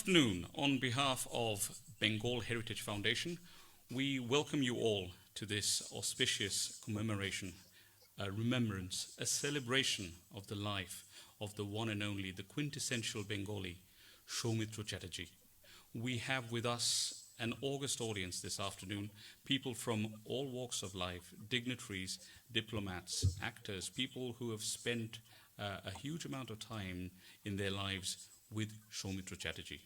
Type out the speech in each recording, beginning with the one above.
afternoon. On behalf of Bengal Heritage Foundation, we welcome you all to this auspicious commemoration, a remembrance, a celebration of the life of the one and only, the quintessential Bengali, Soumitra Chatterjee. We have with us an august audience this afternoon, people from all walks of life, dignitaries, diplomats, actors, people who have spent a huge amount of time in their lives with Soumitra Chatterjee.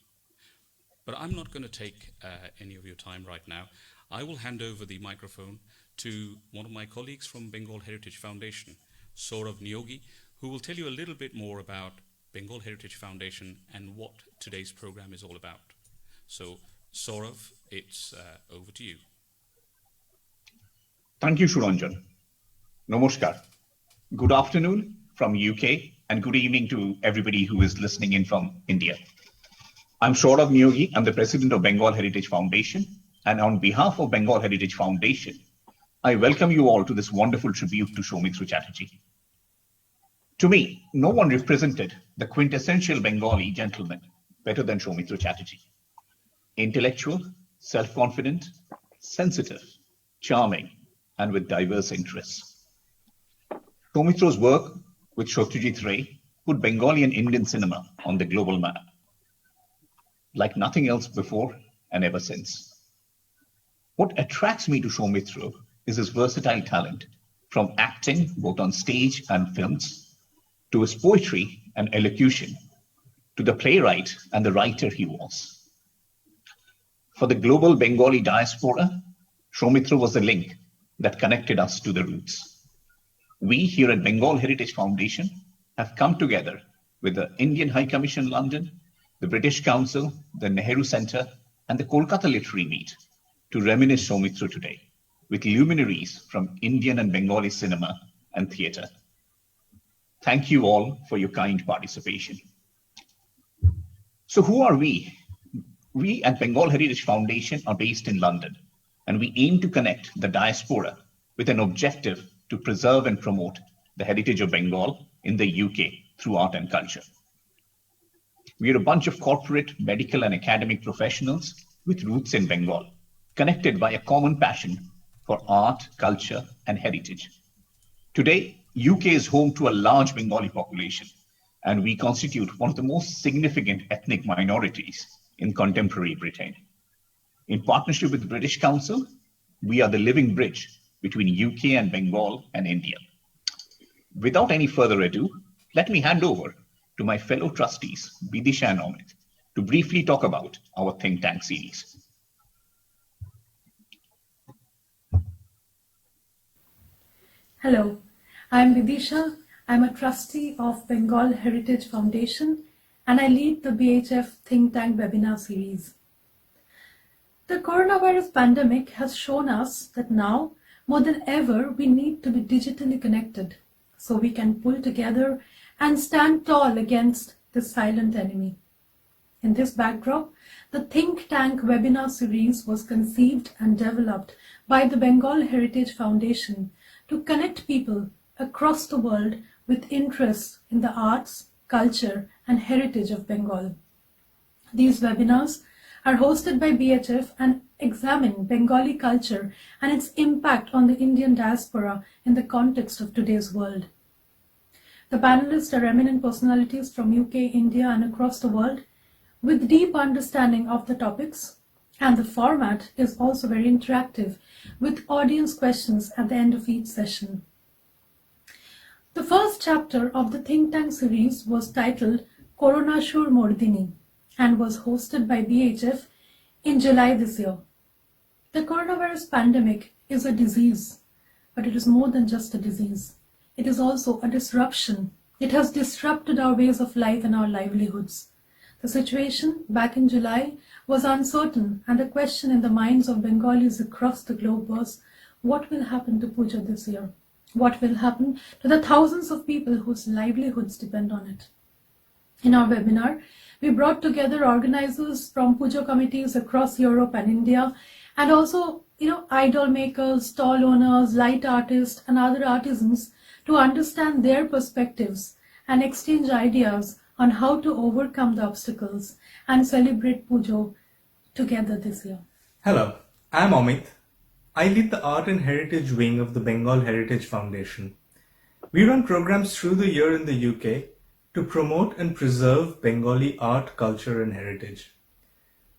But I'm not going to take any of your time right now. I will hand over the microphone to one of my colleagues from Bengal Heritage Foundation, Saurav Niyogi, who will tell you a little bit more about Bengal Heritage Foundation and what today's program is all about. So, Saurav, it's over to you. Thank you, Suranjan. Namaskar. Good afternoon from UK and good evening to everybody who is listening in from India. I'm Saurav Niyogi. I'm the president of Bengal Heritage Foundation. And on behalf of Bengal Heritage Foundation, I welcome you all to this wonderful tribute to Soumitra Chatterjee. To me, no one represented the quintessential Bengali gentleman better than Soumitra Chatterjee. Intellectual, self-confident, sensitive, charming, and with diverse interests. Soumitra's work with Satyajit Ray put Bengali and Indian cinema on the global map, like nothing else before and ever since. What attracts me to Soumitra is his versatile talent, from acting both on stage and films, to his poetry and elocution, to the playwright and the writer he was. For the global Bengali diaspora, Soumitra was the link that connected us to the roots. We here at Bengal Heritage Foundation have come together with the Indian High Commission London, the British Council, the Nehru Centre, and the Kolkata Literary Meet to reminisce Soumitra today with luminaries from Indian and Bengali cinema and theatre. Thank you all for your kind participation. So who are we? We at Bengal Heritage Foundation are based in London, and we aim to connect the diaspora with an objective to preserve and promote the heritage of Bengal in the UK through art and culture. We are a bunch of corporate, medical, and academic professionals with roots in Bengal, connected by a common passion for art, culture, and heritage. Today, UK is home to a large Bengali population, and we constitute one of the most significant ethnic minorities in contemporary Britain. In partnership with the British Council, we are the living bridge between UK and Bengal and India. Without any further ado, let me hand over to my fellow trustees, Bidisha and Amit, to briefly talk about our think tank series. Hello, I'm Bidisha. I'm a trustee of Bengal Heritage Foundation, and I lead the BHF think tank webinar series. The coronavirus pandemic has shown us that now, more than ever, we need to be digitally connected so we can pull together and stand tall against this silent enemy. In this backdrop, the Think Tank webinar series was conceived and developed by the Bengal Heritage Foundation to connect people across the world with interests in the arts, culture, and heritage of Bengal. These webinars are hosted by BHF and examine Bengali culture and its impact on the Indian diaspora in the context of today's world. The panelists are eminent personalities from UK, India, and across the world with deep understanding of the topics, and the format is also very interactive with audience questions at the end of each session. The first chapter of the Think Tank series was titled Koronashur Mordini and was hosted by BHF in July this year. The coronavirus pandemic is a disease, but it is more than just a disease. It is also a disruption. It has disrupted our ways of life and our livelihoods. The situation back in July was uncertain, and the question in the minds of Bengalis across the globe was, what will happen to Puja this year? What will happen to the thousands of people whose livelihoods depend on it? In our webinar, we brought together organizers from Puja committees across Europe and India, and also, idol makers, stall owners, light artists, and other artisans to understand their perspectives and exchange ideas on how to overcome the obstacles and celebrate Pujo together this year. Hello, I'm Amit. I lead the Art and Heritage wing of the Bengal Heritage Foundation. We run programs through the year in the UK to promote and preserve Bengali art, culture, and heritage.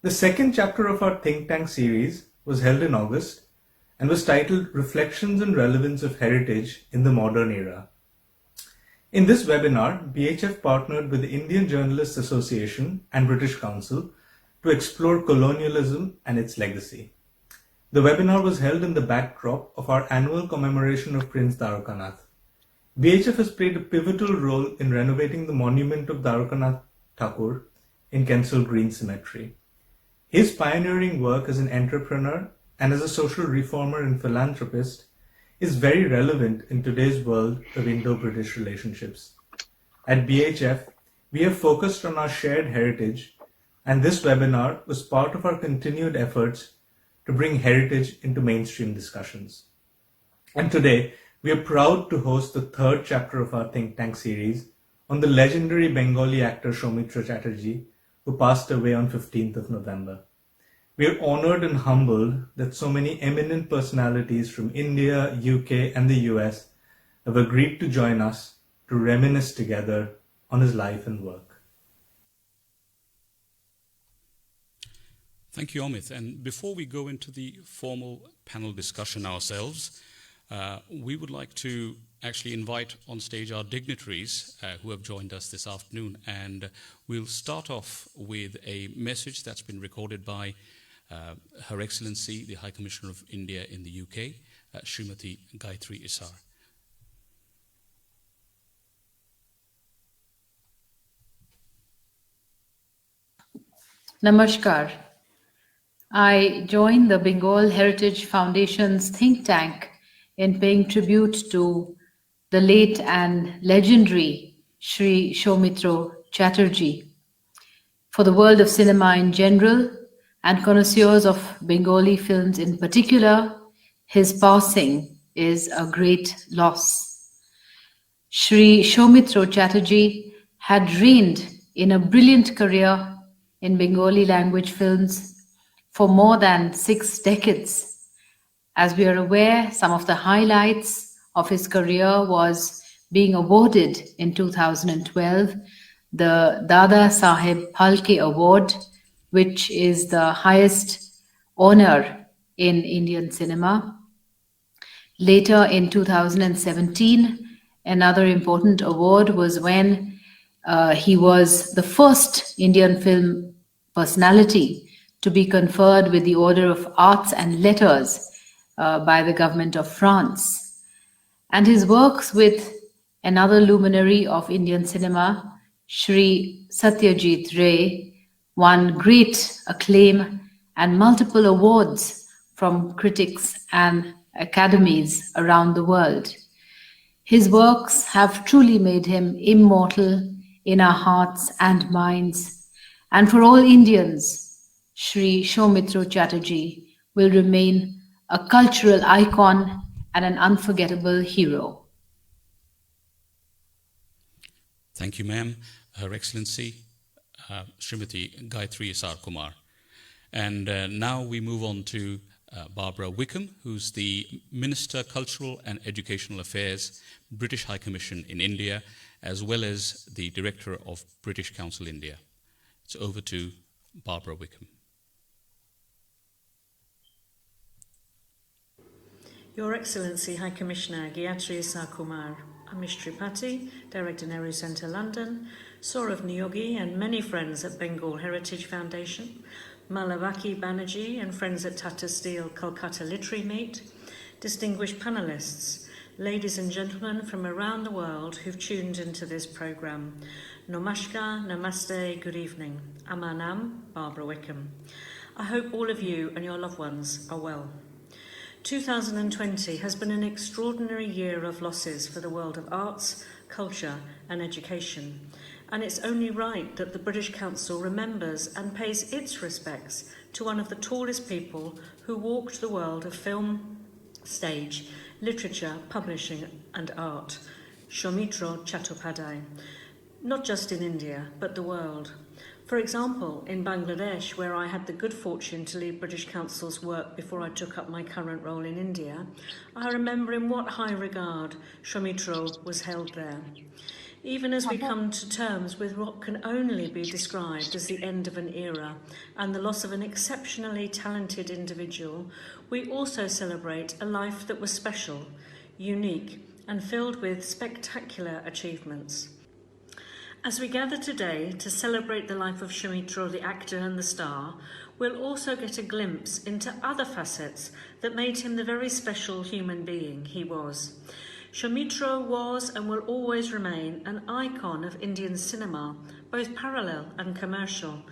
The second chapter of our think tank series was held in August and was titled Reflections and Relevance of Heritage in the Modern Era. In this webinar, BHF partnered with the Indian Journalists Association and British Council to explore colonialism and its legacy. The webinar was held in the backdrop of our annual commemoration of Prince Dwarkanath. BHF has played a pivotal role in renovating the monument of Dwarkanath Thakur in Kensal Green Cemetery. His pioneering work as an entrepreneur and as a social reformer and philanthropist is very relevant in today's world of Indo-British relationships. At BHF, we have focused on our shared heritage, and this webinar was part of our continued efforts to bring heritage into mainstream discussions. And today, we are proud to host the third chapter of our think tank series on the legendary Bengali actor Soumitra Chatterjee, who passed away on 15th of November. We are honored and humbled that so many eminent personalities from India, UK, and the US have agreed to join us to reminisce together on his life and work. Thank you, Amit. And before we go into the formal panel discussion ourselves, we would like to actually invite on stage our dignitaries who have joined us this afternoon. And we'll start off with a message that's been recorded by Her Excellency, the High Commissioner of India in the UK, Srimati Gayatri Isar. Namaskar. I joined the Bengal Heritage Foundation's think tank in paying tribute to the late and legendary Sri Soumitra Chatterjee. For the world of cinema in general and connoisseurs of Bengali films in particular, his passing is a great loss. Sri Soumitra Chatterjee had reigned in a brilliant career in Bengali language films for more than 6 decades. As we are aware, some of the highlights of his career was being awarded in 2012 the Dada Saheb Phalke Award, which is the highest honor in Indian cinema. Later in 2017, another important award was when he was the first Indian film personality to be conferred with the Order of Arts and Letters by the government of France. And his works with another luminary of Indian cinema, Sri Satyajit Ray, won great acclaim and multiple awards from critics and academies around the world. His works have truly made him immortal in our hearts and minds. And for all Indians, Sri Soumitra Chatterjee will remain a cultural icon and an unforgettable hero. Thank you, ma'am, Her Excellency, Srimati Gayatri Isar Kumar. And now we move on to Barbara Wickham, who's the Minister, Cultural and Educational Affairs, British High Commission in India, as well as the Director of British Council India. It's over to Barbara Wickham. Your Excellency High Commissioner Gayatri Isar Kumar, Amish Tripathi, Director Nehru Centre London, Saurav Niyogi and many friends at Bengal Heritage Foundation, Malavaki Banerjee and friends at Tata Steel Kolkata Literary Meet, distinguished panellists, ladies and gentlemen from around the world who've tuned into this programme. Namaskar, Namaste, good evening. Amanam, Barbara Wickham. I hope all of you and your loved ones are well. 2020 has been an extraordinary year of losses for the world of arts, culture and education, and it's only right that the British Council remembers and pays its respects to one of the tallest people who walked the world of film, stage, literature, publishing and art, Soumitra Chatterjee, not just in India but the world. For example, in Bangladesh, where I had the good fortune to lead British Council's work before I took up my current role in India, I remember in what high regard Soumitra was held there. Even as we come to terms with what can only be described as the end of an era and the loss of an exceptionally talented individual, we also celebrate a life that was special, unique, and filled with spectacular achievements. As we gather today to celebrate the life of Soumitra, the actor and the star, we'll also get a glimpse into other facets that made him the very special human being he was. Soumitra was and will always remain an icon of Indian cinema, both parallel and commercial,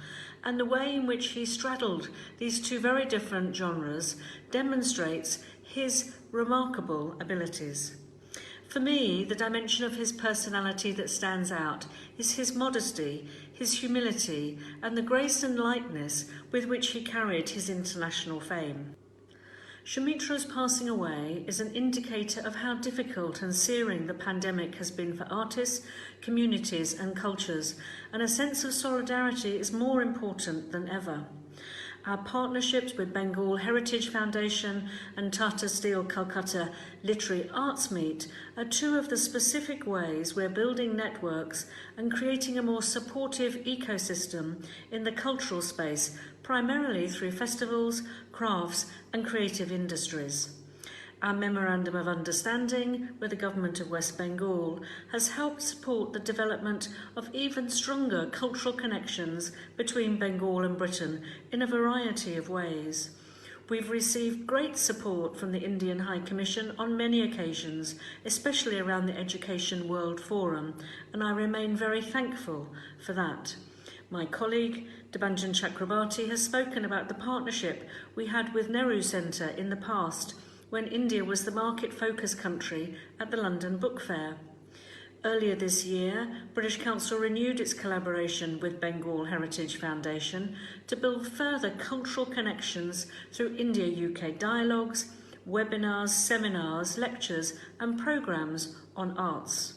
and the way in which he straddled these two very different genres demonstrates his remarkable abilities. For me, the dimension of his personality that stands out is his modesty, his humility, and the grace and lightness with which he carried his international fame. Soumitra's passing away is an indicator of how difficult and searing the pandemic has been for artists, communities and cultures, and a sense of solidarity is more important than ever. Our partnerships with Bengal Heritage Foundation and Tata Steel Kolkata Literary Arts Meet are two of the specific ways we're building networks and creating a more supportive ecosystem in the cultural space, primarily through festivals, crafts and creative industries. Our Memorandum of Understanding with the Government of West Bengal has helped support the development of even stronger cultural connections between Bengal and Britain in a variety of ways. We've received great support from the Indian High Commission on many occasions, especially around the Education World Forum, and I remain very thankful for that. My colleague, Debanjan Chakrabarti, has spoken about the partnership we had with Nehru Centre in the past, when India was the market-focused country at the London Book Fair. Earlier this year, British Council renewed its collaboration with Bengal Heritage Foundation to build further cultural connections through India-UK dialogues, webinars, seminars, lectures and programmes on arts.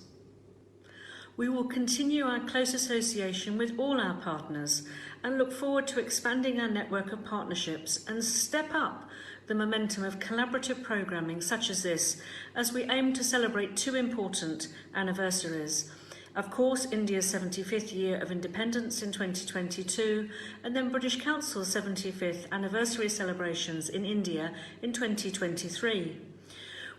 We will continue our close association with all our partners and look forward to expanding our network of partnerships and step up the momentum of collaborative programming such as this as we aim to celebrate two important anniversaries. Of course, India's 75th year of independence in 2022 and then British Council's 75th anniversary celebrations in India in 2023.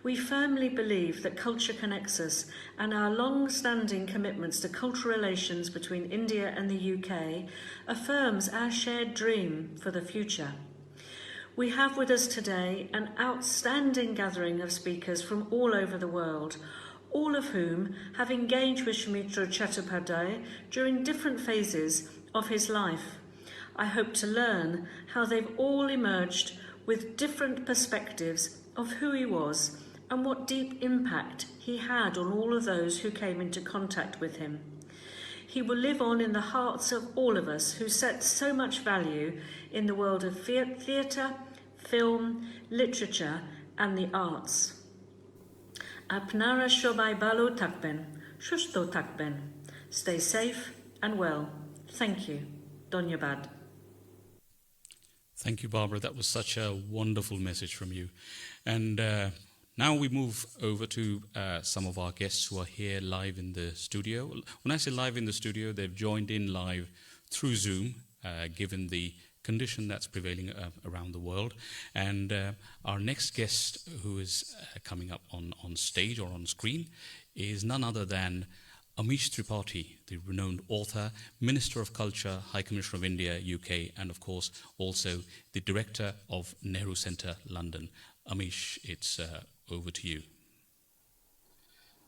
We firmly believe that culture connects us and our long-standing commitments to cultural relations between India and the UK affirms our shared dream for the future. We have with us today an outstanding gathering of speakers from all over the world, all of whom have engaged with Soumitra Chatterjee during different phases of his life. I hope to learn how they've all emerged with different perspectives of who he was and what deep impact he had on all of those who came into contact with him. He will live on in the hearts of all of us who set so much value in the world of theatre, film, literature and the arts. Apnara shobai balo takben, shusto takben. Stay safe and well. Thank you. Dhanyabad. Thank you, Barbara. That was such a wonderful message from you. And now we move over to some of our guests who are here live in the studio. When I say live in the studio, they've joined in live through Zoom, given the condition that's prevailing around the world. And our next guest who is coming up on stage or on screen is none other than Amish Tripathi, the renowned author, Minister of Culture, High Commissioner of India, UK, and of course also the Director of Nehru Centre, London. Amish, it's over to you.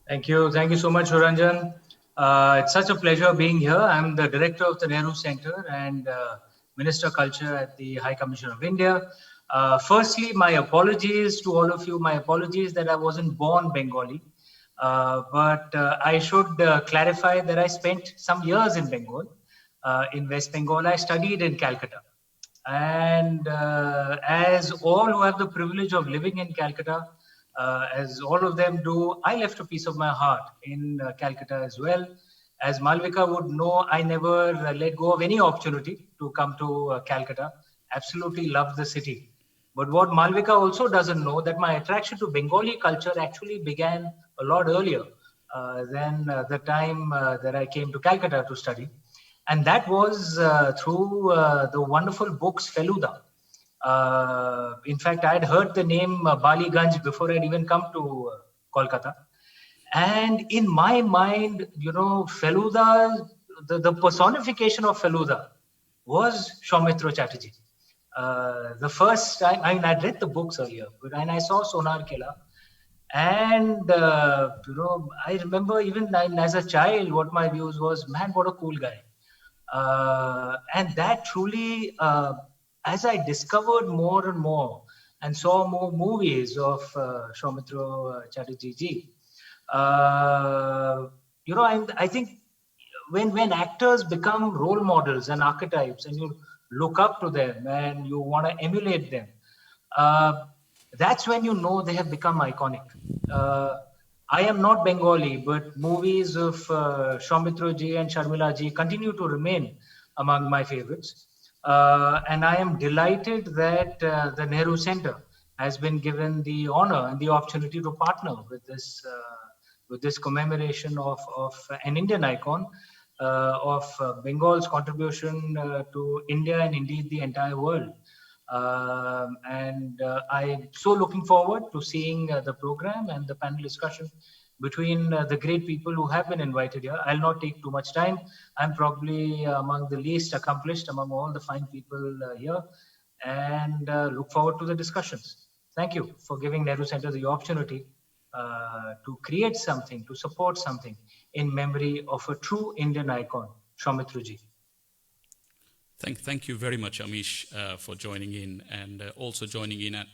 Thank you so much, Suranjan. It's such a pleasure being here. I'm the Director of the Nehru Centre and Minister of Culture at the High Commission of India. Firstly, my apologies to all of you. My apologies that I wasn't born Bengali. But I should clarify that I spent some years in Bengal, in West Bengal. I studied in Calcutta. And as all who have the privilege of living in Calcutta, as all of them do, I left a piece of my heart in Calcutta as well. As Malvika would know, I never let go of any opportunity to come to Calcutta. Absolutely love the city. But what Malvika also doesn't know, that my attraction to Bengali culture actually began a lot earlier than the time that I came to Calcutta to study. And that was through the wonderful books Feluda. In fact, I had heard the name Bali Ganj before I'd even come to Kolkata. And in my mind, Feluda, the personification of Feluda was Soumitra Chatterjee. The first time, I mean, I'd read the books earlier, and I saw Sonar Kela. And, I remember even as a child, what my views was, man, what a cool guy. And that truly, as I discovered more and more and saw more movies of Soumitra Chatterjee ji, I think when actors become role models and archetypes, and you look up to them and you want to emulate them, that's when you know they have become iconic. I am not Bengali, but movies of Soumitra ji and Sharmila ji continue to remain among my favorites. And I am delighted that the Nehru Center has been given the honor and the opportunity to partner with this commemoration of an Indian icon, of Bengal's contribution to India and indeed the entire world. I'm so looking forward to seeing the program and the panel discussion between the great people who have been invited here. I'll not take too much time. I'm probably among the least accomplished among all the fine people here, and look forward to the discussions. Thank you for giving Nehru Center the opportunity to create something, to support something in memory of a true Indian icon, Soumitra ji. Thank you very much, Amish, for joining in, and also joining in at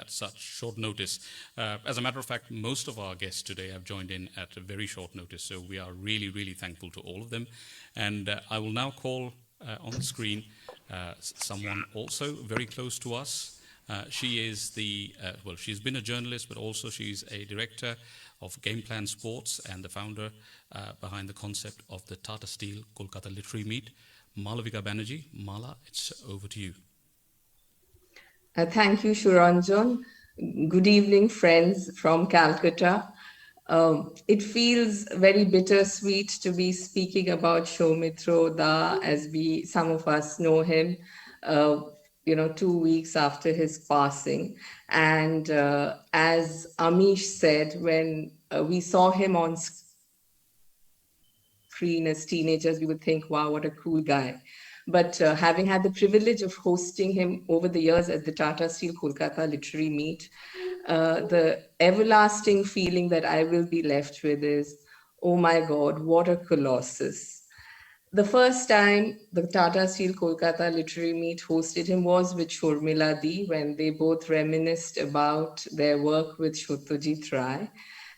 such short notice. As a matter of fact, most of our guests today have joined in at a very short notice, so we are really, really thankful to all of them. And I will now call on the screen someone also very close to us. She is she's been a journalist, but also she's a director of Game Plan Sports and the founder behind the concept of the Tata Steel Kolkata Literary Meet. Malavika Banerjee. Mala, it's over to you. Thank you, Shuranjan. Good evening, friends from Calcutta. It feels very bittersweet to be speaking about Soumitra Da, as some of us know him, 2 weeks after his passing. And as Amish said, when we saw him on screen as teenagers, we would think, wow, what a cool guy. But having had the privilege of hosting him over the years at the Tata Steel Kolkata Literary Meet, the everlasting feeling that I will be left with is, oh my God, what a colossus. The first time the Tata Steel Kolkata Literary Meet hosted him was with Shurmila Di, when they both reminisced about their work with Satyajit Ray.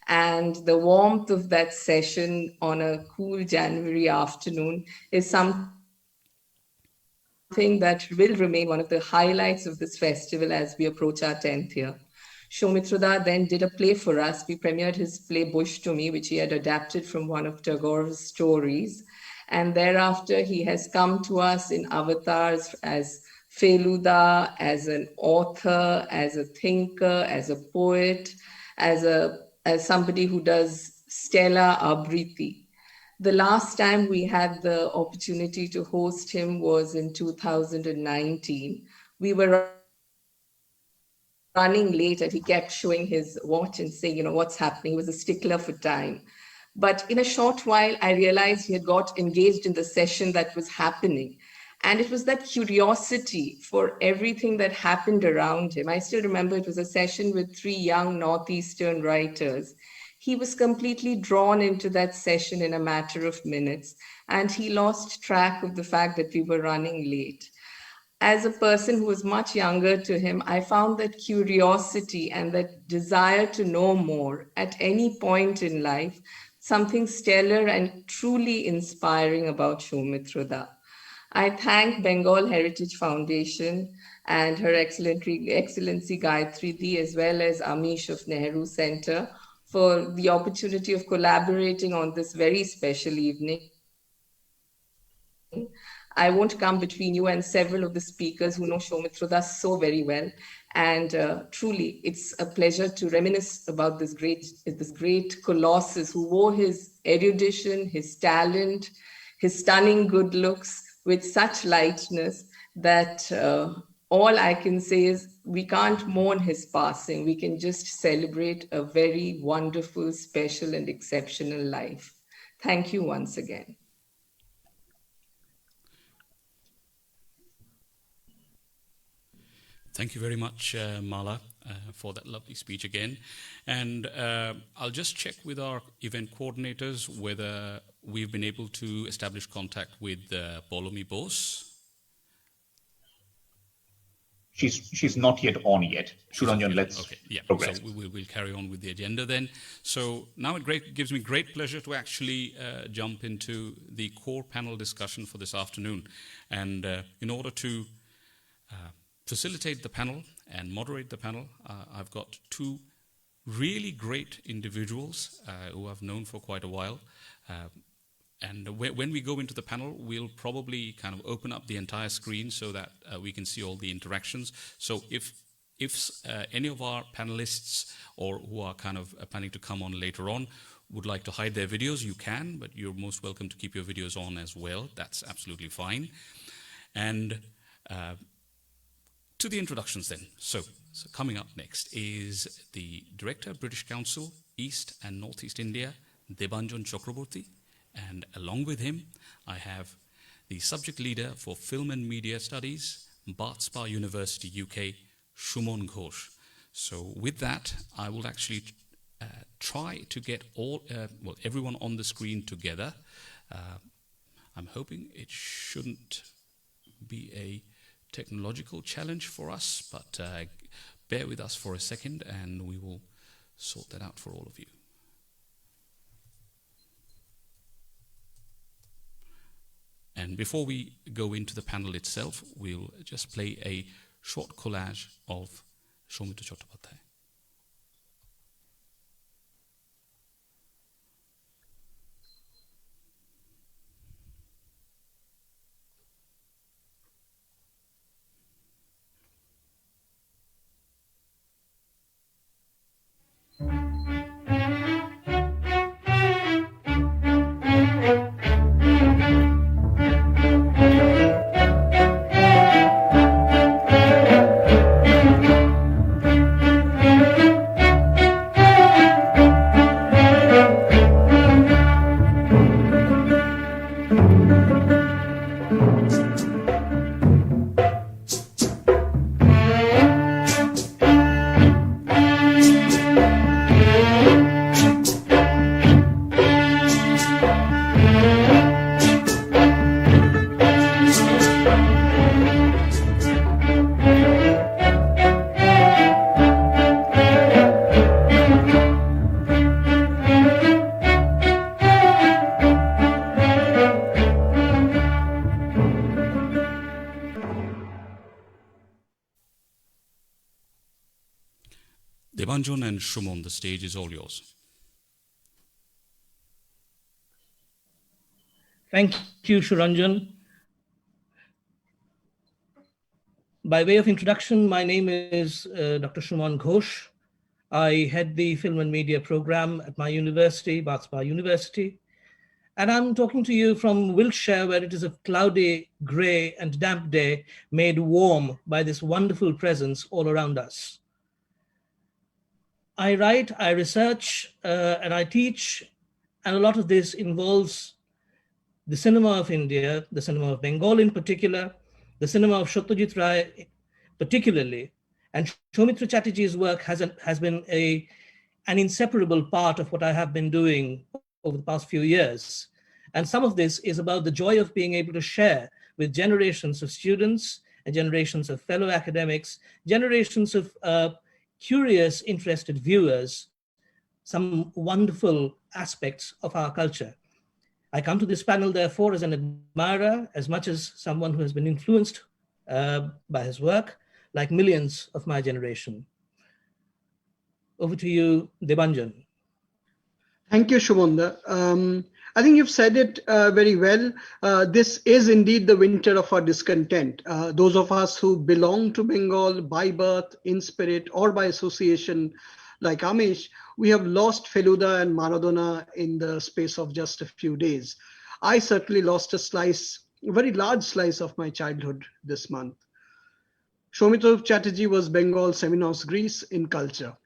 And the warmth of that session on a cool January afternoon is something that will remain one of the highlights of this festival as we approach our 10th year. Soumitra Da then did a play for us. We premiered his play Bush to Me, which he had adapted from one of Tagore's stories. And thereafter, he has come to us in avatars as Feluda, as an author, as a thinker, as a poet, as somebody who does Stella Abriti. The last time we had the opportunity to host him was in 2019. We were running late and he kept showing his watch and saying, what's happening? He was a stickler for time. But in a short while, I realized he had got engaged in the session that was happening. And it was that curiosity for everything that happened around him. I still remember it was a session with 3 young Northeastern writers. He was completely drawn into that session in a matter of minutes, and he lost track of the fact that we were running late. As a person who was much younger to him, I found that curiosity and that desire to know more at any point in life something stellar and truly inspiring about Soumitra Da. I thank Bengal Heritage Foundation and Her Excellency Gayatri Di, as well as Amish of Nehru Center, for the opportunity of collaborating on this very special evening. I won't come between you and several of the speakers who know Soumitra so very well. And truly, it's a pleasure to reminisce about this great colossus who wore his erudition, his talent, his stunning good looks with such lightness that all I can say is we can't mourn his passing. We can just celebrate a very wonderful, special, and exceptional life. Thank you once again. Thank you very much, Mala, for that lovely speech again. And I'll just check with our event coordinators whether we've been able to establish contact with Polomi Bose. She's not yet on yet. Shuranjan, let's progress. So we'll carry on with the agenda then. So now it gives me great pleasure to actually jump into the core panel discussion for this afternoon. And in order to facilitate the panel and moderate the panel, I've got two really great individuals who I've known for quite a while. And when we go into the panel, we'll probably kind of open up the entire screen so that we can see all the interactions. So if any of our panelists or who are kind of planning to come on later on would like to hide their videos, you can, but you're most welcome to keep your videos on as well. That's absolutely fine. And to the introductions then. So coming up next is the Director, British Council, East and Northeast India, Debanjan Chakraborty. And along with him, I have the Subject Leader for Film and Media Studies, Spa University, UK, Shumon Ghosh. So with that, I will actually try to get everyone on the screen together. I'm hoping it shouldn't be a technological challenge for us, but bear with us for a second and we will sort that out for all of you. And before we go into the panel itself, we'll just play a short collage of Soumitra Chatterjee. Debanjan and Shumon, the stage is all yours. Thank you, Shuranjan. By way of introduction, my name is Dr. Shumon Ghosh. I head the Film and Media program at my university, Spa University. And I'm talking to you from Wiltshire, where it is a cloudy, grey and damp day made warm by this wonderful presence all around us. I write, I research, and I teach, and a lot of this involves the cinema of India, the cinema of Bengal in particular, the cinema of Satyajit Ray particularly, and Soumitra Chatterjee's work has been an inseparable part of what I have been doing over the past few years. And some of this is about the joy of being able to share with generations of students and generations of fellow academics, generations of curious, interested viewers, some wonderful aspects of our culture. I come to this panel, therefore, as an admirer, as much as someone who has been influenced by his work, like millions of my generation. Over to you, Debanjan. Thank you, Shumon. I think you've said it very well. This is indeed the winter of our discontent. Those of us who belong to Bengal by birth, in spirit, or by association, like Amish, we have lost Feluda and Maradona in the space of just a few days. I certainly lost a very large slice of my childhood this month. Soumitra Chatterjee was Bengal's Seminos Greece in culture.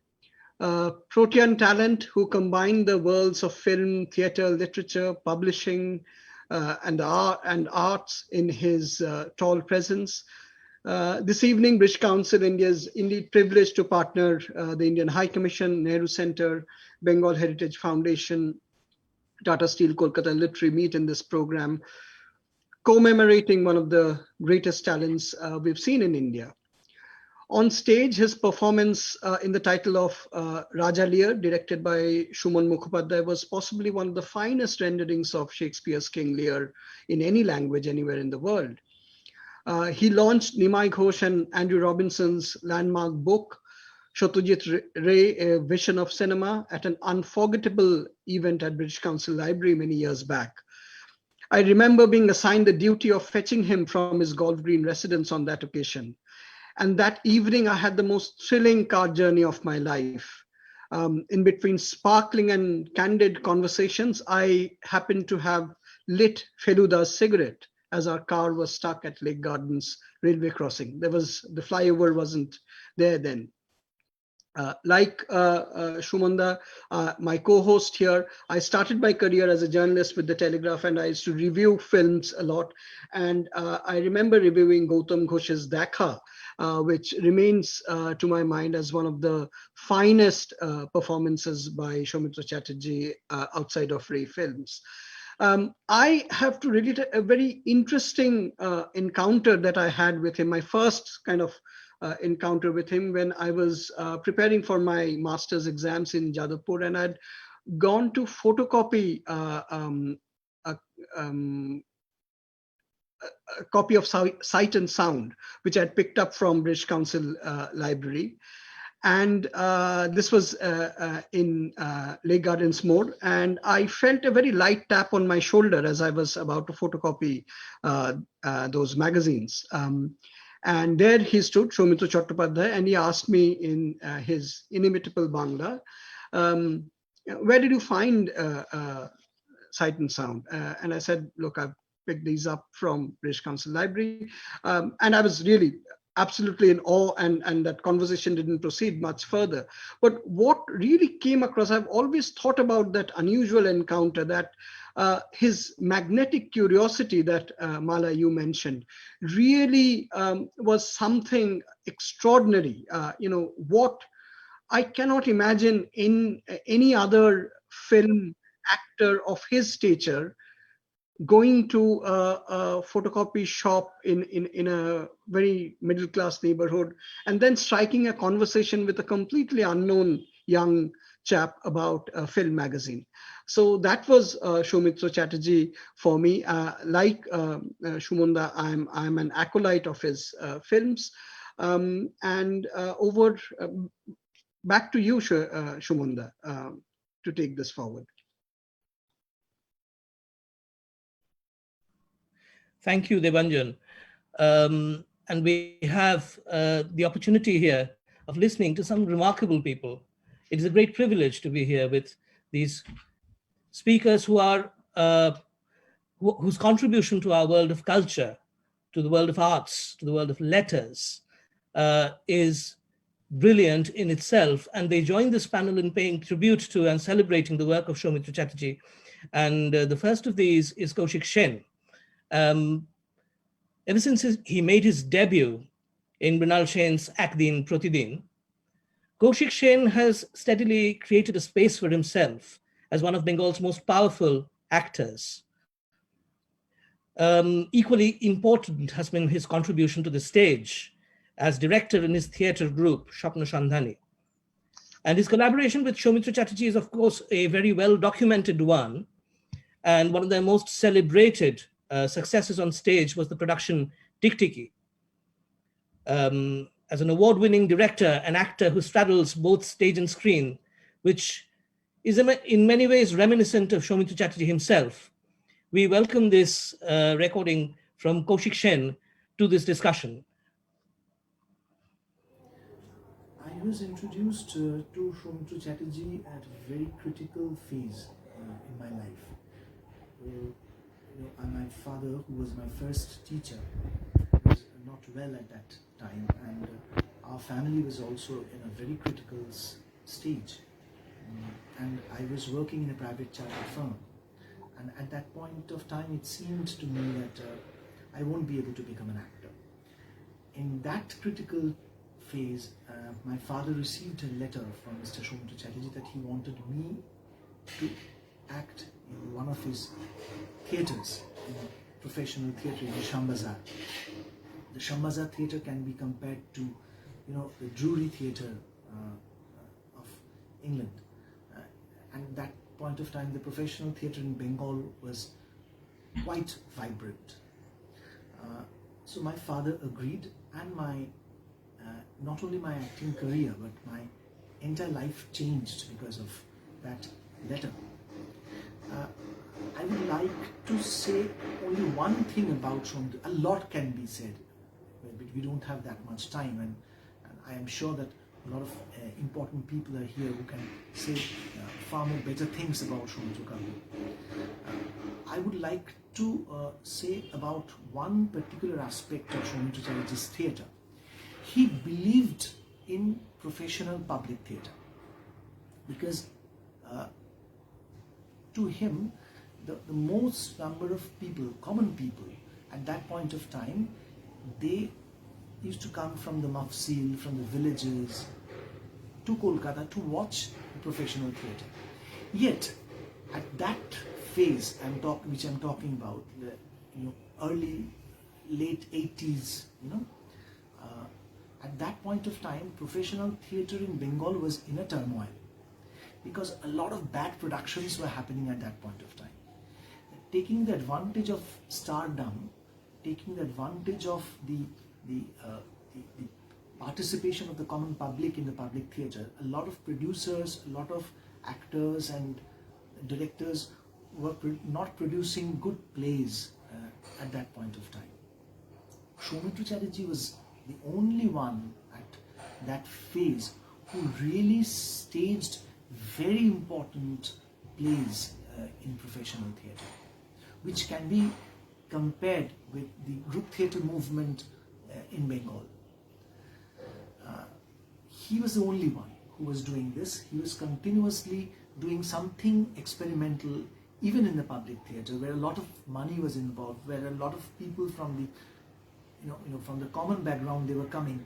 Protean talent who combined the worlds of film, theatre, literature, publishing, and arts in his tall presence. This evening, British Council India is indeed privileged to partner the Indian High Commission, Nehru Centre, Bengal Heritage Foundation, Tata Steel Kolkata Literary Meet in this program, commemorating one of the greatest talents we've seen in India. On stage, his performance in the title of Raja Lear, directed by Shuman Mukhopadhyay, was possibly one of the finest renderings of Shakespeare's King Lear in any language anywhere in the world. He launched Nimai Ghosh and Andrew Robinson's landmark book, Satyajit Ray, A Vision of Cinema, at an unforgettable event at British Council Library many years back. I remember being assigned the duty of fetching him from his Golf Green residence on that occasion. And that evening, I had the most thrilling car journey of my life. In between sparkling and candid conversations, I happened to have lit Feluda's cigarette as our car was stuck at Lake Gardens railway crossing. The flyover wasn't there then. Like Shumanda, my co-host here, I started my career as a journalist with the Telegraph, and I used to review films a lot. And I remember reviewing Gautam Ghosh's Dakha, which remains to my mind as one of the finest performances by Soumitra Chatterjee outside of Ray films. I have to relate a very interesting encounter that I had with him, my first kind of encounter with him when I was preparing for my master's exams in Jadavpur, and I'd gone to photocopy a copy of Sight and Sound, which I'd picked up from British Council Library. And this was in Lake Gardens Mode, and I felt a very light tap on my shoulder as I was about to photocopy those magazines. And there he stood, Soumitra Chattopadhyay, and he asked me in his inimitable Bangla, where did you find Sight and Sound? And I said, look, I've picked these up from British Council Library. And I was really absolutely in awe, and that conversation didn't proceed much further. But what really came across, I've always thought about that unusual encounter, that his magnetic curiosity that Mala, you mentioned, really was something extraordinary. What I cannot imagine in any other film actor of his stature going to a photocopy shop in a very middle-class neighborhood and then striking a conversation with a completely unknown young chap about a film magazine. So that was Soumitra Chatterjee for me. Like Shumanda, I'm an acolyte of his films. Back to you, Shumanda, to take this forward. Thank you, Debanjan. And we have the opportunity here of listening to some remarkable people. It is a great privilege to be here with these speakers who are whose contribution to our world of culture, to the world of arts, to the world of letters is brilliant in itself. And they join this panel in paying tribute to and celebrating the work of Soumitra Chatterjee. And the first of these is Kaushik Sen. Ever since he made his debut in Mrinal Sen's Ek Din Pratidin, Kaushik Sen has steadily created a space for himself as one of Bengal's most powerful actors. Equally important has been his contribution to the stage as director in his theatre group, Shapna Sandhani. And his collaboration with Soumitra Chatterjee is, of course, a very well-documented one. And one of their most celebrated successes on stage was the production Tik-Tiki. As an award-winning director and actor who straddles both stage and screen, which is in many ways reminiscent of Soumitra Chatterjee himself. We welcome this recording from Kaushik Sen to this discussion. I was introduced to Soumitra Chatterjee at a very critical phase in my life. My father, who was my first teacher, was not well at that time, and our family was also in a very critical stage. And I was working in a private chartered firm. And at that point of time, it seemed to me that I won't be able to become an actor. In that critical phase, my father received a letter from Mr. Soumitra Chatterjee that he wanted me to act in one of his theatres, professional theatre in the Shambazar. The Shambazar theatre can be compared to, the Drury theatre of England. And at that point of time, the professional theatre in Bengal was quite vibrant. So my father agreed, and my not only my acting career, but my entire life changed because of that letter. I would like to say only one thing about Soumitra. A lot can be said, but we don't have that much time, and I am sure that a lot of important people are here who can say far more better things about Soumitra. I would like to say about one particular aspect of Soumitra Chatterjee's theatre. He believed in professional public theatre because to him, the most number of people, common people, at that point of time, they used to come from the mafsil, from the villages, to Kolkata to watch professional theatre. Yet, at that phase which I'm talking about, the late 80s, at that point of time, professional theatre in Bengal was in a turmoil because a lot of bad productions were happening at that point of time. Taking the advantage of stardom, taking the advantage of the participation of the common public in the public theatre, a lot of producers, a lot of actors and directors were not producing good plays at that point of time. Soumitra Chatterjee was the only one at that phase who really staged very important plays in professional theatre, which can be compared with the group theatre movement in Bengal. He was the only one who was doing this. He was continuously doing something experimental, even in the public theatre, where a lot of money was involved, where a lot of people from the from the common background they were coming.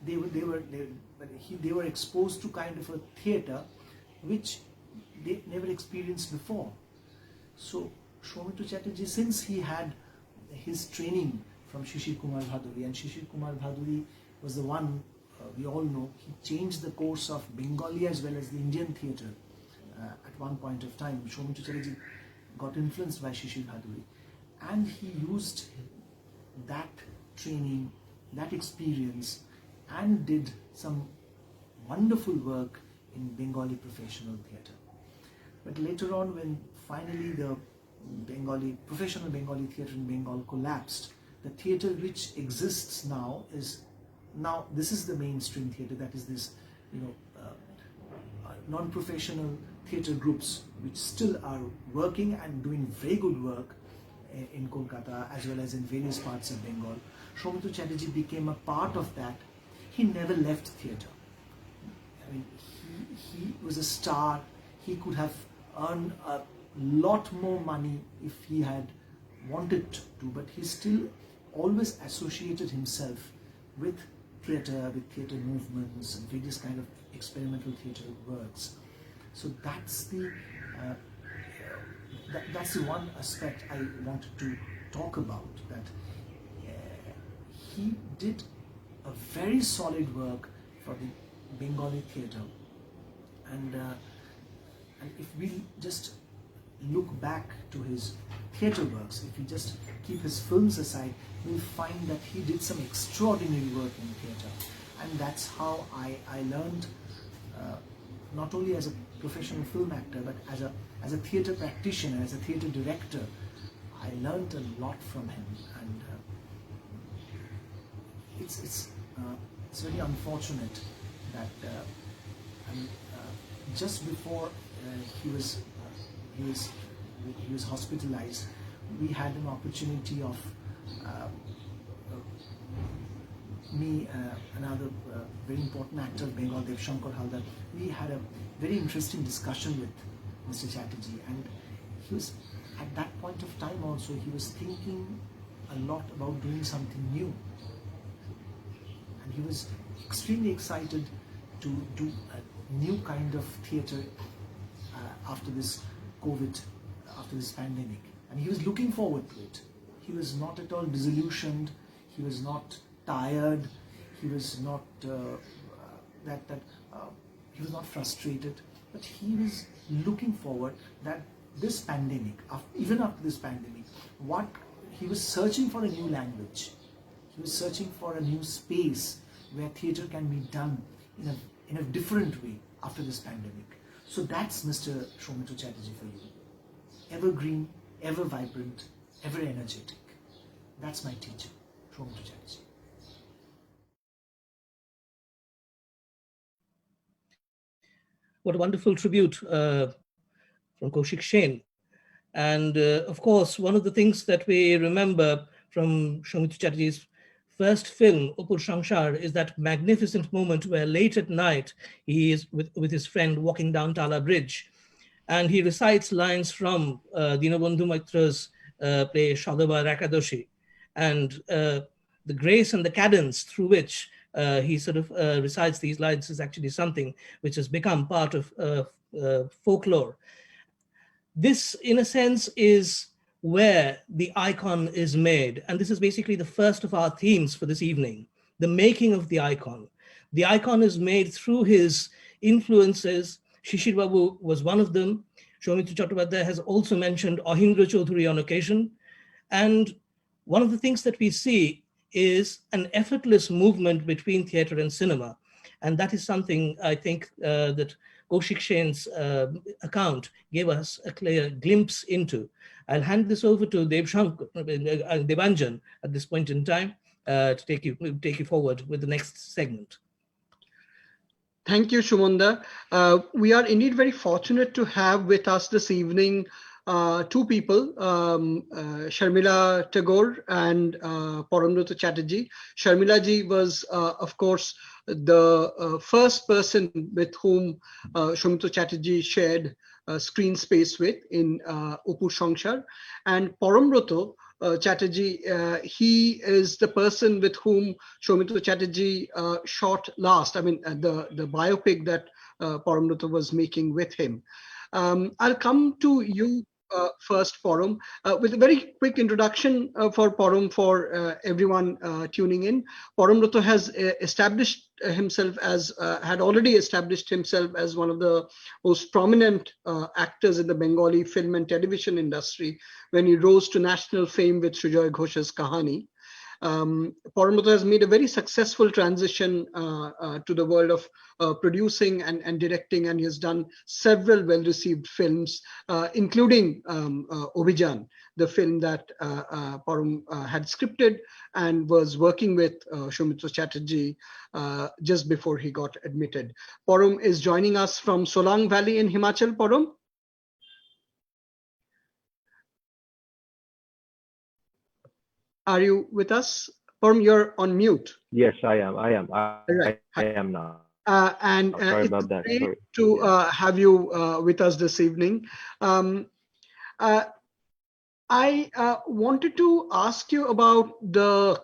They were exposed to kind of a theatre which they never experienced before. So Soumitra Chatterjee, since he had his training from Shishir Kumar Bhaduri, and Shishir Kumar Bhaduri was the one, we all know, he changed the course of Bengali as well as the Indian theatre at one point of time. Soumitra Chatterjee got influenced by Shishir Bhaduri, and he used that training, that experience, and did some wonderful work in Bengali professional theatre. But later on, when finally the professional Bengali theatre in Bengal collapsed, the theatre which exists now this is the mainstream theatre, that is this non-professional theatre groups which still are working and doing very good work in Kolkata as well as in various parts of Bengal. Soumitra Chatterjee became a part of that. He never left theatre. I mean, he was a star. He could have earned a lot more money if he had wanted to, but he still always associated himself with theatre, with theatre movements and various kind of experimental theatre works. So that's the one aspect I wanted to talk about, that he did a very solid work for the Bengali theatre, and if we just look back to his theatre works, if we just keep his films aside, we'll find that he did some extraordinary work in theatre, and that's how I learned not only as a professional film actor, but as a theatre practitioner, as a theatre director, I learned a lot from him, and it's very unfortunate that just before he was hospitalized, we had an opportunity of me, another very important actor of Bengal, Dev Shankar Haldar. We had a very interesting discussion with Mr. Chatterjee, and he was, at that point of time also, he was thinking a lot about doing something new, and he was extremely excited to do a new kind of theatre after this COVID, after this pandemic, and he was looking forward to it. He was not at all disillusioned. He was not tired. He was not he was not frustrated. But he was looking forward that this pandemic, even after this pandemic, what he was searching for a new language. He was searching for a new space where theatre can be done in a different way after this pandemic. So that's Mr. Soumitra Chatterjee for you. Evergreen, ever vibrant, ever energetic. That's my teacher, Soumitra Chatterjee. What a wonderful tribute from Kaushik Sen. And of course, one of the things that we remember from Soumitra Chatterjee's first film, Upur Sangsar, is that magnificent moment where late at night he is with his friend walking down Tala Bridge, and he recites lines from Dinabandhu Maitra's play Shadabar Ekadashi, and the grace and the cadence through which he sort of recites these lines is actually something which has become part of folklore. This, in a sense, is where the icon is made. And this is basically the first of our themes for this evening, the making of the icon. The icon is made through his influences. Shishir Babu was one of them. Soumitra Chatterjee has also mentioned Ahindra Chaudhuri on occasion. And one of the things that we see is an effortless movement between theatre and cinema. And that is something I think that Kaushik Sen's account gave us a clear glimpse into. I'll hand this over to Devanjan at this point in time to take you forward with the next segment. Thank you, Shumanda. We are indeed very fortunate to have with us this evening two people, Sharmila Tagore and Parambrata Chatterjee. Sharmila ji was, of course, the first person with whom Soumitra Chatterjee shared screen space with in Upur Sangsar. And Parambrata Chatterjee, he is the person with whom Soumitra Chatterjee shot last. I mean, the biopic that Parambrata was making with him. I'll come to you first, Param, with a very quick introduction for Param for everyone tuning in. Parambrata has established himself as, had already established himself as one of the most prominent actors in the Bengali film and television industry when he rose to national fame with Sujoy Ghosh's Kahani. Parambrata has made a very successful transition to the world of producing and directing, and he has done several well-received films, including Obhijan, the film that Param had scripted and was working with Soumitra Chatterjee just before he got admitted. Param is joining us from Solang Valley in Himachal. Param? Are you with us? Param, you're on mute. Yes, I am. I Right. I am now. And Sorry it's about that. great Sorry. to have you with us this evening. I wanted to ask you about the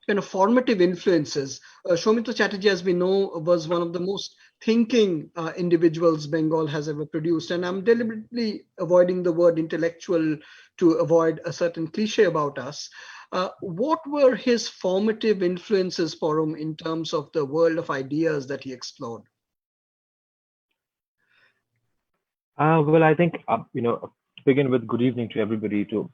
kind of formative influences. Soumitra Chatterjee, as we know, was one of the most thinking individuals Bengal has ever produced. And I'm deliberately avoiding the word intellectual to avoid a certain cliche about us. What were his formative influences for him in terms of the world of ideas that he explored? Well, I think to begin with, good evening to everybody, to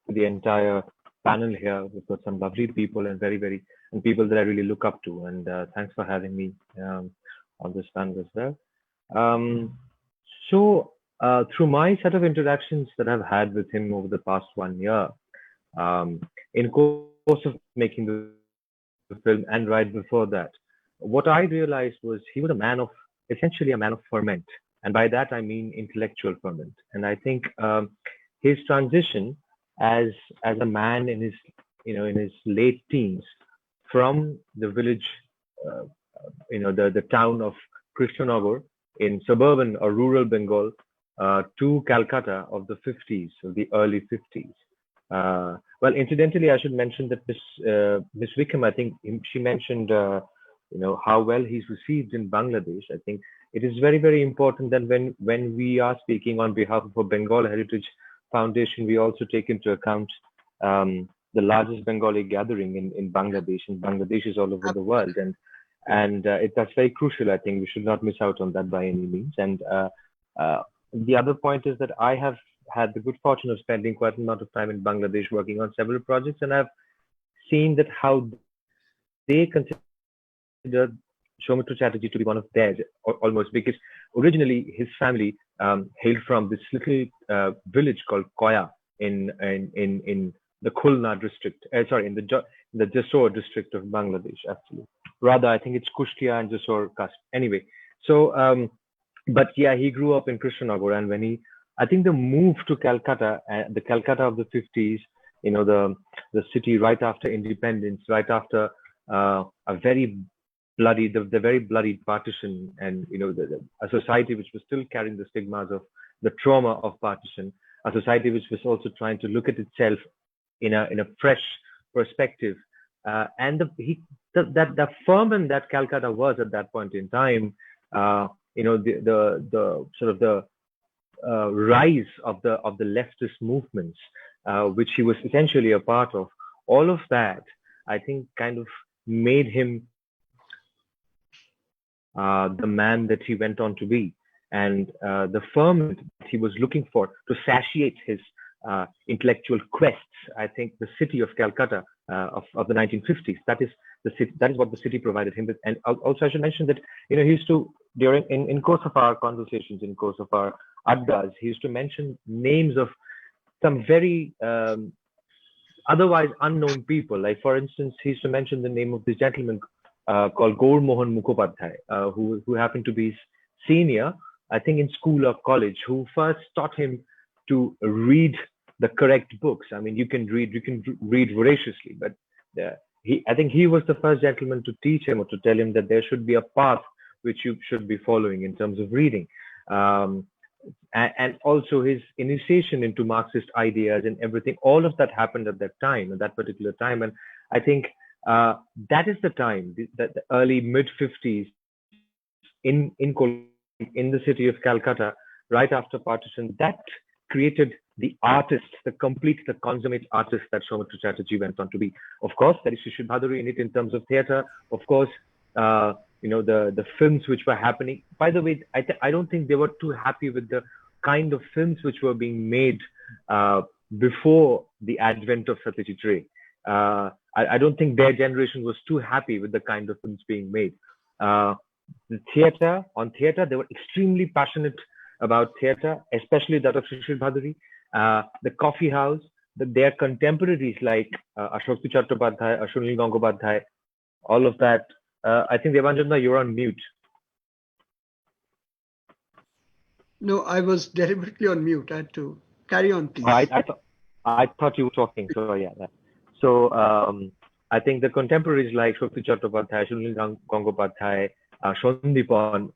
the entire panel here. We've got some lovely people and very, very and people that I really look up to. And thanks for having me on this panel as well. Through my set of interactions that I've had with him over the past 1 year, in course of making the film and right before that, what I realized was he was essentially a man of ferment, and by that I mean intellectual ferment. And I think his transition as a man in his in his late teens from the village, uh, the town of Krishnanagar in suburban or rural Bengal to Calcutta of the 50s, of the early 50s. Well, incidentally, I should mention that Miss Wickham, I think she mentioned, how well he's received in Bangladesh. I think it is very, very important that when we are speaking on behalf of a Bengal Heritage Foundation, we also take into account the largest Bengali gathering in Bangladesh, and Bangladesh is all over the world, and that's very crucial. I think we should not miss out on that by any means. And the other point is that I have had the good fortune of spending quite a lot of time in Bangladesh working on several projects, and I've seen that how they consider Soumitra Chatterjee to be one of theirs, almost, because originally his family hailed from this little village called Koya in the Khulna district, in the Jessore district of Bangladesh, actually. Rather, I think it's Kushtia and Jessore caste. Anyway, so but yeah, he grew up in Krishnanagar, and I think the move to Calcutta, the Calcutta of the 50s, the city right after independence, right after a very the very bloody partition, and a society which was still carrying the stigmas of the trauma of partition, a society which was also trying to look at itself in a fresh perspective, and the ferment that Calcutta was at that point in time, the sort of the rise of the leftist movements, which he was essentially a part of. All of that, I think, kind of made him the man that he went on to be, and the ferment that he was looking for to satiate his intellectual quests. I think the city of Calcutta of the 1950s, that is what the city provided him with. And also, I should mention that he used to, in course of our conversations, in course of our addas, he used to mention names of some very otherwise unknown people. Like, for instance, he used to mention the name of this gentleman called Gaur Mohan Mukhopadhyay, who happened to be his senior, I think, in school or college, who first taught him to read the correct books. I mean, you can read voraciously, but I think he was the first gentleman to teach him, or to tell him that there should be a path which you should be following in terms of reading. And also his initiation into Marxist ideas and everything, all of that happened at that time, at that particular time. And I think that is the time, the early mid-50s in the city of Calcutta, right after partition, that created the artist, the consummate artist that Soumitra Chatterjee went on to be. Of course, there is Shishir Bhaduri in it in terms of theatre. Of course, the films which were happening. By the way, I don't think they were too happy with the kind of films which were being made before the advent of Satyajit Ray. I don't think their generation was too happy with the kind of films being made. On theatre, they were extremely passionate about theatre, especially that of Shishir Bhaduri. The coffee house, their contemporaries like Ashok Chattopadhyay, Ashunil Gangopadhyay, all of that. I think, Devanjana, you're on mute. No, I was deliberately on mute. I had to carry on, please. I thought you were talking. So yeah. So I think the contemporaries like Shokti Chattopadhyay, Ashunil Gangopadhyay, Shandipan,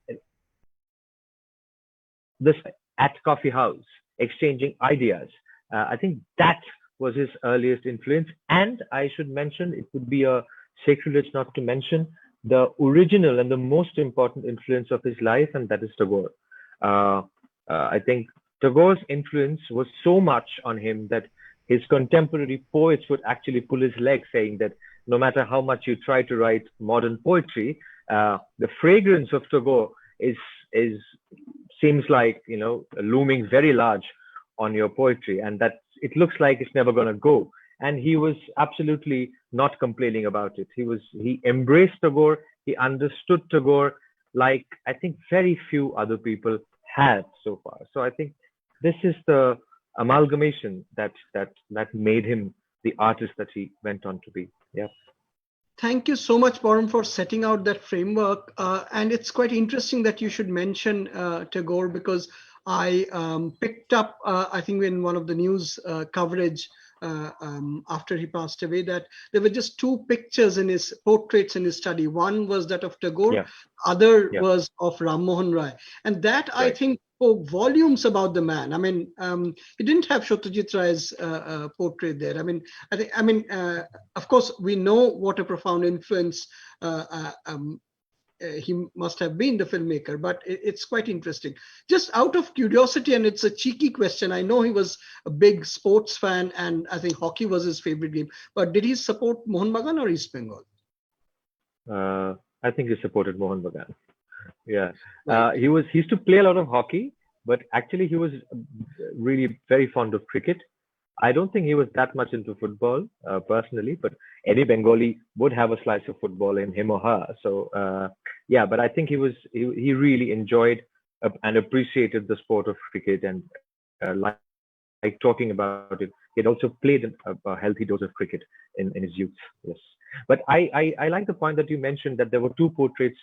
this at coffee house, exchanging ideas. I think that was his earliest influence. And I should mention, it would be a sacrilege not to mention the original and the most important influence of his life, and that is Tagore. I think Tagore's influence was so much on him that his contemporary poets would actually pull his leg, saying that no matter how much you try to write modern poetry, the fragrance of Tagore seems like, looming very large on your poetry, and that it looks like it's never going to go. And he was absolutely not complaining about it. He embraced Tagore. He understood Tagore like I think very few other people have so far. So I think this is the amalgamation that made him the artist that he went on to be. Yeah. Thank you so much, Param, for setting out that framework. And it's quite interesting that you should mention Tagore, because I picked up, I think, in one of the news coverage after he passed away, that there were just two pictures in his portraits in his study. One was that of Tagore, Yeah. other Yeah. was of Ram Mohan Rai. And that, I Right. think, spoke volumes about the man. I mean, he didn't have Satyajit Ray's portrait there. I mean, of course, we know what a profound influence he must have been, the filmmaker, but it's quite interesting. Just out of curiosity, and it's a cheeky question, I know he was a big sports fan, and I think hockey was his favorite game, but did he support Mohun Bagan or East Bengal? I think he supported Mohan Bagan. Yeah. Right. He used to play a lot of hockey, but actually he was really very fond of cricket. I don't think he was that much into football personally, but any Bengali would have a slice of football in him or her. So yeah, but I think he really enjoyed and appreciated the sport of cricket, and like talking about it. He had also played a healthy dose of cricket in his youth. Yes, but I like the point that you mentioned, that there were two portraits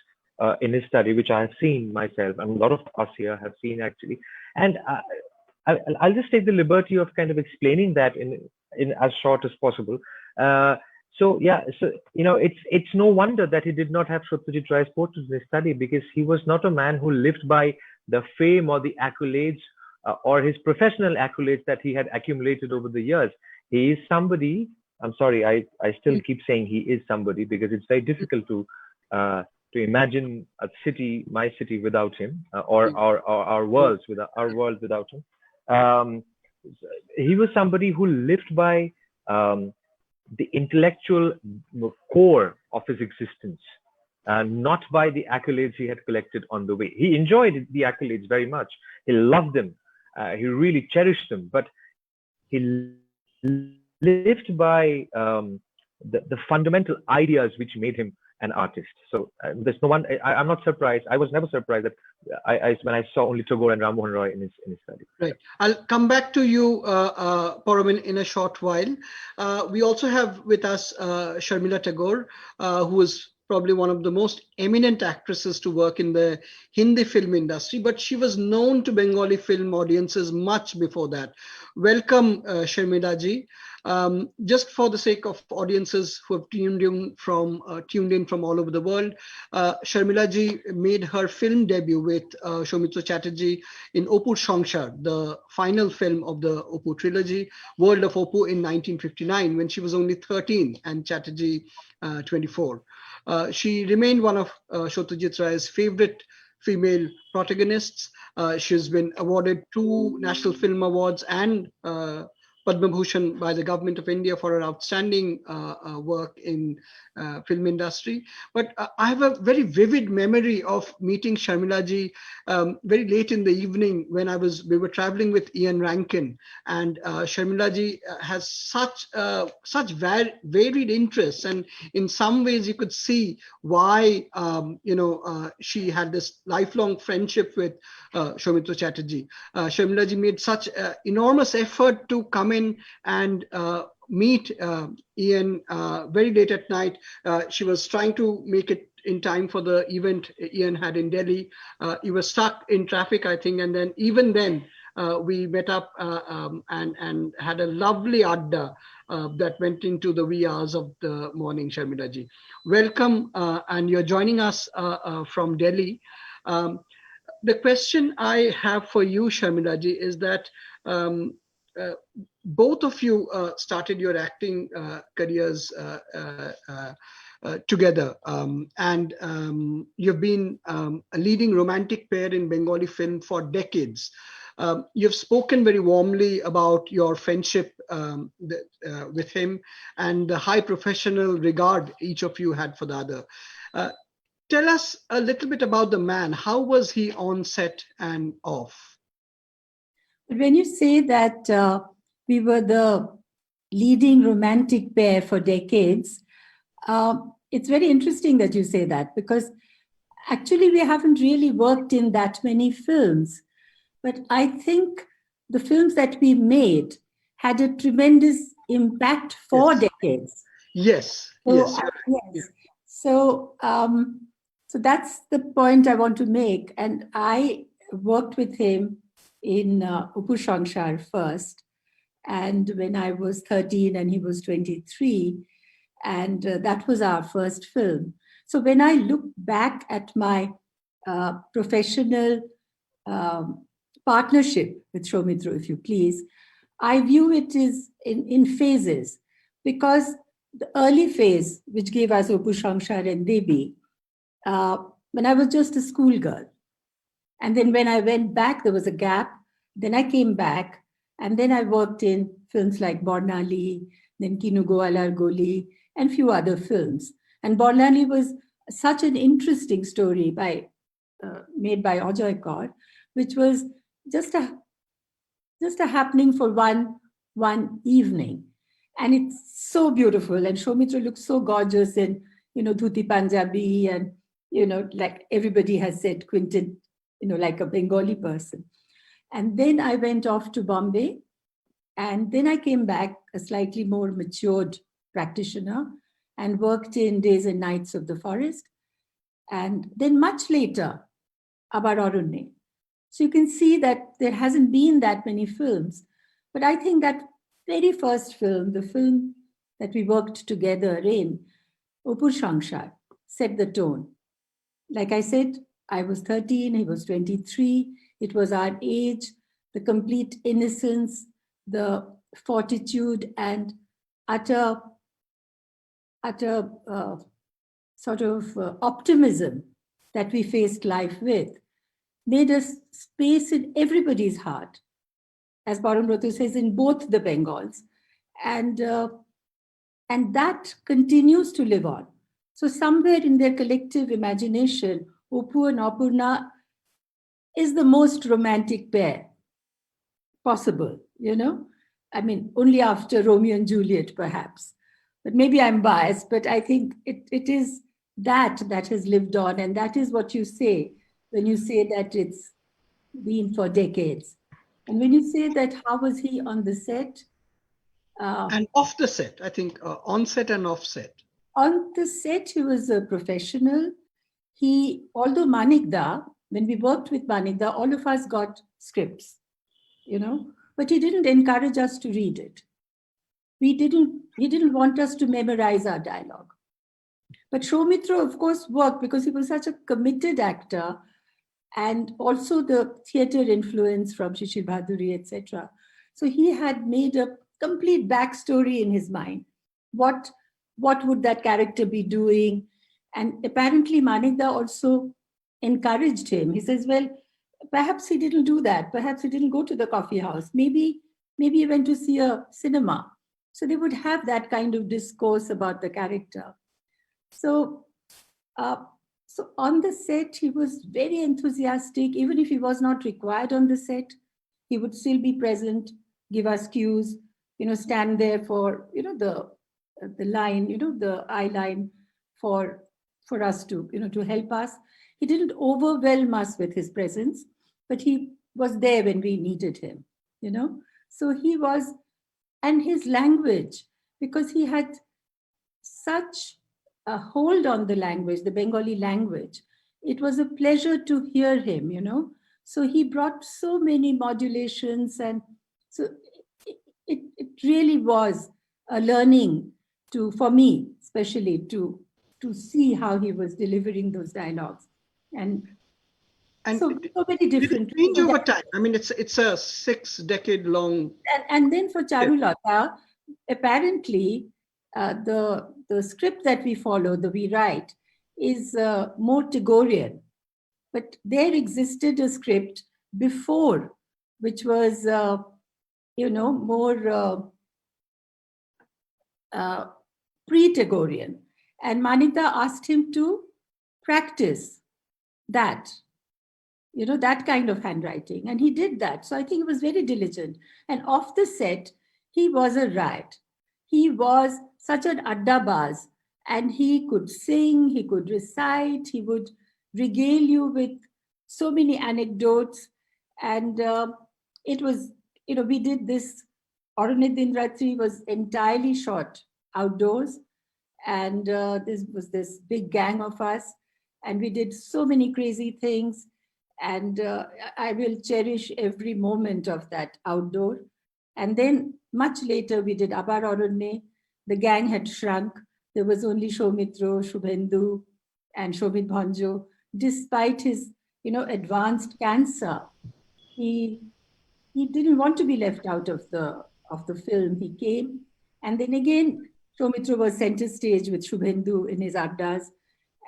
in his study, which I have seen myself, and a lot of us here have seen actually. And I'll just take the liberty of kind of explaining that in as short as possible. So yeah, so it's no wonder that he did not have Satyajit Ray's portraits in his study, because he was not a man who lived by the fame or the accolades or his professional accolades that he had accumulated over the years. He is somebody. I'm sorry, I still keep saying he is somebody, because it's very difficult to imagine a city, my city, without him, or our world without him. He was somebody who lived by the intellectual core of his existence, not by the accolades he had collected on the way. He enjoyed the accolades very much. He loved them. He really cherished them. But he lived by the fundamental ideas which made him an artist. So there's no one. I'm not surprised. I was never surprised that when I saw only Tagore and Ram Mohan Roy in his study. Right. I'll come back to you, Param, in a short while. We also have with us Sharmila Tagore, who is probably one of the most eminent actresses to work in the Hindi film industry, but she was known to Bengali film audiences much before that. Welcome, Sharmila ji. Just for the sake of audiences who have tuned in from all over the world, Sharmila ji made her film debut with Soumitra Chatterjee in Opur Shongshar, the final film of the Opur trilogy, World of Opur, in 1959, when she was only 13 and Chatterjee 24. She remained one of Satyajit Ray's favorite female protagonists. She's been awarded 2 National Film Awards and Padma Bhushan by the Government of India for her outstanding work in film industry. But I have a very vivid memory of meeting Sharmila ji very late in the evening when we were traveling with Ian Rankin, and Sharmila ji has such varied interests, and in some ways you could see why she had this lifelong friendship with Soumitra Chatterjee. Sharmila ji made such enormous effort to come in and meet Ian very late at night. She was trying to make it in time for the event Ian had in Delhi. He was stuck in traffic, I think, and then even then we met up and had a lovely adda that went into the wee hours of the morning. Sharmila ji, welcome, and you're joining us from Delhi. The question I have for you, Sharmila ji, is that both of you started your acting careers together, and you've been a leading romantic pair in Bengali film for decades. You've spoken very warmly about your friendship with him and the high professional regard each of you had for the other. Tell us a little bit about the man. How was he on set and off? But when you say that we were the leading romantic pair for decades. It's very interesting that you say that, because actually we haven't really worked in that many films. But I think the films that we made had a tremendous impact for decades. Yes, So, yes. yes. So, so that's the point I want to make. And I worked with him in Upu Shangshar first. And when I was 13 and he was 23, and that was our first film. So when I look back at my professional partnership with Soumitra, if you please, I view it as in phases, because the early phase, which gave us Upu Shangshar and Devi, when I was just a schoolgirl. And then when I went back, there was a gap. Then I came back, and then I worked in films like Bornali, then Kinugo Alar Goli, and few other films. And Bornali was such an interesting story made by Ajoy Kaur, which was just a happening for one evening. And it's so beautiful. And Soumitra looks so gorgeous in, Dhuti Punjabi, and, like everybody has said, Quinton, like a Bengali person. And then I went off to Bombay. And then I came back a slightly more matured practitioner and worked in Days and Nights of the Forest. And then much later, Abar Arunne. So you can see that there hasn't been that many films. But I think that very first film, the film that we worked together in, Upur Shangshar, set the tone. Like I said, I was 13, he was 23. It was our age, the complete innocence, the fortitude and utter sort of optimism that we faced life with made us space in everybody's heart, as Barun Ratu says, in both the Bengals. And that continues to live on. So somewhere in their collective imagination, Upu and Apurna is the most romantic pair possible, I mean, only after Romeo and Juliet, perhaps. But maybe I'm biased, but I think it is that has lived on. And that is what you say when you say that it's been for decades. And when you say that, how was he on the set? And off the set, I think on set and off set. On the set, he was a professional. Although Manikda, when we worked with Manikda, all of us got scripts, but he didn't encourage us to read it. He didn't want us to memorize our dialogue. But Soumitra, of course, worked because he was such a committed actor, and also the theater influence from Shishir Bhaduri, etc. So he had made a complete backstory in his mind. What would that character be doing? And apparently Manikda also encouraged him. He says, well, perhaps he didn't do that. Perhaps he didn't go to the coffee house. Maybe he went to see a cinema. So they would have that kind of discourse about the character. So on the set, he was very enthusiastic. Even if he was not required on the set, he would still be present, give us cues, stand there for, the line, the eye line for us to, to help us. He didn't overwhelm us with his presence, but he was there when we needed him, So he was, and his language, because he had such a hold on the language, the Bengali language. It was a pleasure to hear him, So he brought so many modulations, and so it really was a learning for me, especially to see how he was delivering those dialogues. And so many different. Change over time. I mean, it's a 6-decade long. And then for Charulata, apparently the script that we follow, we write, is more Tagorean. But there existed a script before, which was, more pre-Tagorean. And Manikda asked him to practice that, that kind of handwriting. And he did that. So I think he was very diligent. And off the set, he was a riot. he was such an addabaz, and he could sing, he could recite, he would regale you with so many anecdotes. And it was, we did this. Arunidin Ratri was entirely shot outdoors, and this was this big gang of us, and we did so many crazy things. And I will cherish every moment of that outdoor. And then much later, we did Abar Arunne. The gang had shrunk. There was only Soumitra, Shubhendu, and Shobit Bhanjo. Despite his, advanced cancer, he didn't want to be left out of the film. He came, and then again, Soumitra was center stage with Shubhendu in his addas,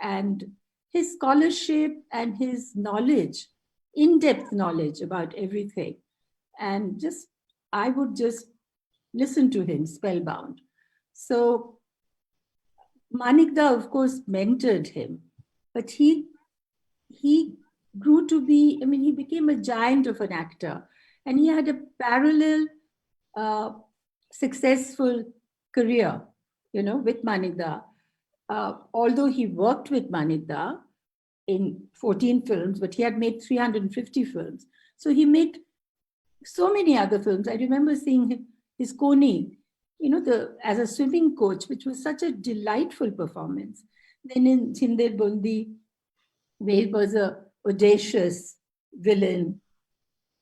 and his scholarship and his knowledge, in-depth knowledge about everything, and just I would just listen to him spellbound. So Manikda, of course, mentored him, but he grew to be, he became a giant of an actor, and he had a parallel successful career, with Manikda. Although he worked with Manikda in 14 films, but he had made 350 films. So he made so many other films. I remember seeing his Koni, as a swimming coach, which was such a delightful performance. Then in Chinde Bundi, where he was a audacious villain,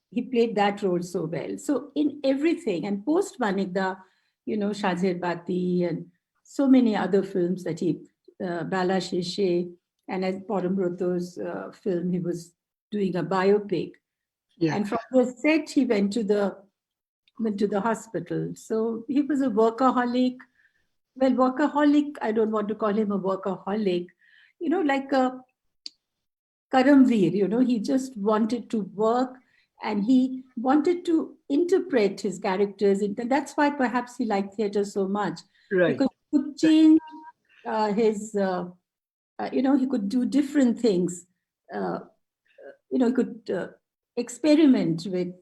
he played that role so well. So in everything, and post Manikda, Shazir Bati and so many other films that he, Bala Sheshe, and as Porambroto's film, he was doing a biopic. Yeah. And from the set, he went to the hospital. So he was a workaholic. Well, workaholic, I don't want to call him a workaholic, like a Karamveer, he just wanted to work, and he wanted to interpret his characters. And that's why perhaps he liked theater so much. Right. Because he could change his, he could do different things. He could experiment with,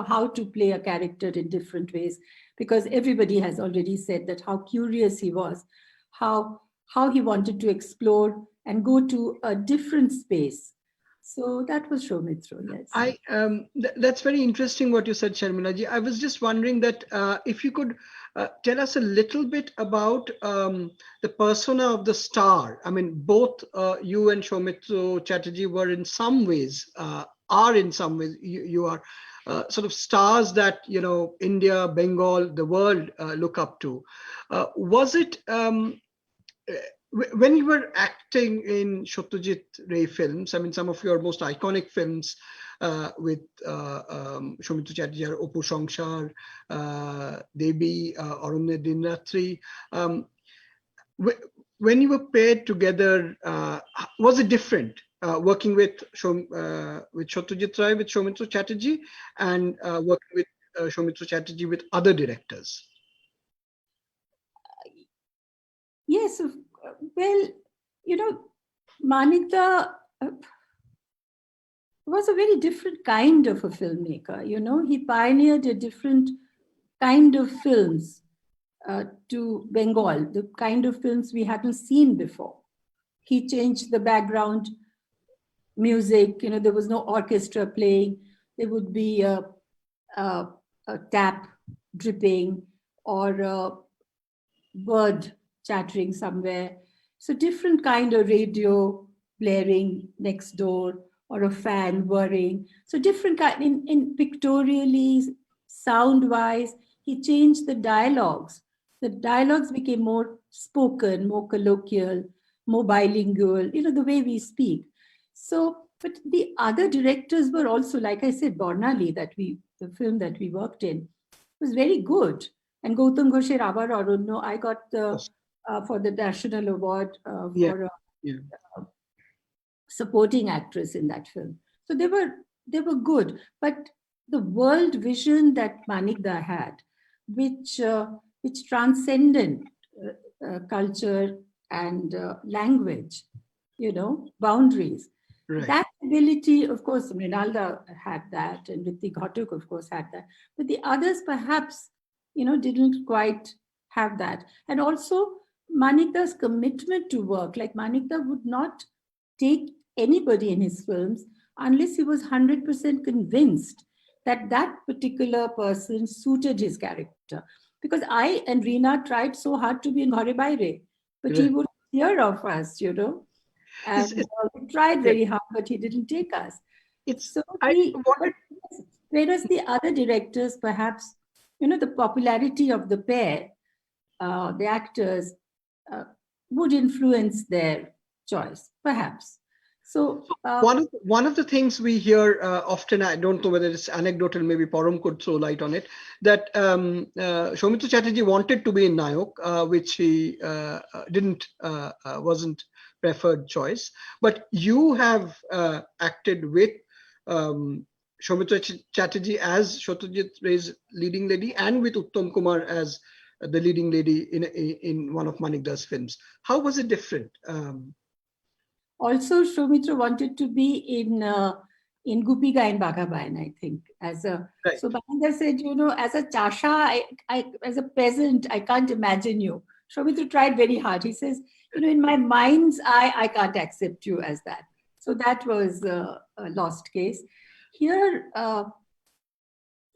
how to play a character in different ways, because everybody has already said that how curious he was, how he wanted to explore and go to a different space. So that was Soumitra, yes. That's very interesting what you said, Sharmilaji. I was just wondering that if you could tell us a little bit about the persona of the star. I mean, both you and Soumitra Chatterjee were in some ways, you are sort of stars that, India, Bengal, the world look up to. Was it... when you were acting in Satyajit Ray films, I mean, some of your most iconic films with Soumitra Chatterjee, Opu Songshar, Debi, Arunne Dinratri, when you were paired together, was it different working with Satyajit Ray, with Soumitra Chatterjee, and working with Soumitra Chatterjee with other directors? Yes, well, Manikda was a very different kind of a filmmaker. He pioneered a different kind of films to Bengal, the kind of films we hadn't seen before. He changed the background music. There was no orchestra playing. There would be a tap dripping or a bird chattering somewhere. So different kind of radio blaring next door, or a fan whirring. So different kind, in pictorially, sound-wise, he changed the dialogues. The dialogues became more spoken, more colloquial, more bilingual, the way we speak. So, but the other directors were also, like I said, Bornali, the film that we worked in, was very good. And Gautam Ghosher Abar Arunno, I got for the National Award for supporting actress in that film. So they were good, but the world vision that Manikda had, which transcended culture and language, boundaries. Right. That ability, of course, Mrinalda had that, and Ritik Ghatuk, of course, had that. But the others perhaps, didn't quite have that. And also Manikda's commitment to work. Like Manikda would not take anybody in his films unless he was 100% convinced that that particular person suited his character. Because I and Reena tried so hard to be in Ghare Baire, but he would hear of us, you know. And we tried very hard, but he didn't take us. Whereas the other directors, perhaps, you know, the popularity of the pair, the actors, would influence their choice, perhaps. So one of the things we hear often, I don't know whether it's anecdotal, maybe Param could throw light on it, that Soumitra Chatterjee wanted to be in Nayok, which he wasn't preferred choice. But you have acted with Soumitra Chatterjee as Satyajit Ray's leading lady, and with Uttam Kumar as the leading lady in one of Manikda's films. How was it different? Also, Soumitra wanted to be in Gupi Ga in Bagabayan, I think. So Manikda said, you know, as a Chasha, as a peasant, I can't imagine you. Soumitra tried very hard. He says, you know, in my mind's eye, I can't accept you as that. So that was a lost case. Here,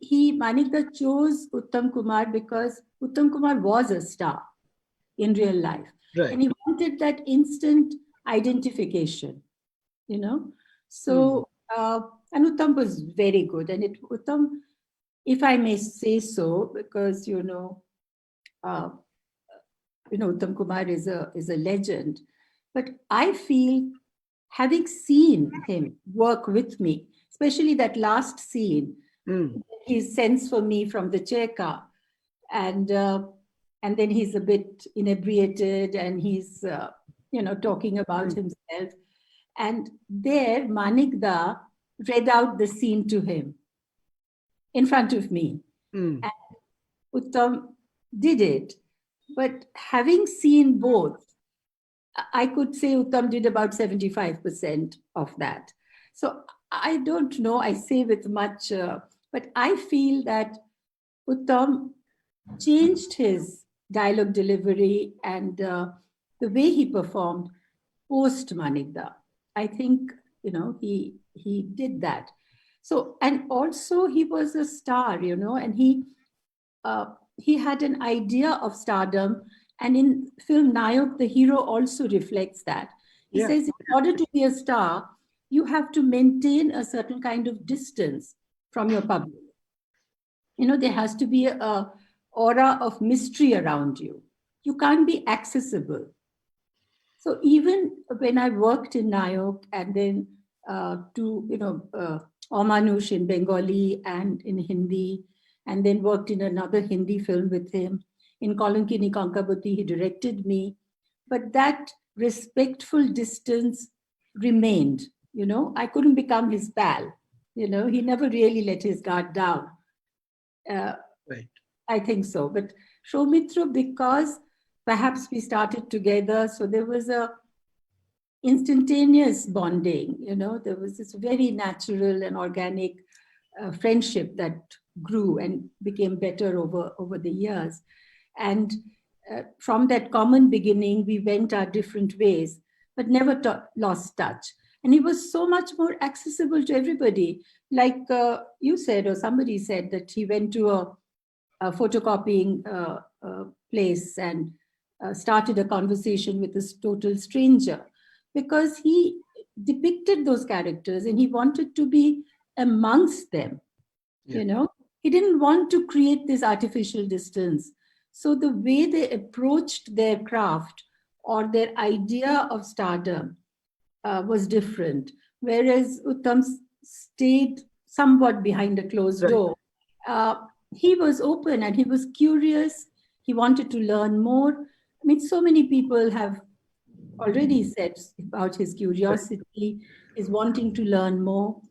Manikda chose Uttam Kumar because Uttam Kumar was a star in real life. Right. And he wanted that instant identification, you know. So, and Uttam was very good. And Uttam, if I may say so, because, you know, Uttam Kumar is a legend. But I feel, having seen him work with me, especially that last scene, his sense for me from the chair car, and then he's a bit inebriated and he's talking about himself, and there Manikda read out the scene to him in front of me, and Uttam did it. But having seen both, I could say Uttam did about 75% of that. So I don't know, I say with much, but I feel that Uttam changed his dialogue delivery and the way he performed post Manikda. I think, you know, he did that. So, and also he was a star, you know, and he had an idea of stardom. And in film Nayok, the hero also reflects that. He says, in order to be a star, you have to maintain a certain kind of distance from your public. You know, there has to be a aura of mystery around you. You can't be accessible. So even when I worked in Nayok and then Omanush in Bengali and in Hindi, and then worked in another Hindi film with him. In Kolankini Kankabati, he directed me. But that respectful distance remained, you know. I couldn't become his pal. You know, he never really let his guard down. Right. I think so. But Soumitra, because perhaps we started together, so there was a instantaneous bonding, you know, there was this very natural and organic friendship that grew and became better over the years. And from that common beginning, we went our different ways, but never lost touch. And he was so much more accessible to everybody. Like you said, or somebody said, that he went to a photocopying place and started a conversation with this total stranger, because he depicted those characters and he wanted to be amongst them. You know, he didn't want to create this artificial distance. So the way they approached their craft or their idea of stardom was different. Whereas Uttam stayed somewhat behind a closed door. He was open and he was curious. He wanted to learn more. I mean, so many people have already said about his curiosity, his wanting to learn more.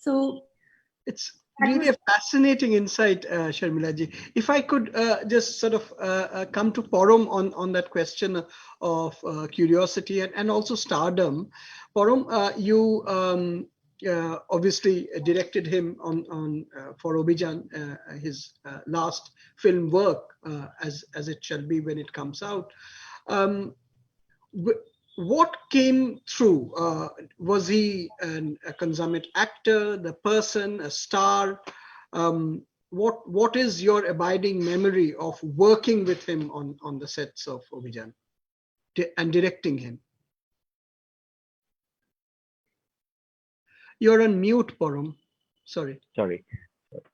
So it's really a fascinating insight, Sharmilaji. If I could just sort of come to Param on that question of curiosity and also stardom. Param, you obviously directed him on for Obijan, his last film work, as it shall be when it comes out. Um, what came through? Was he a consummate actor, the person, a star? What is your abiding memory of working with him on the sets of Obijan and directing him? You're on mute, Param. Sorry. Sorry,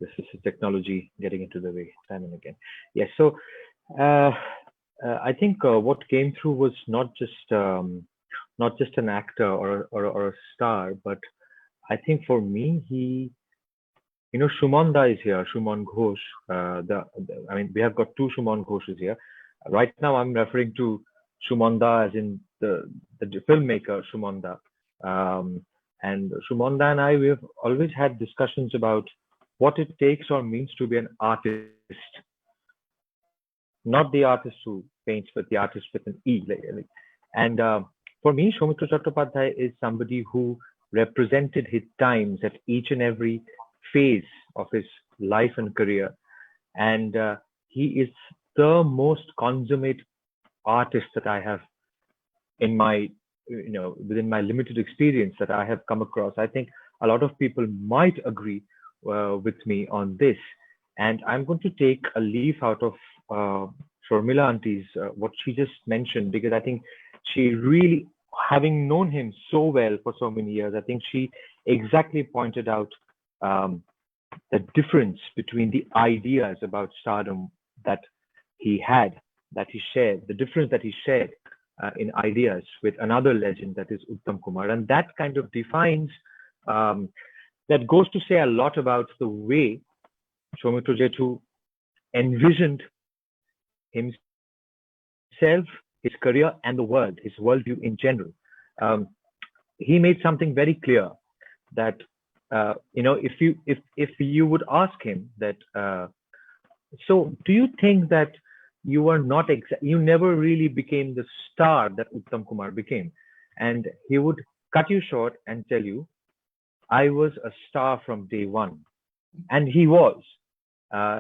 this is technology getting into the way time and again. Yes, so uh, I think what came through was not just an actor or a star, but I think for me, Shumanda is here, Shuman Ghosh. I mean, we have got two Shuman Ghoshes here. Right now, I'm referring to Shumanda as in the filmmaker Shumanda. And Shumanda and I, we have always had discussions about what it takes or means to be an artist. Not the artist who paints, but the artist with an E. And for me, Soumitra Chattopadhyay is somebody who represented his times at each and every phase of his life and career. And he is the most consummate artist that I have in my, within my limited experience that I have come across. I think a lot of people might agree with me on this. And I'm going to take a leaf out of Sharmila Auntie's, what she just mentioned, because I think she really, having known him so well for so many years, I think she exactly pointed out the difference between the ideas about stardom that he had, that he shared, the difference that he shared in ideas with another legend, that is Uttam Kumar. And that kind of defines, that goes to say a lot about the way Soumitra Chatterjee envisioned himself, his career, and the world, his worldview in general. He made something very clear that if you would ask him that, so do you think that you are not you never really became the star that Uttam Kumar became? And he would cut you short and tell you, I was a star from day one. And he was.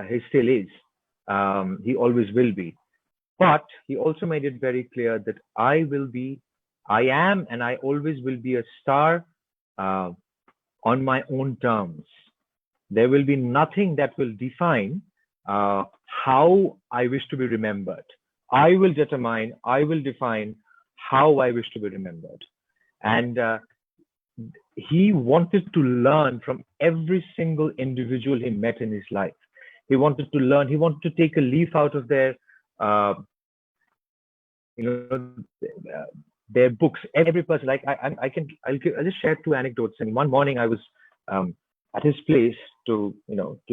He still is. He always will be. But he also made it very clear that I am, and I always will be a star on my own terms. There will be nothing that will define how I wish to be remembered. I will define how I wish to be remembered. And he wanted to learn from every single individual he met in his life. He wanted to learn. He wanted to take a leaf out of their their books. Every person, like I'll just share two anecdotes. And one morning I was at his place to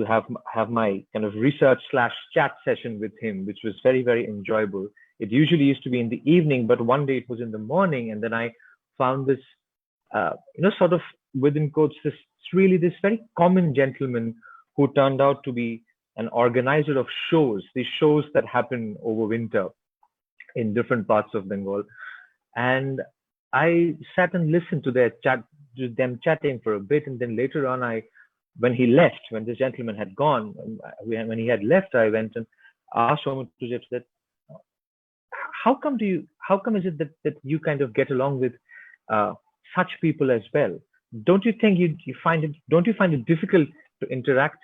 have my kind of research / chat session with him, which was very, very enjoyable. It usually used to be in the evening, but one day it was in the morning, and then I found this sort of, within quotes, this very common gentleman who turned out to be an organizer of shows, these shows that happen over winter in different parts of Bengal. And I sat and listened to them chatting for a bit. And then later on, when this gentleman had gone, when he had left, I went and asked Soumitra that, how come is it that you kind of get along with such people as well? Don't you think don't you find it difficult to interact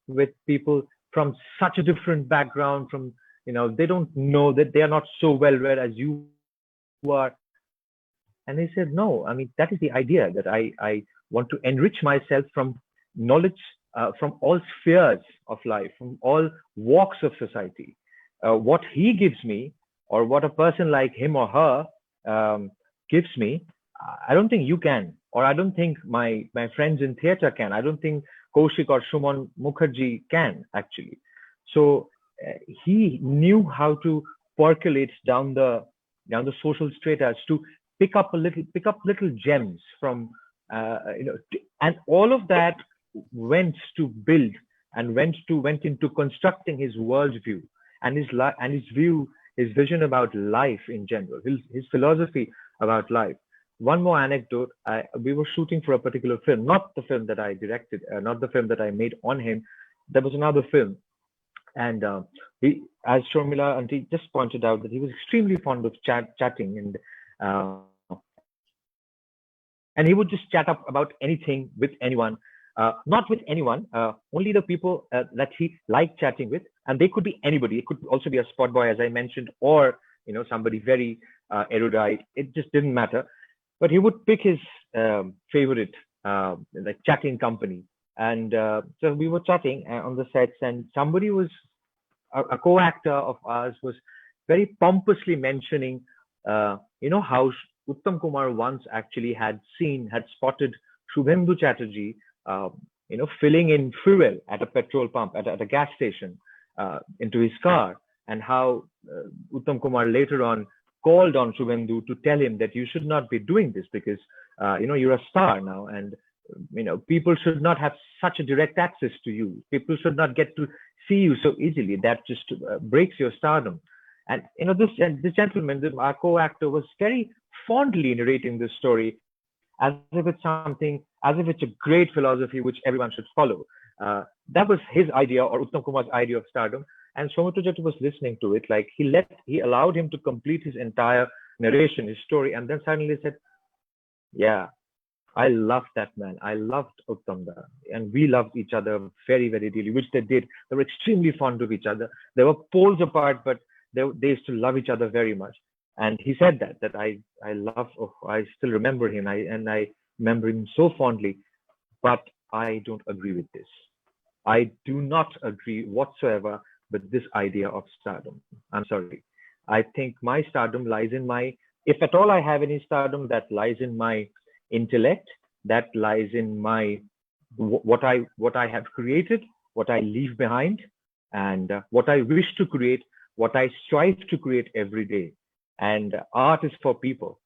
with people from such a different background, from, they don't know, that they are not so well read as you are? And he said, no, I mean, that is the idea, that I want to enrich myself from knowledge from all spheres of life, from all walks of society. What he gives me, or what a person like him or her gives me, I don't think you can, or I don't think my friends in theater can. I don't think Kaushik or Shuman Mukherjee can, actually. So he knew how to percolate down the social stratas to pick up little gems from and all of that went to build and went into constructing his worldview and his vision about life in general, his philosophy about life. one more anecdote. We were shooting for a particular film, not the film that I directed, not the film that I made on him. There was another film, and as Shormila Auntie just pointed out, that he was extremely fond of chatting, and he would just chat up about anything with anyone, not with anyone, only the people that he liked chatting with, and they could be anybody. It could also be a spot boy, as I mentioned, or somebody very erudite. It just didn't matter. But he would pick his favorite like chatting company, and so we were chatting on the sets, and somebody was a co-actor of ours was very pompously mentioning, how Uttam Kumar once actually had spotted Shubhendu Chatterjee, filling in fuel at a petrol pump, at a gas station, into his car, and how Uttam Kumar later on called on Shubhendu to tell him that you should not be doing this because, you're a star now, and people should not have such a direct access to you. People should not get to see you so easily. That just breaks your stardom. And this gentleman, our co-actor, was very fondly narrating this story as if it's a great philosophy which everyone should follow. That was his idea, or Uttam Kumar's idea of stardom. And Soumitra Chatterjee was listening to it, like he allowed him to complete his entire narration, his story, and then suddenly said, "Yeah, I loved that man. I loved Uttamda, and we loved each other very, very dearly," which they did. They were extremely fond of each other. They were poles apart, but they used to love each other very much. And he said that I still remember him, I remember him so fondly, but I don't agree with this. I do not agree whatsoever with this idea of stardom. I'm sorry. I think my stardom lies in if at all I have any stardom, that lies in my intellect, that lies in my what I have created, what I leave behind, and what I wish to create, what I strive to create every day. And art is for people.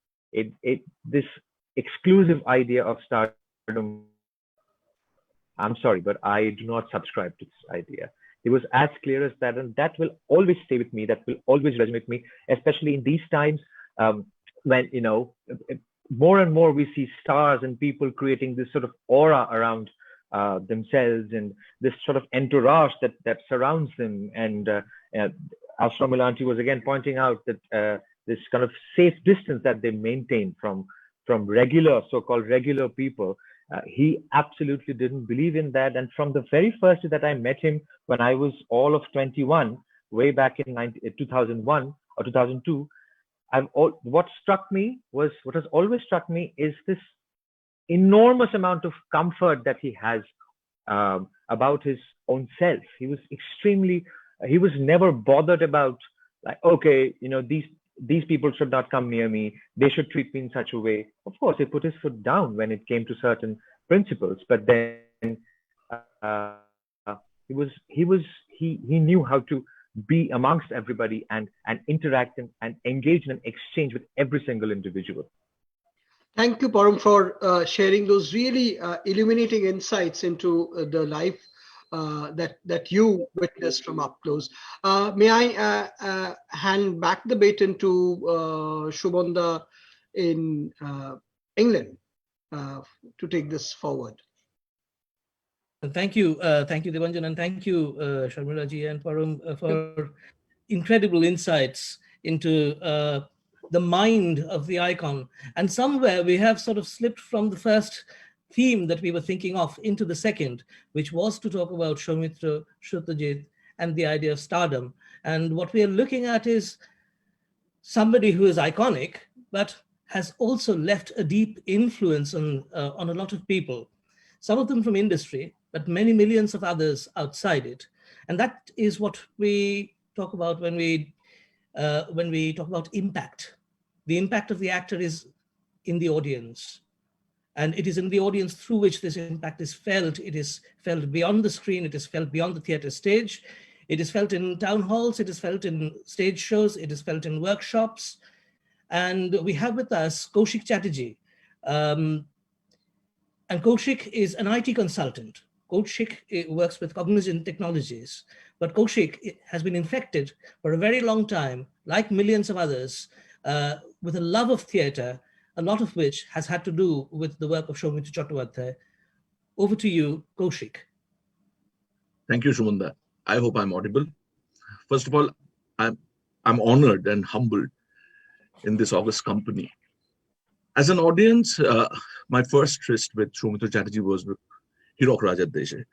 This exclusive idea of stardom, I'm sorry, but I do not subscribe to this idea. It was as clear as that, and that will always stay with me. That will always resonate with me, especially in these times, when more and more we see stars and people creating this sort of aura around themselves, and this sort of entourage that surrounds them. And as Shormila Auntie was again pointing out, that this kind of safe distance that they maintain from so-called regular people. He absolutely didn't believe in that. And from the very first day that I met him, when I was all of 21, way back in 2001 or 2002, what has always struck me is this enormous amount of comfort that he has about his own self. He was never bothered about, like, okay, these people should not come near me. They should treat me in such a way. Of course, he put his foot down when it came to certain principles, but then he knew how to be amongst everybody and interact and engage in an exchange with every single individual. Thank you, Param, for sharing those really illuminating insights into the life that you witnessed from up close. May I hand back the baton to Shubhanda in England to take this forward? Thank you, Devanjan, and thank you, Sharmila ji and Param, for incredible insights into the mind of the icon. And somewhere we have sort of slipped from the first theme that we were thinking of into the second, which was to talk about Soumitra Chatterjee and the idea of stardom. And what we are looking at is somebody who is iconic, but has also left a deep influence on a lot of people, some of them from industry, but many millions of others outside it. And that is what we talk about when we talk about impact. The impact of the actor is in the audience. And it is in the audience through which this impact is felt. It is felt beyond the screen. It is felt beyond the theater stage. It is felt in town halls. It is felt in stage shows. It is felt in workshops. And we have with us Kaushik Chatterjee. And Kaushik is an IT consultant. Kaushik works with Cognizant Technologies. But Kaushik has been infected for a very long time, like millions of others, with a love of theater, a lot of which has had to do with the work of Soumitra Chatterjee. Over to you, Kaushik. Thank you, Shumanda. I hope I'm audible. First of all, I'm honored and humbled in this august company. As an audience, my first tryst with Soumitra Chatterjee was with Hirok Rajadeshe.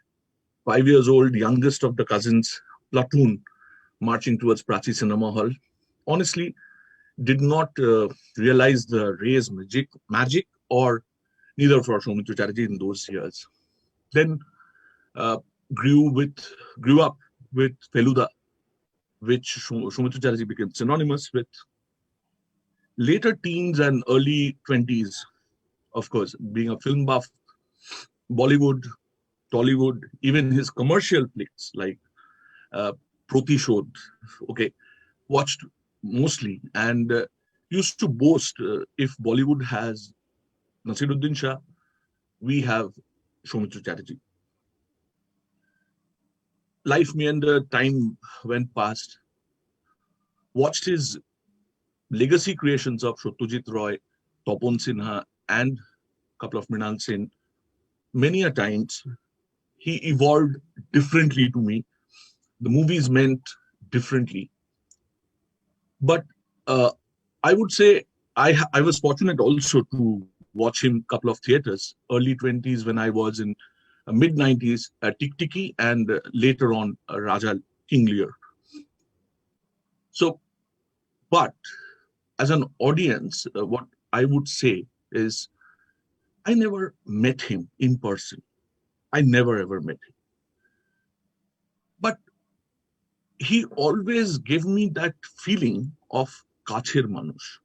5 years old, youngest of the cousins, platoon, marching towards Prachi Cinema Hall. Honestly, did not realize the Ray's magic or neither for Soumitra Chatterjee in those years. Then uh, grew up with Feluda, which Soumitra Chatterjee became synonymous with. Later teens and early 20s, of course, being a film buff, Bollywood, Tollywood, even his commercial plays like uh, Protishod, okay, watched mostly and used to boast if Bollywood has Nasiruddin Shah, we have Soumitra Chatterjee. Life meandered, time went past, watched his legacy creations of Satyajit Roy, Tapan Sinha, and a couple of Mrinal Sen. Many a times, he evolved differently to me. The movies meant differently. But uh, I would say I was fortunate also to watch him a couple of theaters, early 20s when I was in mid 90s at Tik Tiki and later on Raja King Lear. So, but as an audience, what I would say is I never met him in person. I never ever met him. But he always gave me that feeling of Kachir Manush.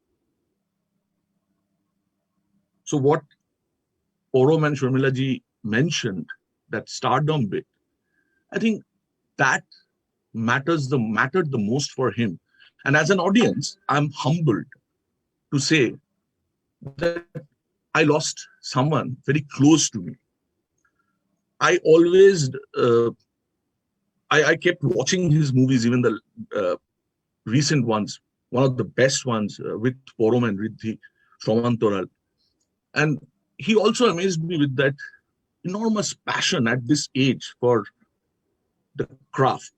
So what Orom and Sharmila ji mentioned, that stardom bit, I think that mattered the most for him. And as an audience, I'm humbled to say that I lost someone very close to me. I always, I kept watching his movies, even the uh, recent ones, one of the best ones with Porom and Riddhi, Shomantoral. And he also amazed me with that enormous passion at this age for the craft.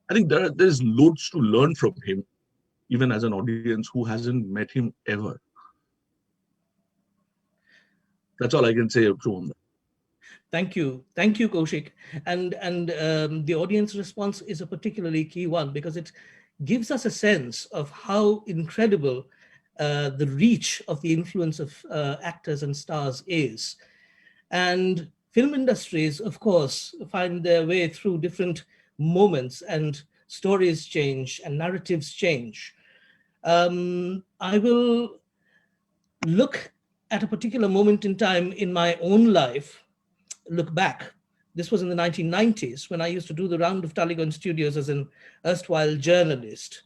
I think there's loads to learn from him, even as an audience who hasn't met him ever. That's all I can say, Shubham. Thank you, Kaushik. And the audience response is a particularly key one because it gives us a sense of how incredible the reach of the influence of actors and stars is. And film industries, of course, find their way through different moments, and stories change and narratives change. I will look at a particular moment in time in my own life, look back. This was in the 1990s when I used to do the round of Taliban studios as an erstwhile journalist.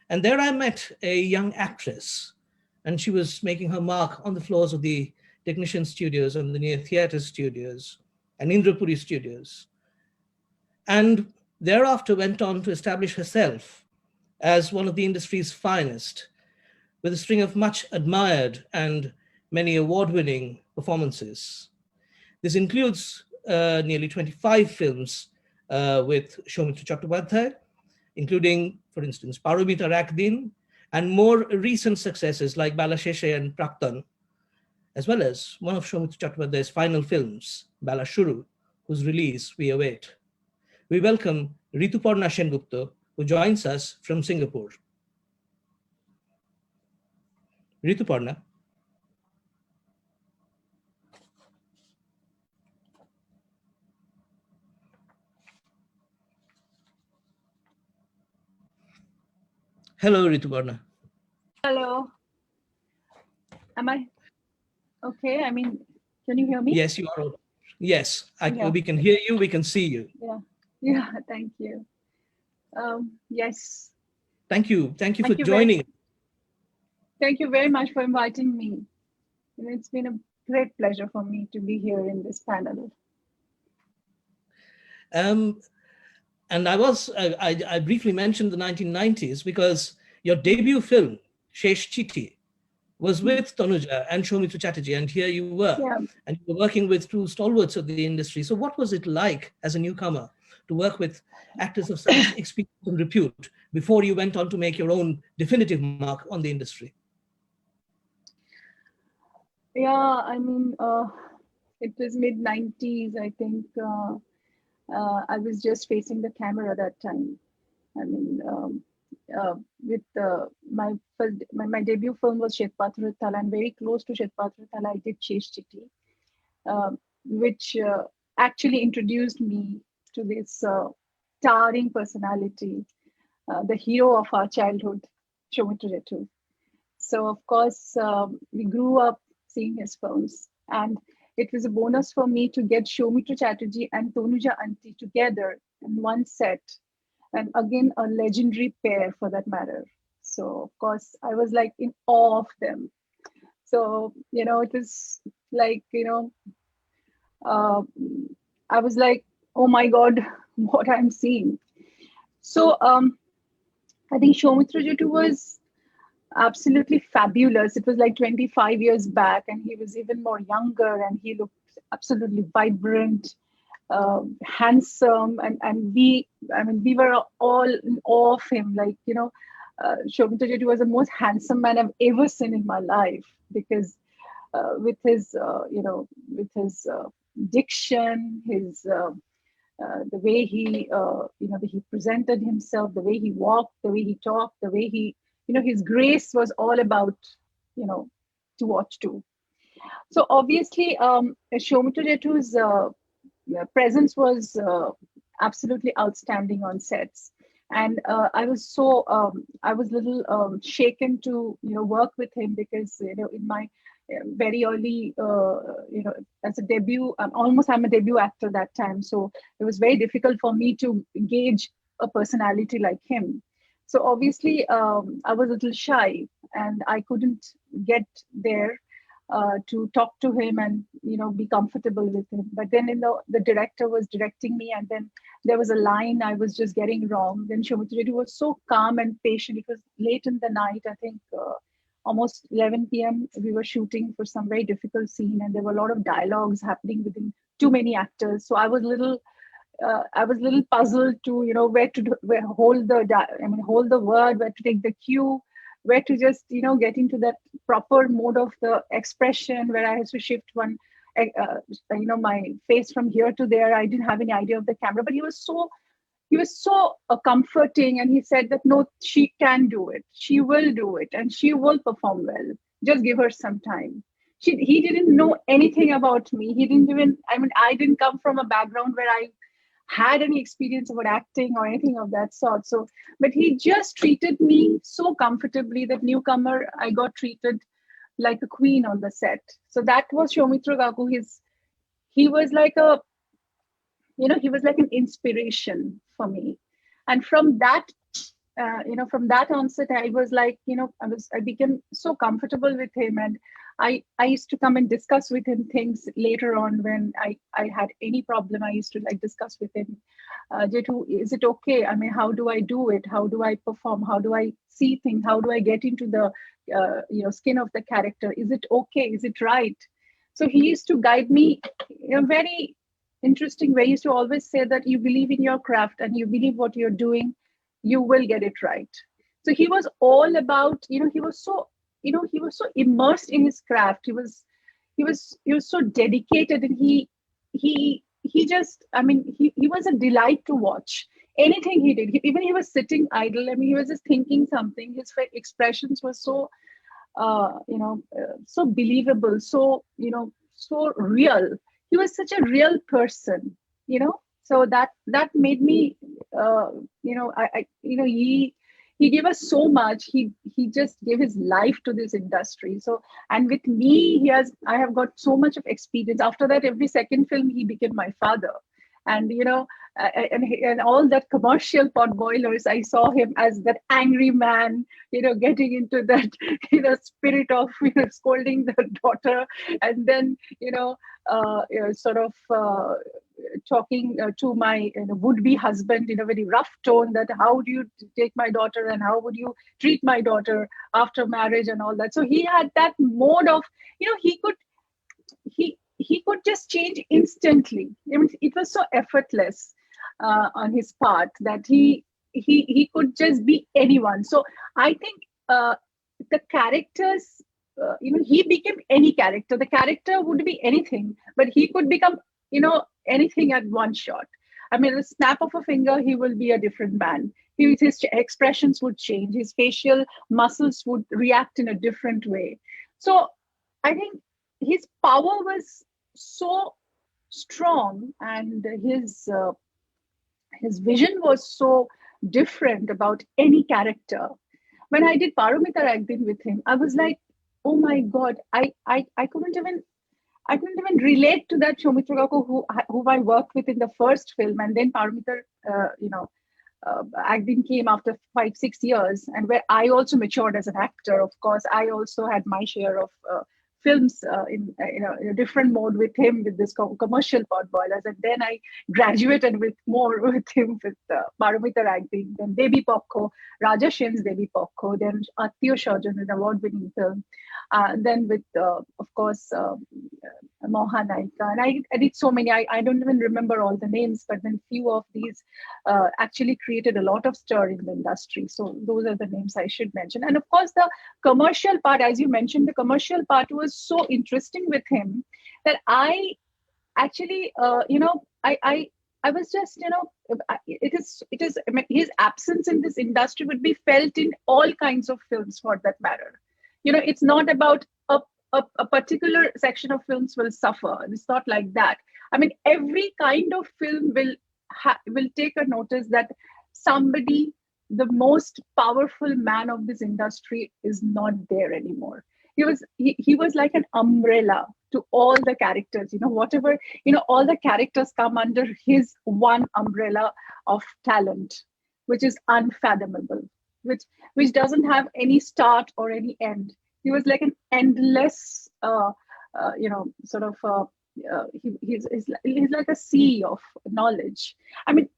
And there I met a young actress, and she was making her mark on the floors of the Technician Studios and the Near Theatre Studios and Indrapuri Studios. And thereafter went on to establish herself as one of the industry's finest, with a string of much admired and many award-winning performances. This includes nearly 25 films with Soumitra Chatterjee, including, for instance, Paromita Rakdin, and more recent successes like Balasheshe and Praktan, as well as one of Soumitra Chatterjee's final films, Balashuru, whose release we await. We welcome Rituparna Sengupta, who joins us from Singapore. Rituparna. Hello, Rituparna. Hello. Am I okay? I mean, can you hear me? Yes, you are. Yes, we can hear you. We can see you. Yeah. Thank you. Yes. Thank you for joining. Thank you very much for inviting me. It's been a great pleasure for me to be here in this panel. And I briefly mentioned the 1990s because your debut film, Shesh Chiti, was with Tanuja and Soumitra Chatterjee, and here you were, and you were working with two stalwarts of the industry. So what was it like as a newcomer to work with actors of such experience and repute before you went on to make your own definitive mark on the industry? Yeah, I mean, it was mid-90s, I think. I was just facing the camera that time. I mean, with my debut film was Shetpatra Thala, and very close to Shetpatra Thala, I did Chesh Chitti, which actually introduced me to this towering personality, the hero of our childhood, Soumitra Chatterjee. So, of course, we grew up seeing his films. And it was a bonus for me to get Soumitra Chatterjee and Tanuja Aunty together in one set. And again, a legendary pair for that matter. So, of course, I was like in awe of them. So, it was like, I was like, oh my God, what I'm seeing. So, I think Soumitra Chatterjee was absolutely fabulous. It was like 25 years back, and he was even more younger, and he looked absolutely vibrant, handsome, and we were all in awe of him. Like, Soumitra Chatterjee was the most handsome man I've ever seen in my life, because with his diction, his the way he presented himself, the way he walked, the way he talked, the way he, his grace was all about, to watch too. So obviously, Soumitra Chatterjee's presence was absolutely outstanding on sets. And I was a little shaken to, work with him, because, in my very early, as a debut, I'm a debut actor that time. So it was very difficult for me to gauge a personality like him. So obviously, I was a little shy, and I couldn't get there to talk to him and be comfortable with him. But then the director was directing me, and then there was a line I was just getting wrong. Then Soumitra was so calm and patient. It was late in the night, I think almost 11 p.m. We were shooting for some very difficult scene, and there were a lot of dialogues happening within too many actors. So I was a little puzzled to hold the word, where to take the cue, where to just get into that proper mode of the expression, where I had to shift my face from here to there. I didn't have any idea of the camera, but he was so comforting, and he said that no, she can do it, she will do it, and she will perform well. Just give her some time. He didn't know anything about me. He didn't even, I didn't come from a background where I had any experience about acting or anything of that sort. So, but he just treated me so comfortably that newcomer, I got treated like a queen on the set. So that was Soumitra Gaku. He was like he was like an inspiration for me. And from that, from that onset, I was like, I became so comfortable with him, and I used to come and discuss with him things later on when I had any problem. I used to discuss with him, Jetu, is it okay? How do I do it? How do I perform? How do I see things? How do I get into the skin of the character? Is it okay? Is it right? So he used to guide me in a very interesting way. He used to always say that you believe in your craft and you believe what you're doing, you will get it right. So he was all about, he was so immersed in his craft. He was so dedicated, and he just, he was a delight to watch. Anything he did, even he was sitting idle. He was just thinking something. His expressions were so, so believable, so, so real. He was such a real person, so that made me, he gave us so much. He just gave his life to this industry. So, and with me, I have got so much of experience. After that, every second film, he became my father. And, and all that commercial pot boilers, I saw him as that angry man, getting into that, spirit of, scolding the daughter. And then, sort of talking to my would-be husband in a very rough tone, that how do you take my daughter and how would you treat my daughter after marriage and all that. So he had that mode of, he could just change instantly. I mean, it was so effortless on his part that he could just be anyone. So I think the characters, he became any character. The character would be anything, but he could become, anything at one shot. I mean, a snap of a finger, he will be a different man. His expressions would change. His facial muscles would react in a different way. So I think his power was so strong, and his vision was so different about any character. When I did Paromita Ragdin with him, I was like, oh my God, I couldn't even relate to that Soumitra Kaku who I worked with in the first film, and then Paromita, Agdin came after 5-6 years, and where I also matured as an actor. Of course, I also had my share of films in a different mode with him, with this commercial pot boilers, and then I graduated with more with him with Paromita Ragdin, then Devi Pokko, Raja Shen's Devi Pokko, then Attiyo Shajan, an award-winning film, then with of course Mohanaika, and I did so many. I don't even remember all the names, but then few of these actually created a lot of stir in the industry. So those are the names I should mention. And of course, the commercial part, as you mentioned, the commercial part was so interesting with him that I actually, I was just, it is. I mean, his absence in this industry would be felt in all kinds of films, for that matter. It's not about a particular section of films will suffer. It's not like that. I mean, every kind of film will take a notice that somebody, the most powerful man of this industry, is not there anymore. He was like an umbrella to all the characters. Whatever, all the characters come under his one umbrella of talent, which is unfathomable, which doesn't have any start or any end. He was like an endless, sort of. He's like a sea of knowledge. I mean,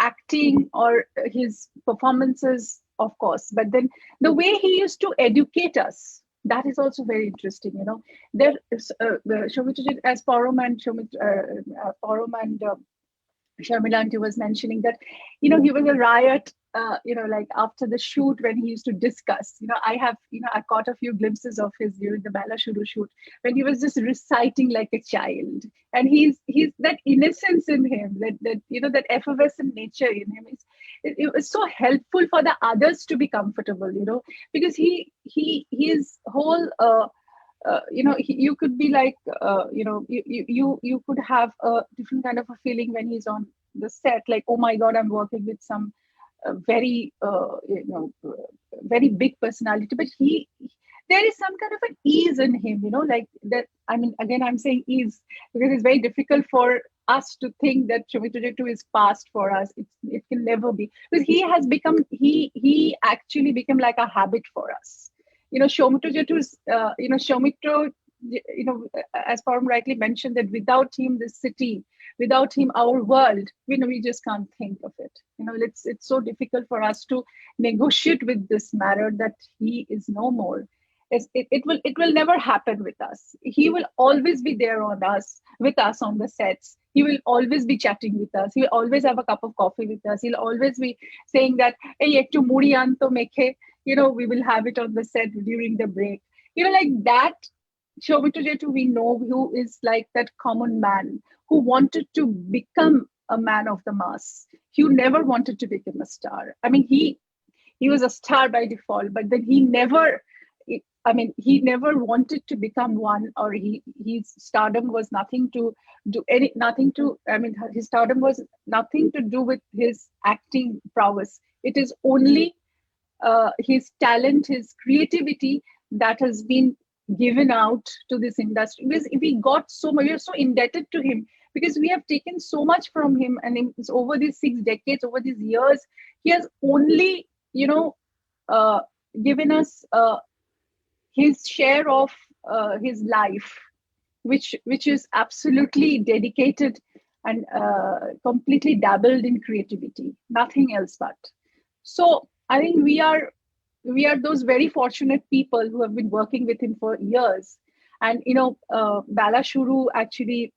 acting or his performances, of course, but then the way he used to educate us, that is also very interesting. There is Soumitra, as Param and Sharmila Aunty was mentioning, that he was a riot, like after the shoot, when he used to discuss. I caught a few glimpses of his during the Bala Shuru shoot, when he was just reciting like a child, and he's that innocence in him, that effervescent nature in him, it was so helpful for the others to be comfortable, because his whole you could be like, you could have a different kind of a feeling when he's on the set, like, oh my God, I'm working with some very very big personality, but there is some kind of an ease in him, like that. I mean, again, I'm saying ease because it's very difficult for us to think that Soumitra Chatterjee is past for us. It can never be, because he actually became like a habit for us. Soumitra Chatterjee's, Soumitra, as Param rightly mentioned, that without him, this city, without him, our world, we just can't think of it. It's so difficult for us to negotiate with this matter that he is no more. It will never happen with us. He will always be there with us on the sets. He will always be chatting with us. He will always have a cup of coffee with us. He'll always be saying that, hey, ektu muri anto mekhe, we will have it on the set during the break. Like that, Soumitra Chatterjee, we know, who is like that common man who wanted to become a man of the mass. He never wanted to become a star. I mean, he was a star by default, but then he never wanted to become one, or his stardom was nothing to do his stardom was nothing to do with his acting prowess. It is only his talent, his creativity that has been given out to this industry. Because we got so much, we are so indebted to him, because we have taken so much from him, and over these 6 decades, over these years, he has only given us his share of his life, which is absolutely dedicated and completely dabbled in creativity, nothing else but. So I think we are those very fortunate people who have been working with him for years. And Bala Shuru actually,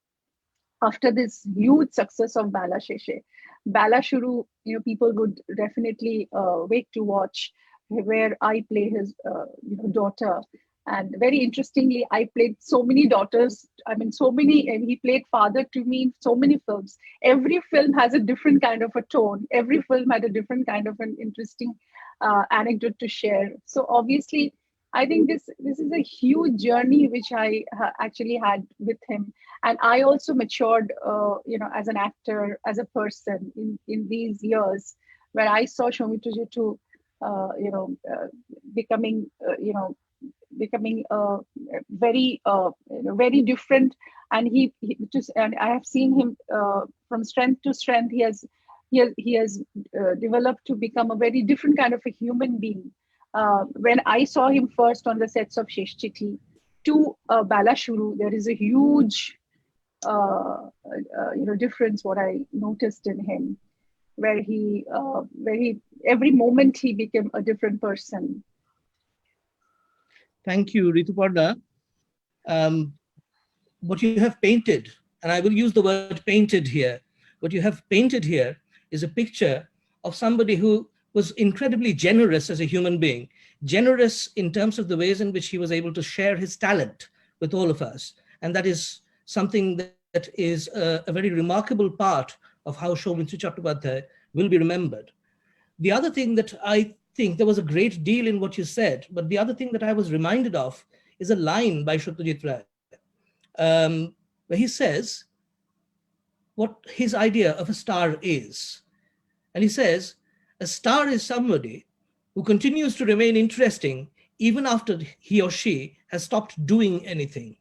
after this huge success of Bala Sheshe, Bala Shuru, people would definitely wait to watch, where I play his daughter. And very interestingly, I played so many daughters. I mean, so many, and he played father to me in so many films. Every film has a different kind of a tone. Every film had a different kind of an interesting anecdote to share. So obviously, I think this is a huge journey which I actually had with him, and I also matured, as an actor, as a person in these years, where I saw Soumitra to, becoming, becoming very, very different, and and I have seen him from strength to strength. He has developed to become a very different kind of a human being. When I saw him first on the sets of Shesh Chithi to Bala Shuru, there is a huge difference what I noticed in him, where he every moment he became a different person. Thank you, Rituparna. What you have painted, and I will use the word painted here, what you have painted here is a picture of somebody who was incredibly generous as a human being, generous in terms of the ways in which he was able to share his talent with all of us. And that is something that is a very remarkable part of how Soumitra Chatterjee will be remembered. The other thing that I think, there was a great deal in what you said, but the other thing that I was reminded of is a line by Satyajit Ray, where he says what his idea of a star is. And he says, a star is somebody who continues to remain interesting even after he or she has stopped doing anything.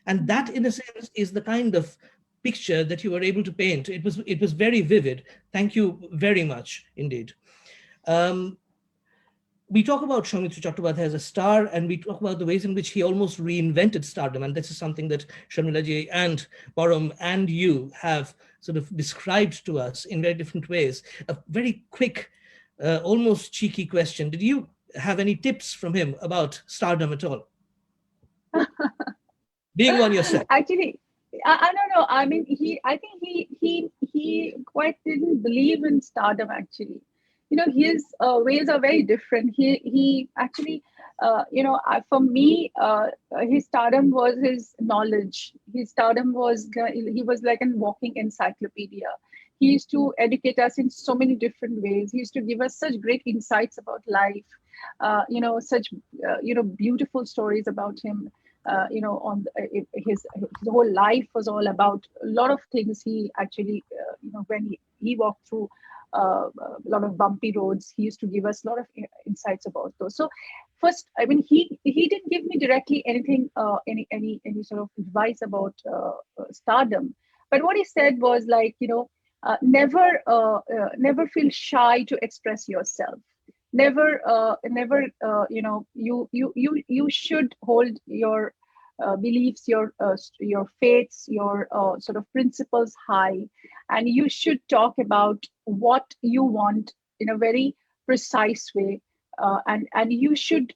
And that, in a sense, is the kind of picture that you were able to paint. It was very vivid. Thank you very much indeed. We talk about Soumitra Chatterjee as a star, and we talk about the ways in which he almost reinvented stardom. And this is something that Sharmilaji and Param and you have sort of described to us in very different ways. A very quick, almost cheeky question. Did you have any tips from him about stardom at all? Being one yourself. Actually, I don't know. I mean, I think he quite didn't believe in stardom. Actually, his ways are very different. He actually, for me, his stardom was his knowledge. His stardom was he was like a walking encyclopedia. He used to educate us in so many different ways. He used to give us such great insights about life. Such beautiful stories about him. On his whole life was all about a lot of things. He actually, when he walked through a lot of bumpy roads, he used to give us a lot of insights about those. So first, I mean, he didn't give me directly anything, any sort of advice about stardom. But what he said was like, never feel shy to express yourself. Never, you should hold your beliefs, your faiths, your sort of principles high, and you should talk about what you want in a very precise way, and you should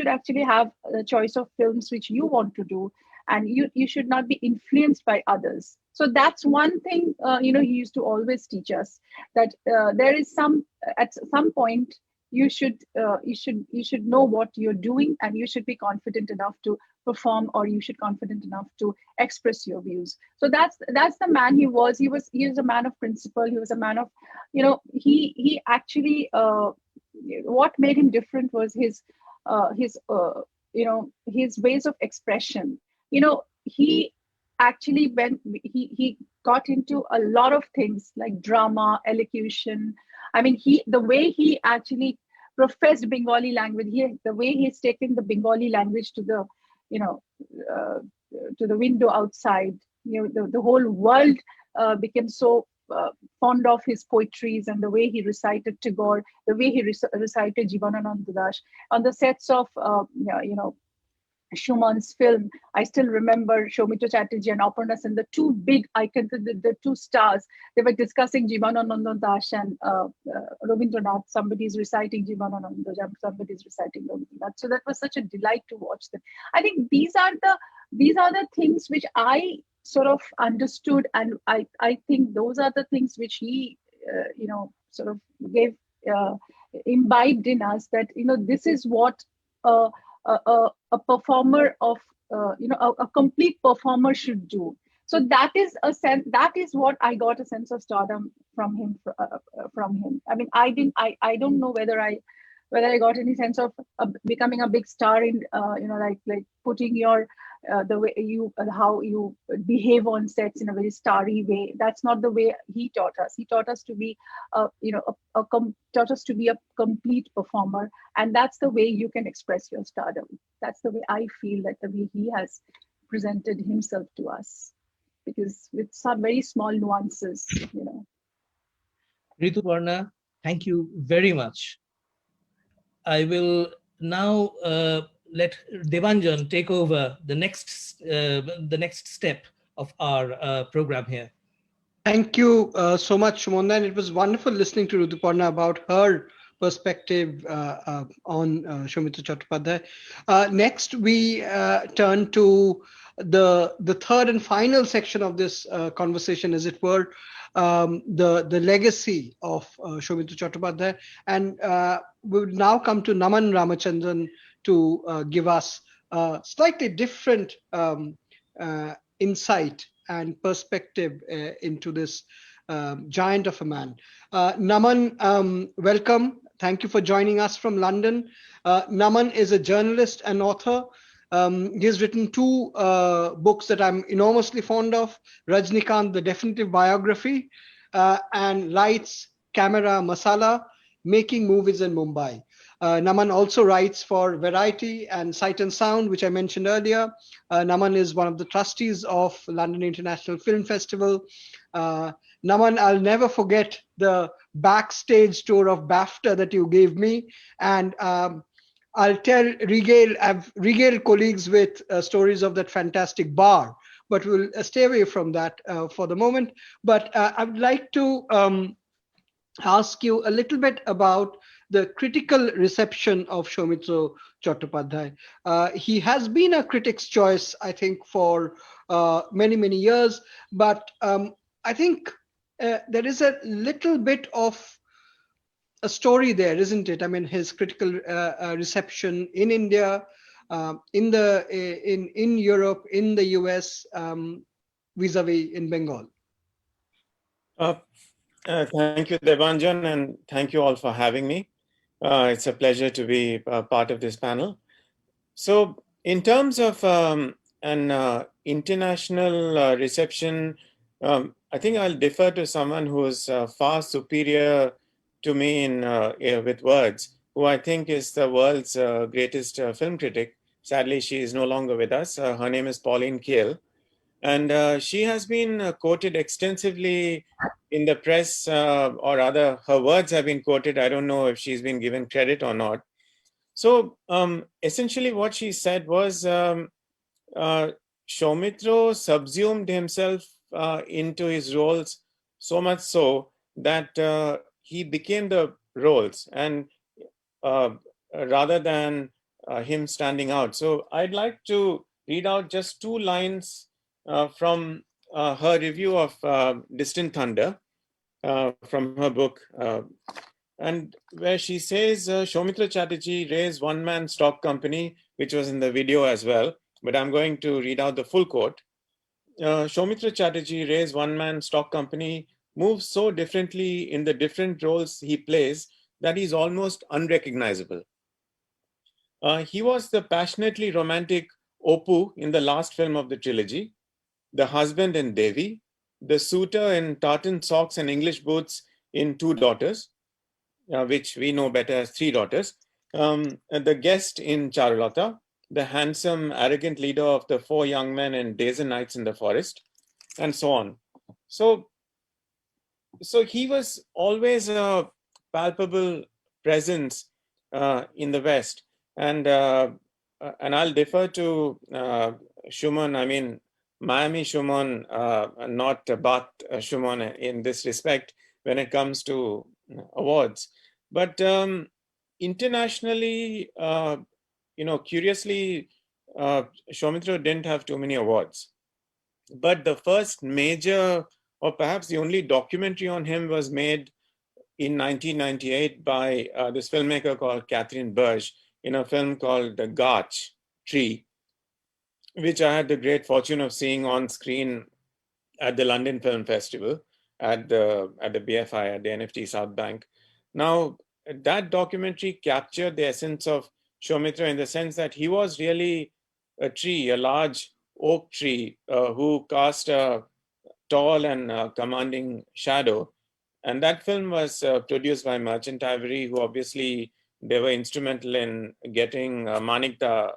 actually have a choice of films which you want to do, and you should not be influenced by others. So that's one thing he used to always teach us, that there is at some point you should know what you're doing, and you should be confident enough to perform, or you should confident enough to express your views. So that's the man he was. He was a man of principle. He was a man of, he actually what made him different was his ways of expression. He actually, when he got into a lot of things like drama, elocution. I mean, the way he actually professed Bengali language, the way he's taken the Bengali language to the, to the window outside. The whole world became so fond of his poetries, and the way he recited Tagore, the way he recited Jivanananda Das on the sets of, Schumann's film. I still remember Soumitra Chatterjee and Aparna Sen, the two big icons, the two stars. They were discussing Jivanananda Das and Rabindranath. Somebody's reciting Jivanananda, somebody's reciting Rabindranath. So that was such a delight to watch them. I think these are the things which I sort of understood, and I think those are the things which he sort of gave imbibed in us, that this is what a performer of a complete performer should do. So that is a sense, that is what I got a sense of stardom from him. I mean, I don't know whether I got any sense of becoming a big star in like putting your the way you how you behave on sets in a very starry way. That's not the way he taught us. He taught us to be taught us to be a complete performer, and that's the way you can express your stardom. That's the way I feel, that the way he has presented himself to us, because with some very small nuances. Rituparna, thank you very much. I will now let Devanjan take over the next step of our program here. Thank you so much, Sumonda. And it was wonderful listening to Rituparna about her perspective on Soumitra Chattopadhyay. Next, we turn to the third and final section of this conversation, as it were, the legacy of Soumitra Chattopadhyay. And we would now come to Naman Ramachandran to give us a slightly different insight and perspective into this giant of a man. Naman, welcome. Thank you for joining us from London. Naman is a journalist and author. He has written two books that I'm enormously fond of: Rajnikant, the definitive biography, and Lights, Camera, Masala, Making Movies in Mumbai. Naman also writes for Variety and Sight and Sound, which I mentioned earlier. Naman is one of the trustees of London International Film Festival. Naman, I'll never forget the backstage tour of BAFTA that you gave me. And I've regaled colleagues with stories of that fantastic bar, but we'll stay away from that for the moment. But I would like to ask you a little bit about the critical reception of Soumitra Chattopadhyay. He has been a critic's choice, I think, for many, many years, but I think there is a little bit of a story there, isn't it? I mean, his critical reception in India, in Europe, in the US, vis-a-vis in Bengal. Thank you, Devanjan, and thank you all for having me. It's a pleasure to be part of this panel. So, in terms of an international reception, I think I'll defer to someone who is far superior to me in with words, who I think is the world's greatest film critic. Sadly, she is no longer with us. Her name is Pauline Kael. And she has been quoted extensively in the press, or rather, her words have been quoted. I don't know if she's been given credit or not. So essentially, what she said was Soumitra subsumed himself into his roles so much so that he became the roles, and rather than him standing out. So I'd like to read out just two lines from her review of Distant Thunder from her book, and where she says Soumitra Chatterjee raised one-man stock company, which was in the video as well, but I'm going to read out the full quote. Soumitra Chatterjee raised one-man stock company, moves so differently in the different roles he plays that he's almost unrecognizable. He was the passionately romantic Oppu in the last film of the trilogy, the husband in Devi, the suitor in tartan socks and English boots in Two Daughters, which we know better as Three Daughters, the guest in Charulata, the handsome, arrogant leader of the four young men in Days and Nights in the Forest, and so on. So he was always a palpable presence in the West. And and I'll defer to Shuman, I mean, Miami Shuman, not Bath Shuman in this respect when it comes to awards. But internationally, curiously, Soumitra didn't have too many awards. But the first major, or perhaps the only documentary on him was made in 1998 by this filmmaker called Catherine Burge in a film called The Garch Tree, which I had the great fortune of seeing on screen at the London Film Festival at the BFI at the NFT South Bank. Now, that documentary captured the essence of Soumitra in the sense that he was really a tree, a large oak tree who cast a tall and commanding shadow. And that film was produced by Merchant Ivory, who obviously they were instrumental in getting Manikda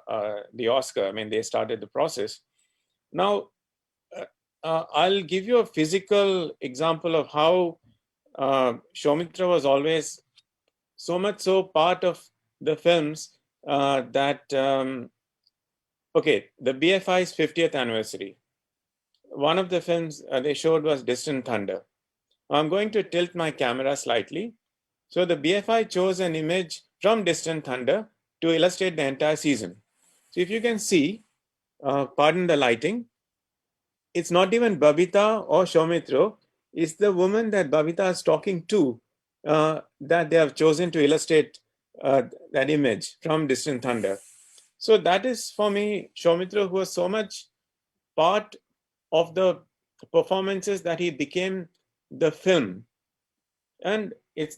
the Oscar. I mean, they started the process. Now, I'll give you a physical example of how Soumitra was always so much so part of the films that, okay, the BFI's 50th anniversary. One of the films they showed was Distant Thunder. I'm going to tilt my camera slightly. So the BFI chose an image from Distant Thunder to illustrate the entire season. So if you can see, pardon the lighting, it's not even Babita or Soumitra, it's the woman that Babita is talking to that they have chosen to illustrate that image from Distant Thunder. So that is for me, Soumitra, who was so much part of the performances that he became the film. And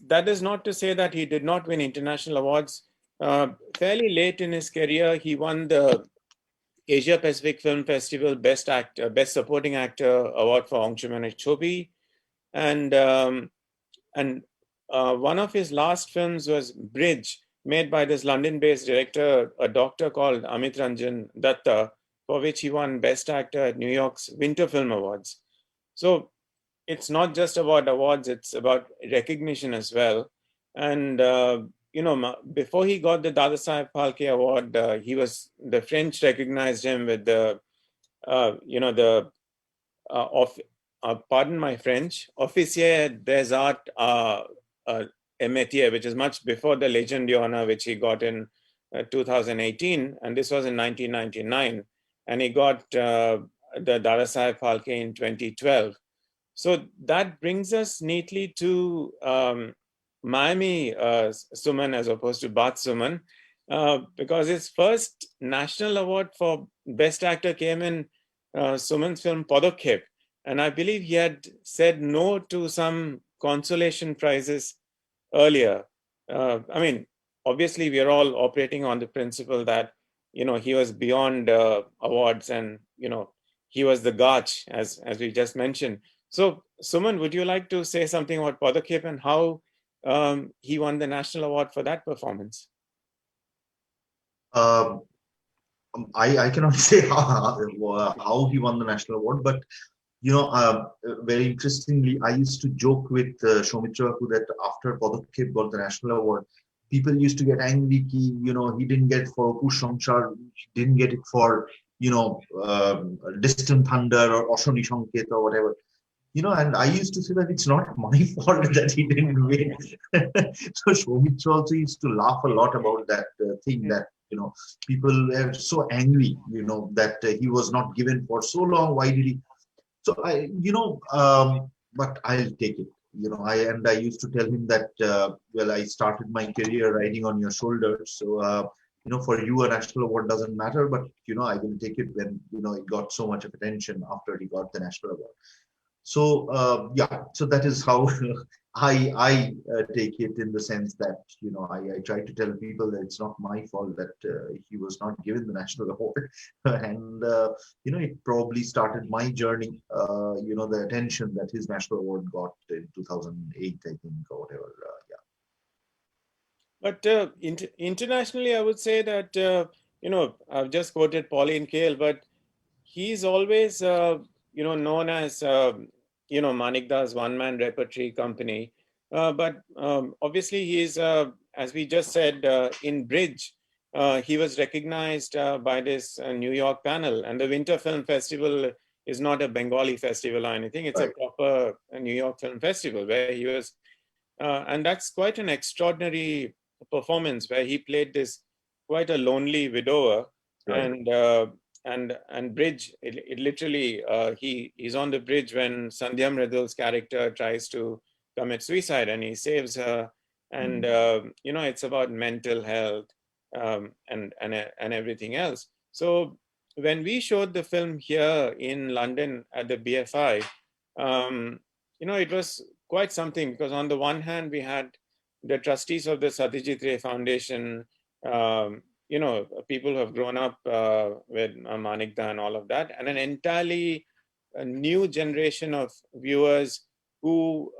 that is not to say that he did not win international awards. Fairly late in his career, he won the Asia Pacific Film Festival Best Supporting Actor Award for Angshuman Chobi. And one of his last films was Bridge, made by this London-based director, a doctor called Amit Ranjan Datta, for which he won Best Actor at New York's Winter Film Awards. So it's not just about awards, it's about recognition as well. And, before he got the Dadasaheb Phalke Award, the French recognized him with pardon my French, Officier des Arts et Métiers, which is much before the Legion d'Honneur, which he got in 2018. And this was in 1999. And he got the Dadasaheb Phalke in 2012. So that brings us neatly to Miami Suman as opposed to Bath Suman, because his first national award for Best Actor came in Suman's film Padokhep. And I believe he had said no to some consolation prizes earlier. I mean, obviously, we are all operating on the principle that, he was beyond awards and, he was the Gach, as we just mentioned. So, Suman, would you like to say something about Padokhep and how he won the national award for that performance? I cannot say how he won the national award, but very interestingly, I used to joke with Soumitra that after Padokhep got the national award, people used to get angry. He didn't get for Push Samsar, didn't get it for Distant Thunder or Oshoni Sanket or whatever. And I used to say that it's not my fault that he didn't win. So Soumitra also used to laugh a lot about that thing that people were so angry, that he was not given for so long. Why did he? So but I'll take it. I used to tell him that I started my career riding on your shoulders. So for you a national award doesn't matter, but I will take it when it got so much of attention after he got the national award. So so that is how I take it, in the sense that I try to tell people that it's not my fault that he was not given the national award, and it probably started my journey. The attention that his national award got in 2008, I think, or whatever. But internationally, I would say that I've just quoted Pauline Kael, but he's always known as Manikda's one-man repertory company. But obviously he's, as we just said, in Bridge, he was recognized by this New York panel. And the Winter Film Festival is not a Bengali festival or anything. It's a proper New York Film Festival where he was, and that's quite an extraordinary performance where he played this quite a lonely widower. And bridge, it literally, he's on the bridge when Sandhya Mridul's character tries to commit suicide and he saves her. And, it's about mental health and everything else. So when we showed the film here in London at the BFI, it was quite something because on the one hand, we had the trustees of the Satyajit Ray Foundation, people who have grown up with Manikda and all of that, and an entirely new generation of viewers who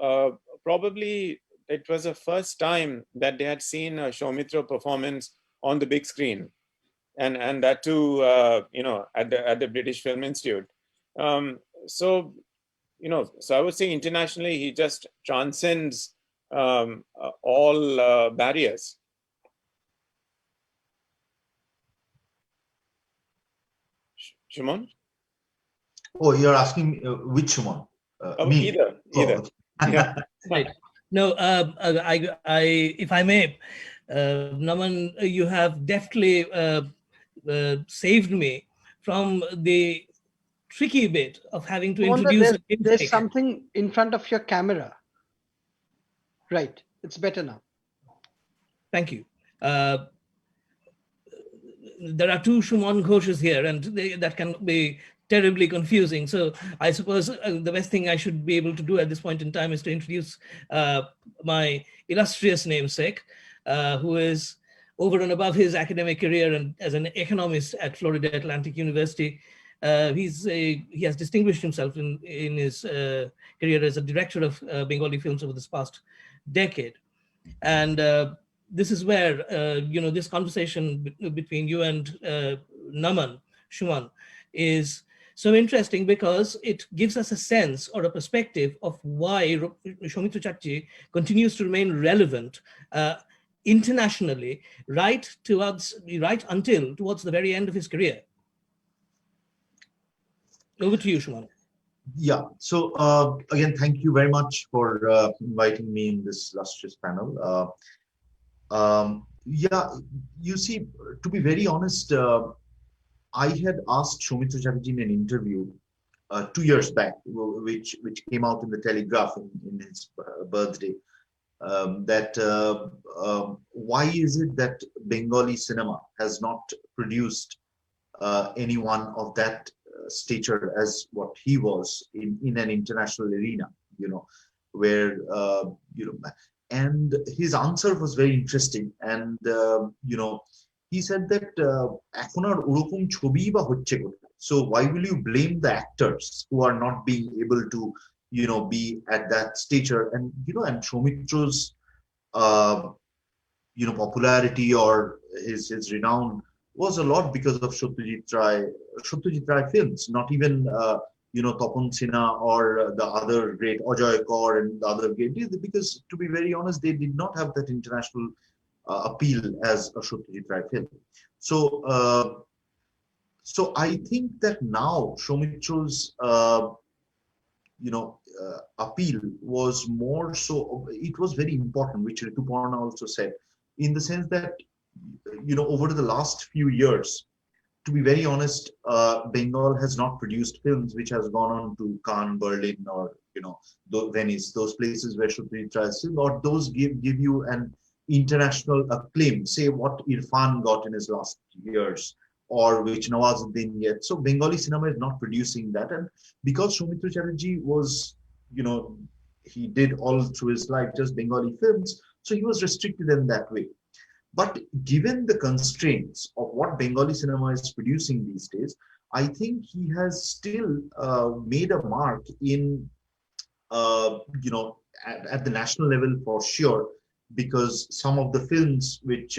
probably it was the first time that they had seen a Soumitra performance on the big screen, and that too, at the British Film Institute. So I would say internationally, he just transcends all barriers. Shimon? Oh, you're asking which Shimon? Me? Either. Oh, Yeah. Right. No, if I may, Naman, you have deftly saved me from the tricky bit of having to introduce a there's something in front of your camera. Right. It's better now. Thank you. There are two Shuman Ghoshes here, and that can be terribly confusing. So I suppose the best thing I should be able to do at this point in time is to introduce my illustrious namesake, who is over and above his academic career and as an economist at Florida Atlantic University. He has distinguished himself in his career as a director of Bengali films over this past decade. And this is where, this conversation between you and Naman, Shuman, is so interesting because it gives us a sense or a perspective of why Soumitra Chatterjee continues to remain relevant internationally right until towards the very end of his career. Over to you, Shuman. Yeah. So again, thank you very much for inviting me in this illustrious panel. You see, to be very honest, I had asked Soumitra Chatterjee in an interview 2 years back, which came out in the Telegraph in his birthday, that why is it that Bengali cinema has not produced anyone of that stature as what he was in an international arena, where and his answer was very interesting, and he said that এখন আর ওরকম ছবিই বা হচ্ছে কোথায়, so why will you blame the actors who are not being able to be at that stature? And and Soumitra's popularity or his renown was a lot because of Satyajit Ray films, not even Tapan Sinha or the other great Ajoy Kaur and the other great, because to be very honest, they did not have that international appeal as a Satyajit Ray film. So I think that now Soumitra's appeal was more so, it was very important, which Rituparna also said, in the sense that over the last few years, to be very honest, Bengal has not produced films which has gone on to Cannes, Berlin, or Venice, those places where Satyajit Ray is still, or those give you an international acclaim, say what Irfan got in his last years, or which Nawazuddin yet. So Bengali cinema is not producing that, and because Soumitra Chatterjee was, he did all through his life just Bengali films, so he was restricted in that way. But given the constraints of what Bengali cinema is producing these days, I think he has still made a mark in, at the national level for sure, because some of the films which,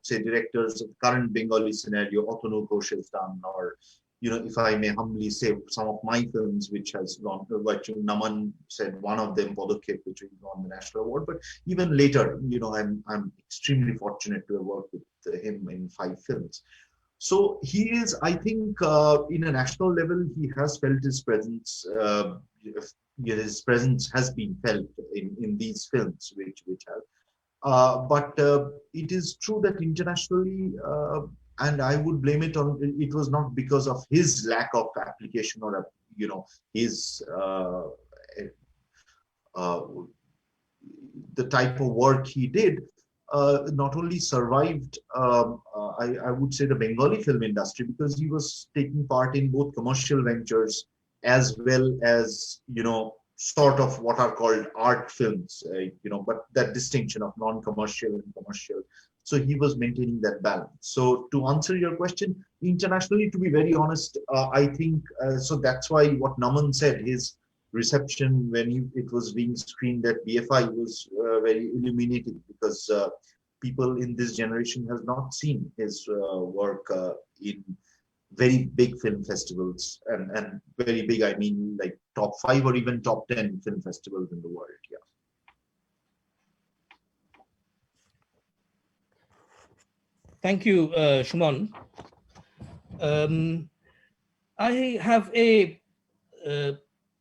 say directors of current Bengali scenario, Otanu Ghosh has done, or, if I may humbly say, some of my films, which has gone, what Naman said, one of them, Podokep, which won the national award. But even later, I'm extremely fortunate to have worked with him in 5 films. So he is, I think, in a national level, he has felt his presence. His presence has been felt in these films, which have. But it is true that internationally, and I would blame it on, it was not because of his lack of application or, his uh, the type of work he did, not only survived, I would say, the Bengali film industry, because he was taking part in both commercial ventures as well as, sort of what are called art films, but that distinction of non-commercial and commercial. So he was maintaining that balance. So to answer your question, internationally, to be very honest, I think, so that's why what Naman said, his reception when it was being screened at BFI was very illuminating, because people in this generation has not seen his work in very big film festivals, and very big, I mean, like top 5 or even top 10 film festivals in the world. Yeah. Thank you, Shumon. I have a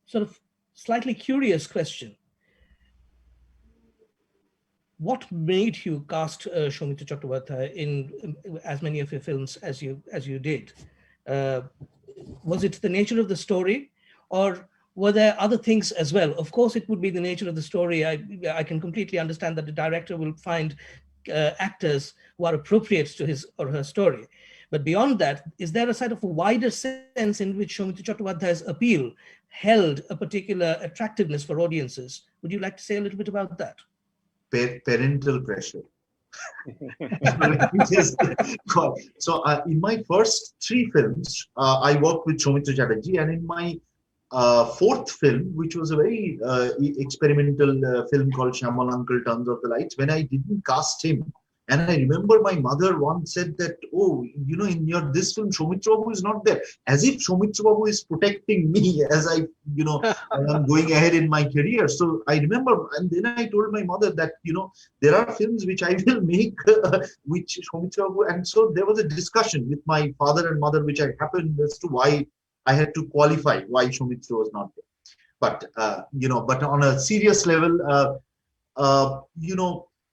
sort of slightly curious question. What made you cast Soumitra Chatterjee in as many of your films as you did? Was it the nature of the story, or were there other things as well? Of course, it would be the nature of the story. I can completely understand that the director will find actors who are appropriate to his or her story. But beyond that, is there a sort of a wider sense in which Soumitra Chatterjee's appeal held a particular attractiveness for audiences? Would you like to say a little bit about that? Parental pressure. So in my first 3 films, I worked with Soumitra Chatterjee, and in my 4th film, which was a very experimental film called Shyamal Uncle Turns Off the Lights, when I didn't cast him, and I remember my mother once said that, oh, in your this film, Soumitra Babu is not there, as if Soumitra Babu is protecting me as I'm going ahead in my career. So I remember, and then I told my mother that, there are films which I will make, which Soumitra Babu, and so there was a discussion with my father and mother, which had happened as to why I had to qualify why Soumitra was not there. But, but on a serious level,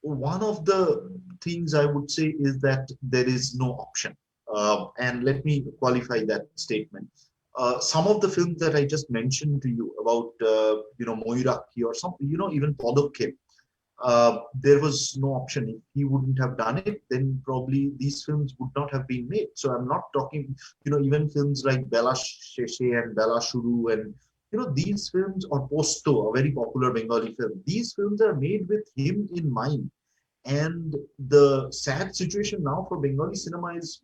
one of the things I would say is that there is no option. And let me qualify that statement. Some of the films that I just mentioned to you about, Moiraki or something, even Podokep, there was no option. If he wouldn't have done it, then probably these films would not have been made. So I'm not talking, even films like Bela Sheshe and Bela Shuru, and these films, or Posto, a very popular Bengali film, these films are made with him in mind. And the sad situation now for Bengali cinema is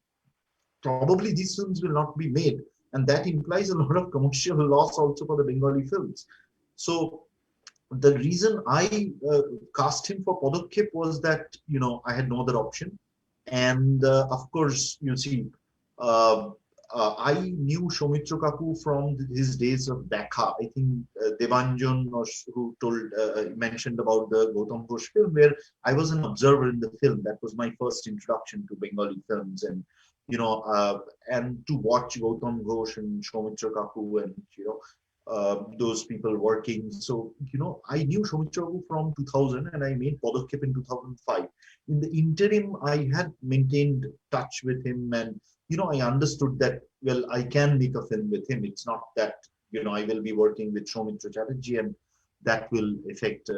probably these films will not be made, and that implies a lot of commercial loss also for the Bengali films. So the reason I cast him for Podokep was that, I had no other option. And of course, you see, I knew Soumitra Kaku from his days of Dekha. I think Devanjan, who mentioned about the Gautam Ghosh film, where I was an observer in the film. That was my first introduction to Bengali films, and and to watch Gautam Ghosh and Soumitra Kaku, and those people working. So, I knew Soumitra Kaku from 2000, and I made Podokep in 2005. In the interim, I had maintained touch with him, and I understood that, well, I can make a film with him. It's not that, I will be working with Soumitra Chatterjee and that will affect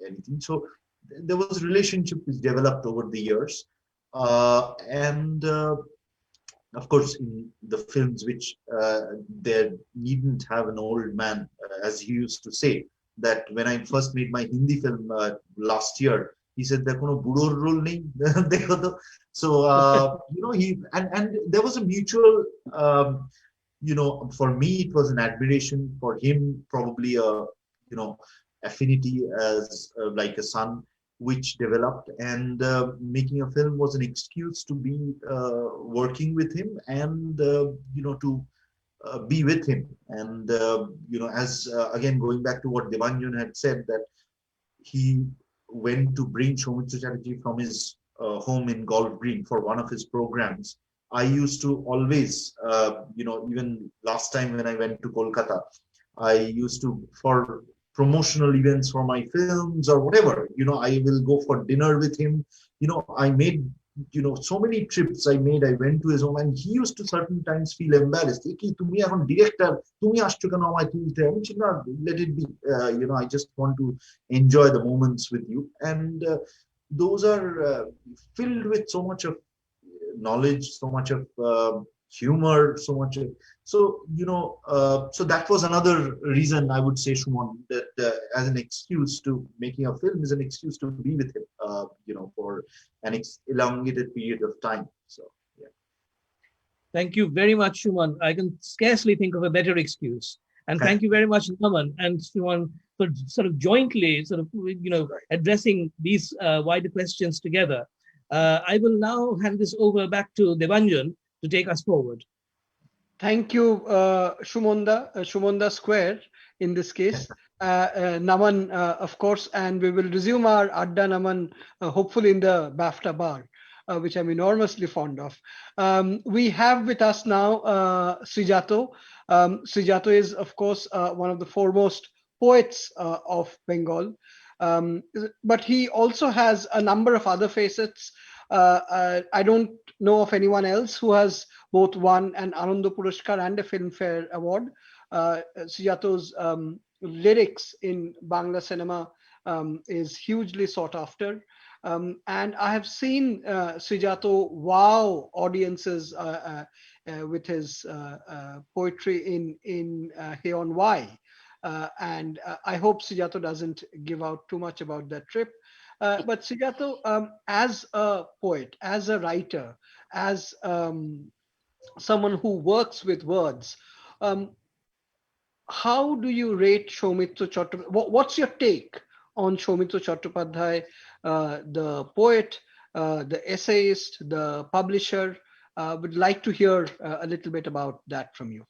anything. So there was a relationship which developed over the years. And of course, in the films which there needn't have an old man, as he used to say, that when I first made my Hindi film last year, he said there kono budor role nahi. So he and there was a mutual, for me it was an admiration, for him probably a affinity as like a son. which developed, and making a film was an excuse to be working with him and to be with him. And as again going back to what Devanjan had said, that he went to bring Soumitra Chatterjee from his home in Golf Green for one of his programs. I used to always, even last time when I went to Kolkata, I used to, for promotional events for my films or whatever, I will go for dinner with him. I made, so many trips I made. I went to his home, and he used to certain times feel embarrassed. Tumi ekhon director, tumi ashcho keno amay tulte? Ami boli, na, let it be. I just want to enjoy the moments with you. And those are filled with so much of knowledge, so much of humor, so much of, so that was another reason I would say, Shumon, that as an excuse to making a film is an excuse to be with him, for an elongated period of time. So yeah. Thank you very much, Shuman. I can scarcely think of a better excuse. And thank you very much, Naman and Shuman, for sort of jointly addressing these wider questions together. I will now hand this over back to Devanjan to take us forward. Thank you, Shumonda Square in this case. Naman, of course, and we will resume our Adda Naman, hopefully in the BAFTA bar, which I'm enormously fond of. We have with us now Srijato. Srijato is, of course, one of the foremost poets of Bengal, but he also has a number of other facets. I don't know of anyone else who has both won an Ananda Puraskar and a Filmfare Award. Sujato's lyrics in Bangla cinema is hugely sought after. And I have seen Sujato wow audiences with his poetry in Hey on Why. And I hope Sujato doesn't give out too much about that trip. But Sujato, as a poet, as a writer, as someone who works with words, how do you rate Soumitra Chatterjee? What's your take on Soumitra Chatterjee, the poet, the essayist, the publisher? Would like to hear a little bit about that from you.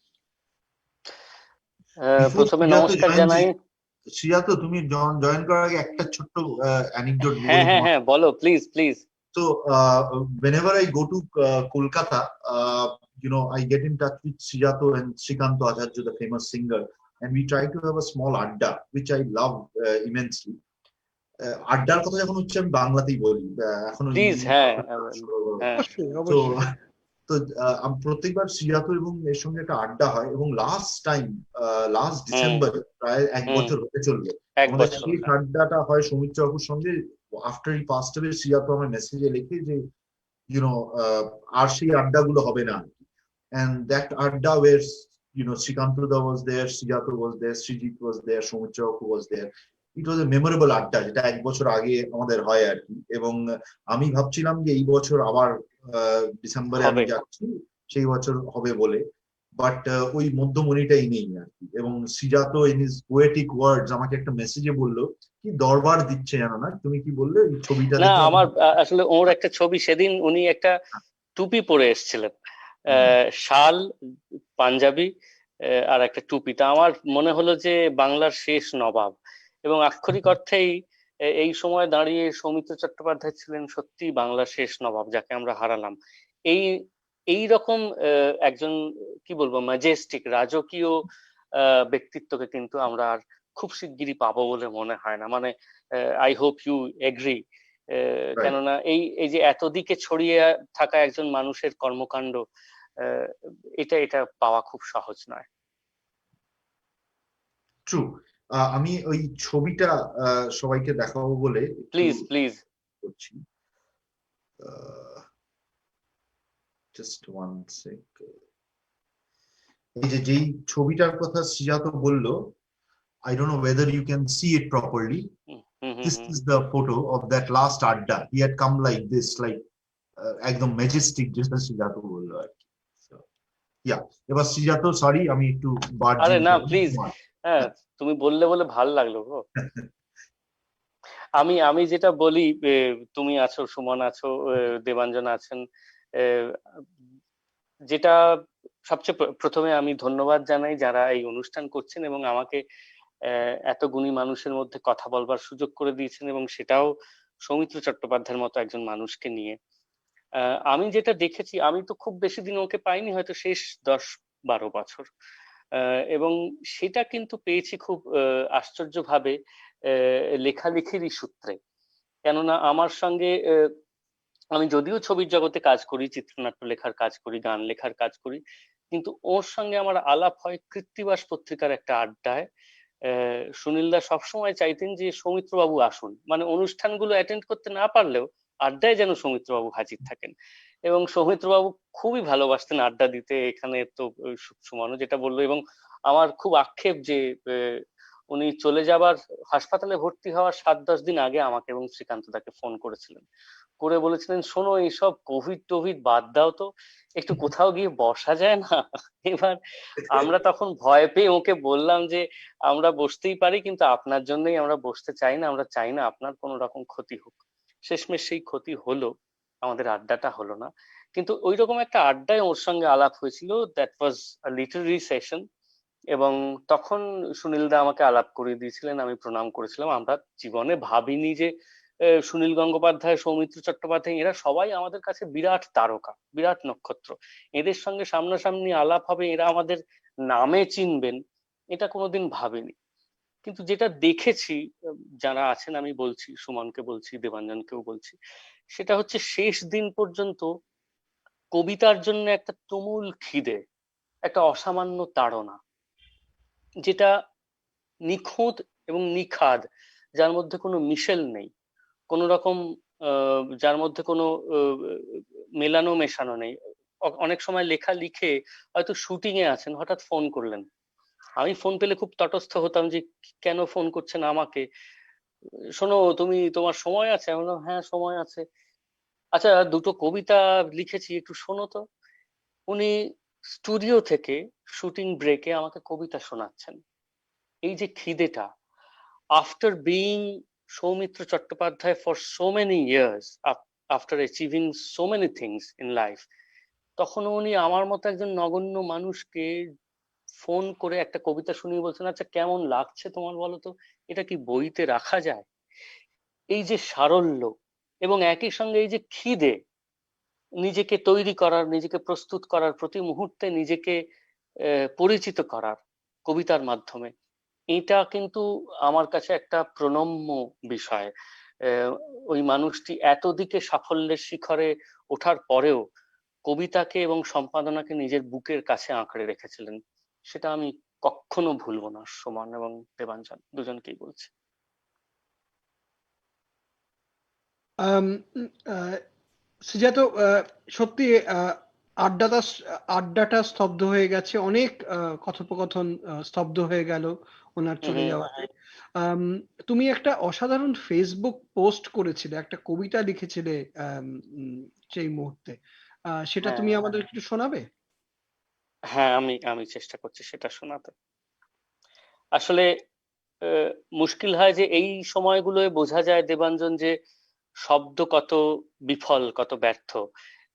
প্রথমে নমস্কার জানাই। Srijato, তুমি join করার আগে একটা ছোট্ট anecdote বলি। হ্যাঁ বলো, please please. So whenever I go to Kolkata, I get in touch with Srijato and Srikanto Acharya, the famous singer, and we try to have a small adda, which I love immensely. আড্ডার কথা যখন হচ্ছে আমি বাংলাতেই বলি এখনো। Please. হ্যাঁ তো প্রত্যেকবার Srijato এবং এর সঙ্গে একটা আড্ডা হয়, এবং লাস্ট ডিসেম্বরে প্রায় 1 বছর হতে চলবে আমাদের সেই আড্ডাটা হয় সৌমিত্র বাবুর সঙ্গে। After he passed away Srijato আমার মেসেজে লেখে যে আর সেই আড্ডাগুলো হবে না। And that adda where Srikanto was there, Srijato was there, Srijit was there, Soumitra Babu was there. It was a memorable adda, যেটা 1 বছর আগে আমাদের হয় আর কি। এবং আমি ভাবছিলাম যে এই বছর আবার ডিসেম্বরে আমি যাচ্ছি, সেই বছর হবে বলে, বাট ওই মধ্যমণিটাই নেই আর কি। এবং Srijato in his poetic words আমাকে একটা মেসেজে বললো কি দরবার দিচ্ছে জানো না, তুমি কি বললে এই ছবিটা? না, আমার আসলে ওর একটা ছবি, সেদিন উনি একটা টুপি পরে এসেছিলেন, শাল, পাঞ্জাবি আর একটা টুপিটা। আমার মনে হলো যে বাংলার শেষ নবাব, এবং আক্ষরিক অর্থেই এই সময় দাঁড়িয়ে সৌমিত্র চট্টোপাধ্যায় ছিলেন সত্যি বাংলার শেষ নবাব, যাকে আমরা হারালাম। এই রকম একজন কি বলবো ম্যাজেস্টিক রাজকীয় ব্যক্তিত্বকে কিন্তু আমরা আর খুব শিগগিরই পাবো বলে মনে হয় না। মানে আই হোপ ইউ এগ্রি, কেননা এই যে এতদিকে ছড়িয়ে থাকা একজন মানুষের কর্মকাণ্ড, এটা পাওয়া খুব সহজ নয়। ট্রু। আমি ওই ছবিটা সবাইকে দেখাবো বলে প্লিজ করছি। Just one sec. এই যে যেই ছবিটার কথা Srijato বললো, I don't know whether you can see it properly. This is the photo of that last adda. He had come like this, like একদম ম্যাজেস্টিক, যেটা Srijato বললো আর কি। এবার Srijato, সরি আমি একটু আরে না প্লিজ, হ্যাঁ তুমি বললে বলে ভালো লাগলো গো। আমি যেটা বলি, তুমি আছো, সুমন আছো, দেবাঞ্জন আছেন, যেটা সবচেয়ে প্রথমে আমি ধন্যবাদ জানাই যারা এই অনুষ্ঠান করছেন এবং আমাকে এত গুণী মানুষের মধ্যে কথা বলবার সুযোগ করে দিয়েছেন, এবং সেটাও সৌমিত্র চট্টোপাধ্যায়ের মতো একজন মানুষকে নিয়ে। আমি যেটা দেখেছি, আমি তো খুব বেশি দিন ওকে পাইনি, হয়তো শেষ 10-12 বছর, এবং সেটা কিন্তু পেয়েছি খুব আশ্চর্যভাবে লেখালেখিরই সূত্রে। কেননা আমার সঙ্গে আমি যদিও ছবির জগতে কাজ করি, চিত্রনাট্য লেখার কাজ করি, গান লেখার কাজ করি, কিন্তু ওর সঙ্গে আমার আলাপ হয় কৃত্তিবাস পত্রিকার একটা আড্ডায়। সুনীলদা সবসময় চাইতেন যে সৌমিত্র বাবু আসুন, মানে অনুষ্ঠানগুলো অ্যাটেন্ড করতে না পারলেও আড্ডায় যেন সৌমিত্র বাবু হাজির থাকেন। এবং সৌমিত্র বাবু খুবই ভালোবাসতেন আড্ডা দিতে, এখানে তো সুমনও যেটা বললো। এবং আমার খুব আক্ষেপ যে উনি চলে যাবার, হাসপাতালে ভর্তি হওয়ার 7-10 দিন আগে আমাকে এবং শ্রীকান্ত দাকে ফোন করেছিলেন, করে বলেছিলেন, শোনো এইসব কোভিড টোভিড বাদ দাও তো, একটু কোথাও গিয়ে বসা যায় না? এবার আমরা তখন ভয় পেয়ে ওকে বললাম যে আমরা বসতেই পারি, কিন্তু আপনার জন্যই আমরা বসতে চাই না, আমরা চাই না আপনার কোনো রকম ক্ষতি হোক। শেষমেশ সেই ক্ষতি হলো, আমাদের আড্ডাটা হলো না। কিন্তু ওই রকম একটা আড্ডায় ওর সঙ্গে আলাপ হয়েছিল, that was a Literary session. এবং তখন সুনীলদা আমাকে আলাপ করিয়ে দিয়েছিলেন, আমি প্রণাম করেছিলাম। আমরা জীবনে ভাবিনি যে সুনীল গঙ্গোপাধ্যায়, সৌমিত্র চট্টোপাধ্যায় এরা সবাই আমাদের কাছে বিরাট তারকা, বিরাট নক্ষত্র। এদের সঙ্গে সামনাসামনি আলাপ হবে, এরা আমাদের নামে চিনবেন, এটা কোনোদিন ভাবিনি। কিন্তু যেটা দেখেছি, যারা আছেন, আমি বলছি, সুমনকে বলছি, দেবাঞ্জনকেও বলছি, সেটা হচ্ছে শেষ দিন পর্যন্ত কবিতার জন্য একটা তুমুল খিদে, একটা অসামান্য তাড়না, যেটা নিখুঁত এবং নিখাদ, যার মধ্যে কোনো মিশেল নেই, কোন রকম যার মধ্যে কোনো মেলানো মেশানো নেই। অনেক সময় লেখা লিখে হয়তো শুটিং এ আছেন, হঠাৎ ফোন করলেন, আমি ফোন পেলে খুব তটস্থ হতাম যে কেন ফোন করছেন আমাকে, শোনো তুমি, তোমার সময় আছে? আমি বললাম হ্যাঁ সময় আছে। আচ্ছা, দুটো কবিতা লিখেছি, একটু শোনো তো। উনি স্টুডিও থেকে শুটিং ব্রেকে আমাকে কবিতা শোনাচ্ছেন। এই যে খিদেটা, after being Soumitra Chattopadhyay for so many years, after achieving so many things in life, তখন উনি আমার মতো একজন নগণ্য মানুষকে ফোন করে একটা কবিতা শুনিয়ে বলছেন, আচ্ছা কেমন লাগছে তোমার বলো তো, এটা কি বইতে রাখা যায়? এই যে সারল্য এবং একই সঙ্গে এই যে খিদে, নিজেকে তৈরি করার, নিজেকে প্রস্তুত করার, প্রতি মুহূর্তে নিজেকে পরিচিত করার কবিতার মাধ্যমে, এটা কিন্তু আমার কাছে একটা প্রণম্য বিষয়। ওই মানুষটি এত দিকে সাফল্যের শিখরে ওঠার পরেও কবিতাকে এবং সম্পাদনাকে নিজের বুকের কাছে আঁকড়ে রেখেছিলেন, সেটা আমি কখনো ভুলবো না। সুমন এবং দেবাঞ্জন দুজনকেই বলছি। সুজাত, সত্যি আড্ডাটা আড্ডাটা স্তব্ধ হয়ে গেছে, অনেক কথোপকথন স্তব্ধ হয়ে গেল ওনার চলে যাওয়ায়। তুমি একটা অসাধারণ ফেসবুক পোস্ট করেছিলে, একটা কবিতা লিখেছিলে সেই মুহূর্তে, সেটা তুমি আমাদের একটু শোনাবে? হ্যাঁ, আমি চেষ্টা করছি সেটা শোনাতে। আসলে মুশকিল হয় যে এই সময়গুলোয় বোঝা যায় দেবাঞ্জন যে শব্দ কত বিফল, কত ব্যর্থ।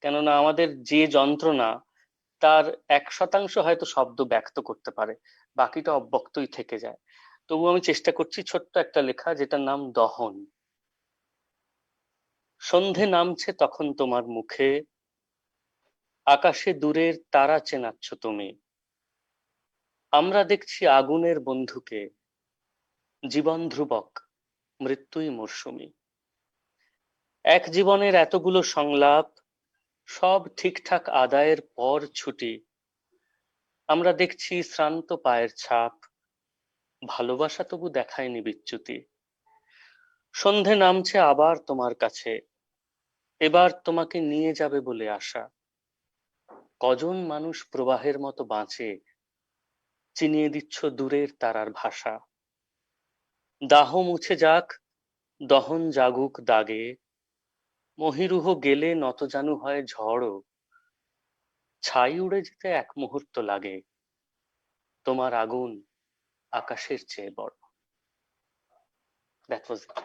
কেননা আমাদের যে যন্ত্রণা, তার 1% হয়তো শব্দ ব্যক্ত করতে পারে, বাকিটা অব্যক্তই থেকে যায়। তবু আমি চেষ্টা করছি ছোট্ট একটা লেখা, যেটার নাম দহন। সন্ধে নামছে তখন তোমার মুখে, আকাশে দূরের তারা চেনাচ্ছ তুমি, আমরা দেখছি আগুনের বন্ধুকে, জীবন ধ্রুবক, মৃত্যুই মরশুমি। এক জীবনের এতগুলো সংলাপ, সব ঠিকঠাক আদায়ের পর ছুটি, আমরা দেখছি শ্রান্ত পায়ের ছাপ, ভালোবাসা তবু দেখায়নি বিচ্যুতি। সন্ধে নামছে আবার তোমার কাছে, এবার তোমাকে নিয়ে যাবে বলে আশা। কজন মানুষ প্রবাহের মতো বাঁচে, চিনিয়ে দিচ্ছ দূরের তারার ভাষা। দাহ মুছে যাক, দহন জাগুক দাগে, মহিরুহ গেলে নতজানু হয় ঝড়ও, ছাই উড়ে যেতে এক মুহূর্ত লাগে, তোমার আগুন আকাশের চেয়ে বড়। That was it.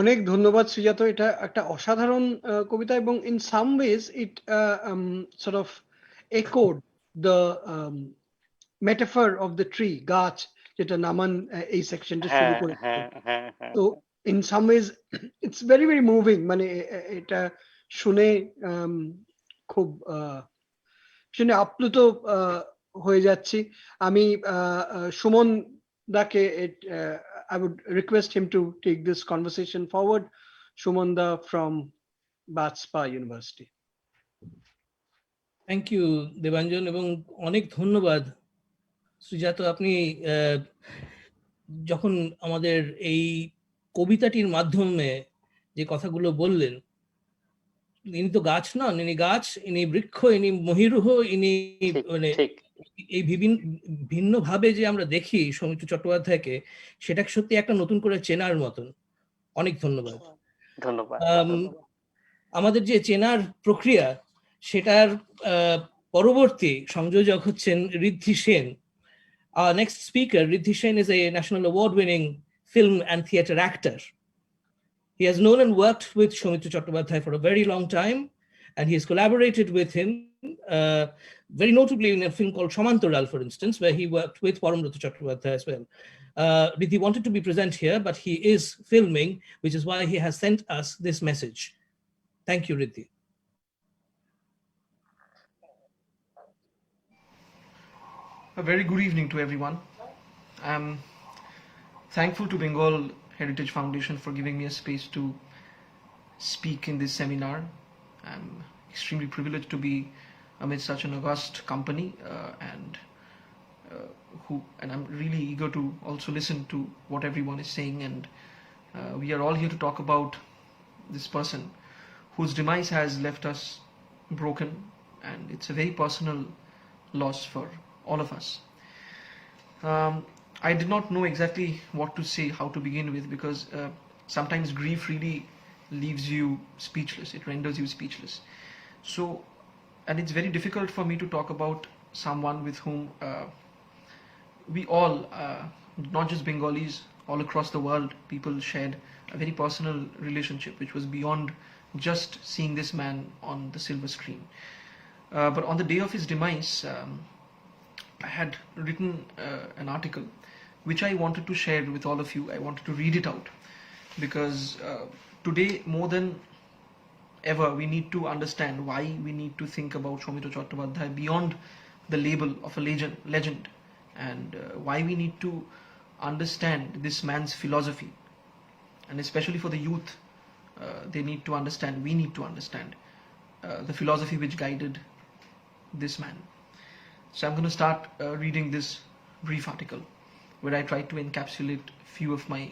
অনেক ধন্যবাদ সুজাত, এটা একটা অসাধারণ কবিতা, এবং in some wedge it sort of echoed the metaphor of the tree, গাছ, যেটা নামান এই সেকশনটা শুরু হ্যাঁ করেছে। হ্যাঁ হ্যাঁ হ্যাঁ তো in some wedge it's very very moving, মানে এটা শুনে খুব শুনে আপ্লুত হয়ে যাচ্ছি আমি। সুমন দাকে I would request him to take this conversation forward. Suman Da from Batspa University. Thank you Debanjan, এবং অনেক ধন্যবাদ সুজাত। আপনি যখন আমাদের এই কবিতাটির মাধ্যমে যে কথাগুলো বললেন, ইনি তো গাছ নন, ইনি গাছ, ইনি বৃক্ষ, ইনি মহিরুহ, ইনি মানে এই ভিন্নভাবে যে আমরা দেখি সৌমিত্র চট্টোপাধ্যায়কে, সেটা সত্যি একটা নতুন করে চেনার মতন। অনেক ধন্যবাদ। ধন্যবাদ। আমাদের যে চেনার প্রক্রিয়া, সেটার পরবর্তী সংযোজক হচ্ছেন ঋদ্ধি Sen. Our next speaker, Riddhi Sen, is a national award-winning film and theatre actor. He has known and worked with Soumitra Chatterjee for a very long time, and he has collaborated with him, very notably in a film called Shamantaral, for instance, where he worked with Formative Influences as well. Riddhi wanted to be present here, but he is filming, which is why he has sent us this message. Thank you, Riddhi. A very good evening to everyone. I'm thankful to Bengal Heritage Foundation for giving me a space to speak in this seminar. I'm extremely privileged to be amidst such an august company, and I'm really eager to also listen to what everyone is saying. And we are all here to talk about this person whose demise has left us broken, and it's a very personal loss for all of us. I did not know exactly what to say, how to begin with, because sometimes grief really leaves you speechless. It renders you speechless. So, and it's very difficult for me to talk about someone with whom we all, not just Bengalis, all across the world, people shared a very personal relationship, which was beyond just seeing this man on the silver screen. But on the day of his demise, I had written an article which I wanted to share with all of you. I wanted to read it out because today, more than ever, we need to understand why we need to think about Soumitra Chatterjee beyond the label of a legend, and why we need to understand this man's philosophy, and especially for the youth, they need to understand, we need to understand the philosophy which guided this man. So I'm going to start reading this brief article where I try to encapsulate few of my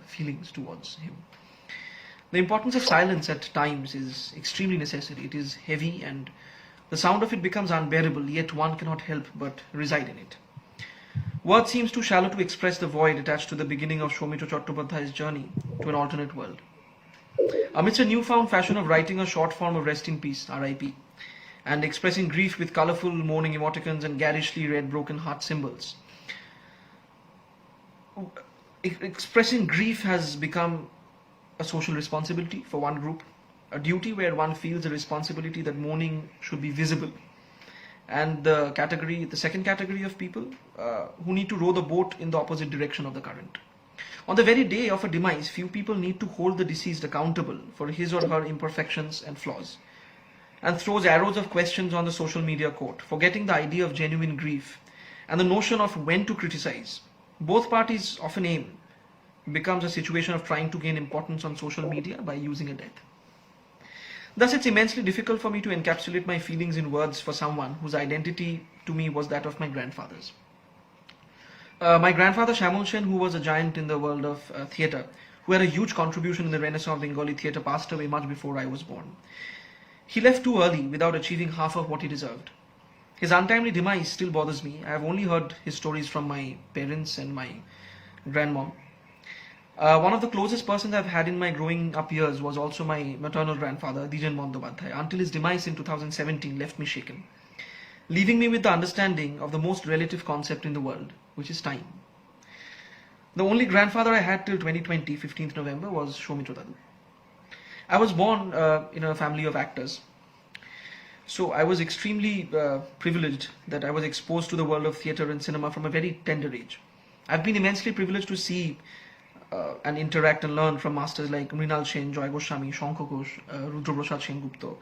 feelings towards him. The importance of silence at times is extremely necessary. It is heavy and the sound of it becomes unbearable, yet one cannot help but reside in it. Word seems too shallow to express the void attached to the beginning of Soumitra Chatterjee's journey to an alternate world. Amidst a newfound fashion of writing a short form of rest in peace, RIP, and expressing grief with colorful mourning emoticons and garishly red broken heart symbols, expressing grief has become a social responsibility for one group, a duty where one feels a responsibility that mourning should be visible, and the second category of people who need to row the boat in the opposite direction of the current. On the very day of a demise, few people need to hold the deceased accountable for his or her imperfections and flaws, and throws arrows of questions on the social media court, forgetting the idea of genuine grief and the notion of when to criticize. Both parties often aim becomes a situation of trying to gain importance on social media by using a death. Thus, it's immensely difficult for me to encapsulate my feelings in words for someone whose identity to me was that of my grandfather's. My grandfather Shamul Sen, who was a giant in the world of theatre, who had a huge contribution in the renaissance of Bengali theatre, passed away much before I was born. He left too early without achieving half of what he deserved. His untimely demise still bothers me. I have only heard his stories from my parents and my grandmom. One of the closest persons I've had in my growing up years was also my maternal grandfather, Dijen Bandobadhyay, until his demise in 2017 left me shaken, leaving me with the understanding of the most relative concept in the world, which is time. The only grandfather I had till 2020, 15th November, was Soumitra Chatterjee. I was born in a family of actors. So I was extremely privileged that I was exposed to the world of theatre and cinema from a very tender age. I've been immensely privileged to see and interact and learn from masters like Mrinal Sen, Joy Goswami, Shankha Ghosh, Rudra Prasad Sengupta,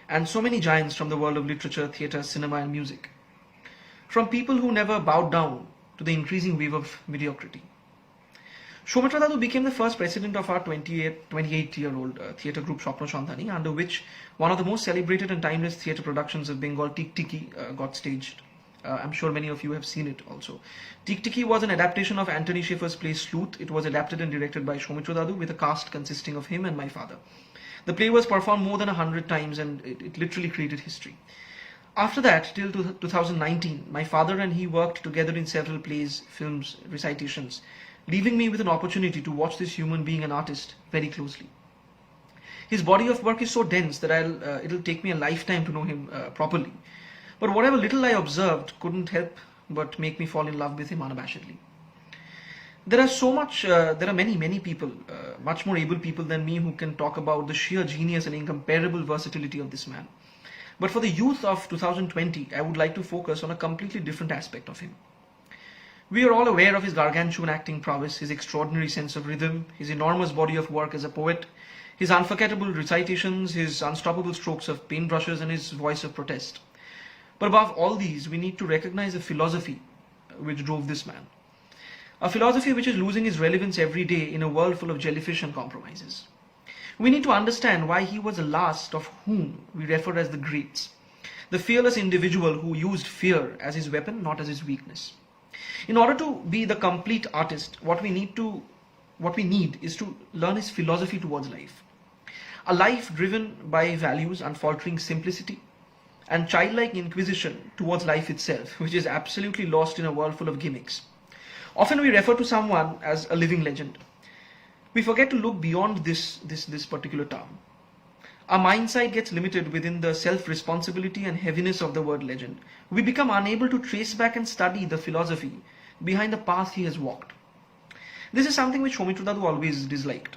and so many giants from the world of literature, theatre, cinema and music. From people who never bowed down to the increasing wave of mediocrity. Soumitra Chatterjee became the first president of our 28-year-old theatre group Swapno Shandhani, under which one of the most celebrated and timeless theatre productions of Bengal, Tik Tiki, got staged. I'm sure many of you have seen it also. Tik Tiki was an adaptation of Anthony Schaeffer's play Sleuth. It was adapted and directed by Soumitra Chatterjee with a cast consisting of him and my father. The play was performed more than 100 times and it literally created history. After that, till 2019, my father and he worked together in several plays, films, recitations, leaving me with an opportunity to watch this human being and artist very closely. His body of work is so dense that it'll take me a lifetime to know him properly. But whatever little I observed couldn't help but make me fall in love with him unabashedly. There are many people, much more able people than me who can talk about the sheer genius and incomparable versatility of this man. But for the youth of 2020, I would like to focus on a completely different aspect of him. We are all aware of his gargantuan acting prowess, his extraordinary sense of rhythm, his enormous body of work as a poet, his unforgettable recitations, his unstoppable strokes of paintbrushes and his voice of protest. But above all these, we need to recognize the philosophy which drove this man. A philosophy which is losing its relevance every day in a world full of jellyfish and compromises. We need to understand why he was the last of whom we refer as the greats. The fearless individual who used fear as his weapon, not as his weakness. In order to be the complete artist, what we need is to learn his philosophy towards life. A life driven by values, unfaltering simplicity, and childlike inquisition towards life itself, which is absolutely lost in a world full of gimmicks. Often we refer to someone as a living legend. We forget to look beyond this particular term. Our mindsight gets limited within the self-responsibility and heaviness of the word legend. We become unable to trace back and study the philosophy behind the path he has walked. This is something which Soumitra Chatterjee always disliked.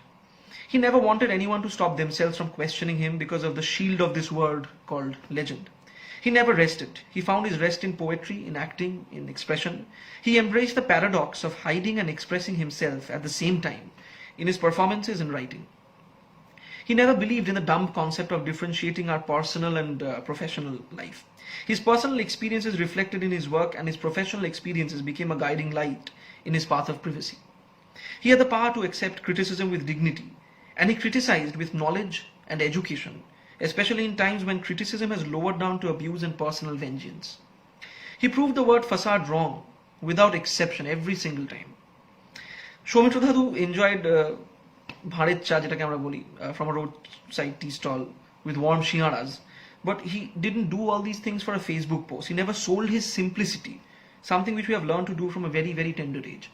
He never wanted anyone to stop themselves from questioning him because of the shield of this word called legend. He never rested. He found his rest in poetry, in acting, in expression. He embraced the paradox of hiding and expressing himself at the same time in his performances and writing. He never believed in the dumb concept of differentiating our personal and professional life. His personal experiences reflected in his work and his professional experiences became a guiding light in his path of privacy. He had the power to accept criticism with dignity, and he criticized with knowledge and education, especially in times when criticism has lowered down to abuse and personal vengeance. He proved the word facade wrong without exception every single time. Soumitra Chatterjee enjoyed bharet cha যেটাকে আমরা বলি from a roadside tea stall with warm shiaras, but he didn't do all these things for a Facebook post. He never sold his simplicity, something which we have learned to do from a very, very tender age.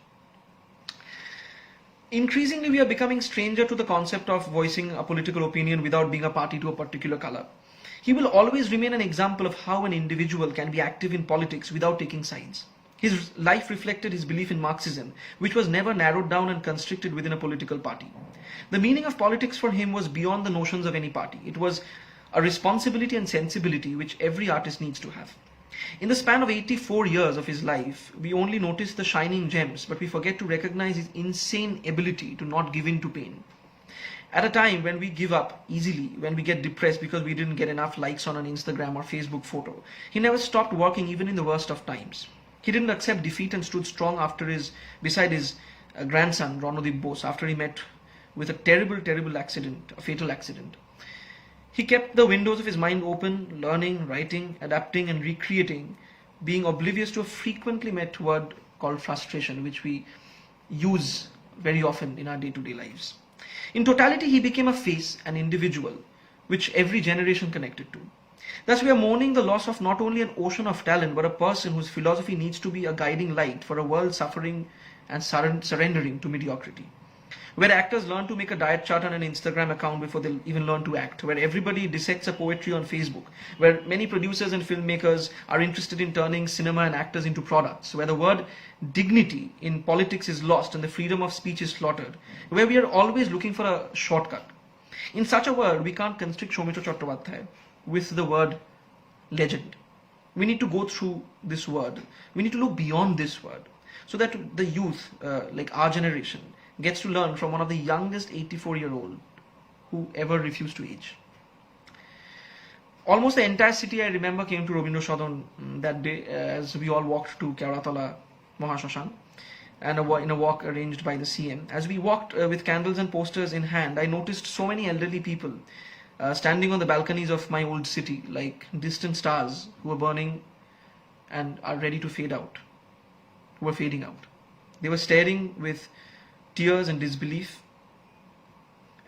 Increasingly, we are becoming stranger to the concept of voicing a political opinion without being a party to a particular color. He will always remain an example of how an individual can be active in politics without taking sides. His life reflected his belief in Marxism, which was never narrowed down and constricted within a political party. The meaning of politics for him was beyond the notions of any party. It was a responsibility and sensibility which every artist needs to have. In the span of 84 years of his life, we only notice the shining gems, but we forget to recognize his insane ability to not give in to pain. At a time when we give up easily, when we get depressed because we didn't get enough likes on an Instagram or Facebook photo, he never stopped working even in the worst of times. He didn't accept defeat and stood strong beside his grandson, Ranodip Bose, after he met with a terrible accident, a fatal accident. He kept the windows of his mind open, learning, writing, adapting and recreating, being oblivious to a frequently met word called frustration, which we use very often in our day-to-day lives. In totality, he became a face, an individual, which every generation connected to. Thus, we are mourning the loss of not only an ocean of talent, but a person whose philosophy needs to be a guiding light for a world suffering and surrendering to mediocrity. where actors learn to make a diet chart on an Instagram account before they even learn to act, where everybody dissects a poetry on Facebook, where many producers and filmmakers are interested in turning cinema and actors into products, where the word dignity in politics is lost and the freedom of speech is slaughtered, where we are always looking for a shortcut. In such a world, we can't constrict Soumitra Chatterjee with the word legend. We need to go through this word. We need to look beyond this word so that the youth, like our generation, gets to learn from one of the youngest 84-year-old who ever refused to age. Almost the entire city, I remember, came to Robindra Sadan that day as we all walked to Keratala Mahashashan and in a walk arranged by the CM. As we walked with candles and posters in hand, I noticed so many elderly people standing on the balconies of my old city like distant stars who were burning and are ready to fade out, who were fading out. They were staring with tears and disbelief,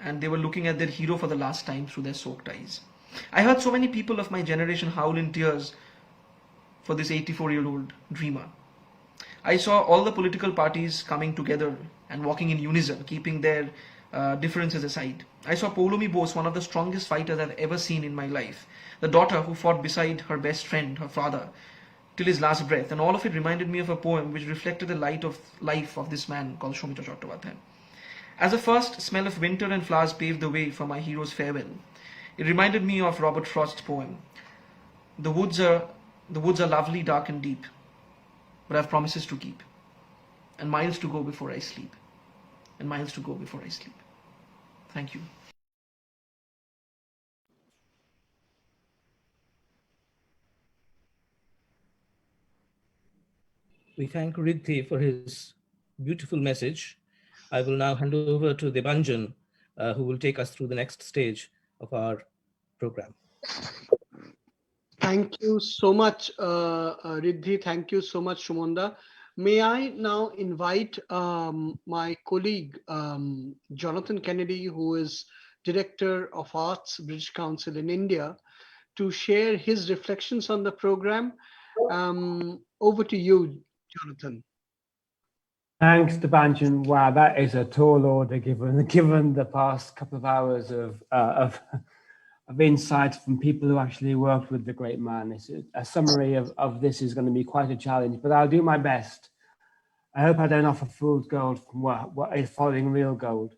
and they were looking at their hero for the last time through their soaked eyes. I heard so many people of my generation howl in tears for this 84-year-old dreamer. I saw all the political parties coming together and walking in unison, keeping their differences aside. I saw Poulomi Bose, one of the strongest fighters I've ever seen in my life, the daughter who fought beside her best friend, her father, till his last breath, and all of it reminded me of a poem which reflected the life of this man called Soumitra Chatterjee. As the first smell of winter and flowers paved the way for my hero's farewell, it reminded me of Robert Frost's poem. The woods are lovely, dark and deep, but I've promises to keep, and miles to go before I sleep, and miles to go before I sleep. Thank you. We thank Riddhi for his beautiful message. I will now hand over to Debanjan, who will take us through the next stage of our program. Thank you so much, Riddhi. Thank you so much, Shumanda. May I now invite my colleague, Jonathan Kennedy, who is Director of Arts, British Council in India, to share his reflections on the program. Over to you, Jonathan. Thanks, Debanjan. Wow, that is a tall order given the past couple of hours of insights from people who actually worked with the great man. It's a summary of this is going to be quite a challenge, but I'll do my best. I hope I don't offer fool's gold from what is following real gold.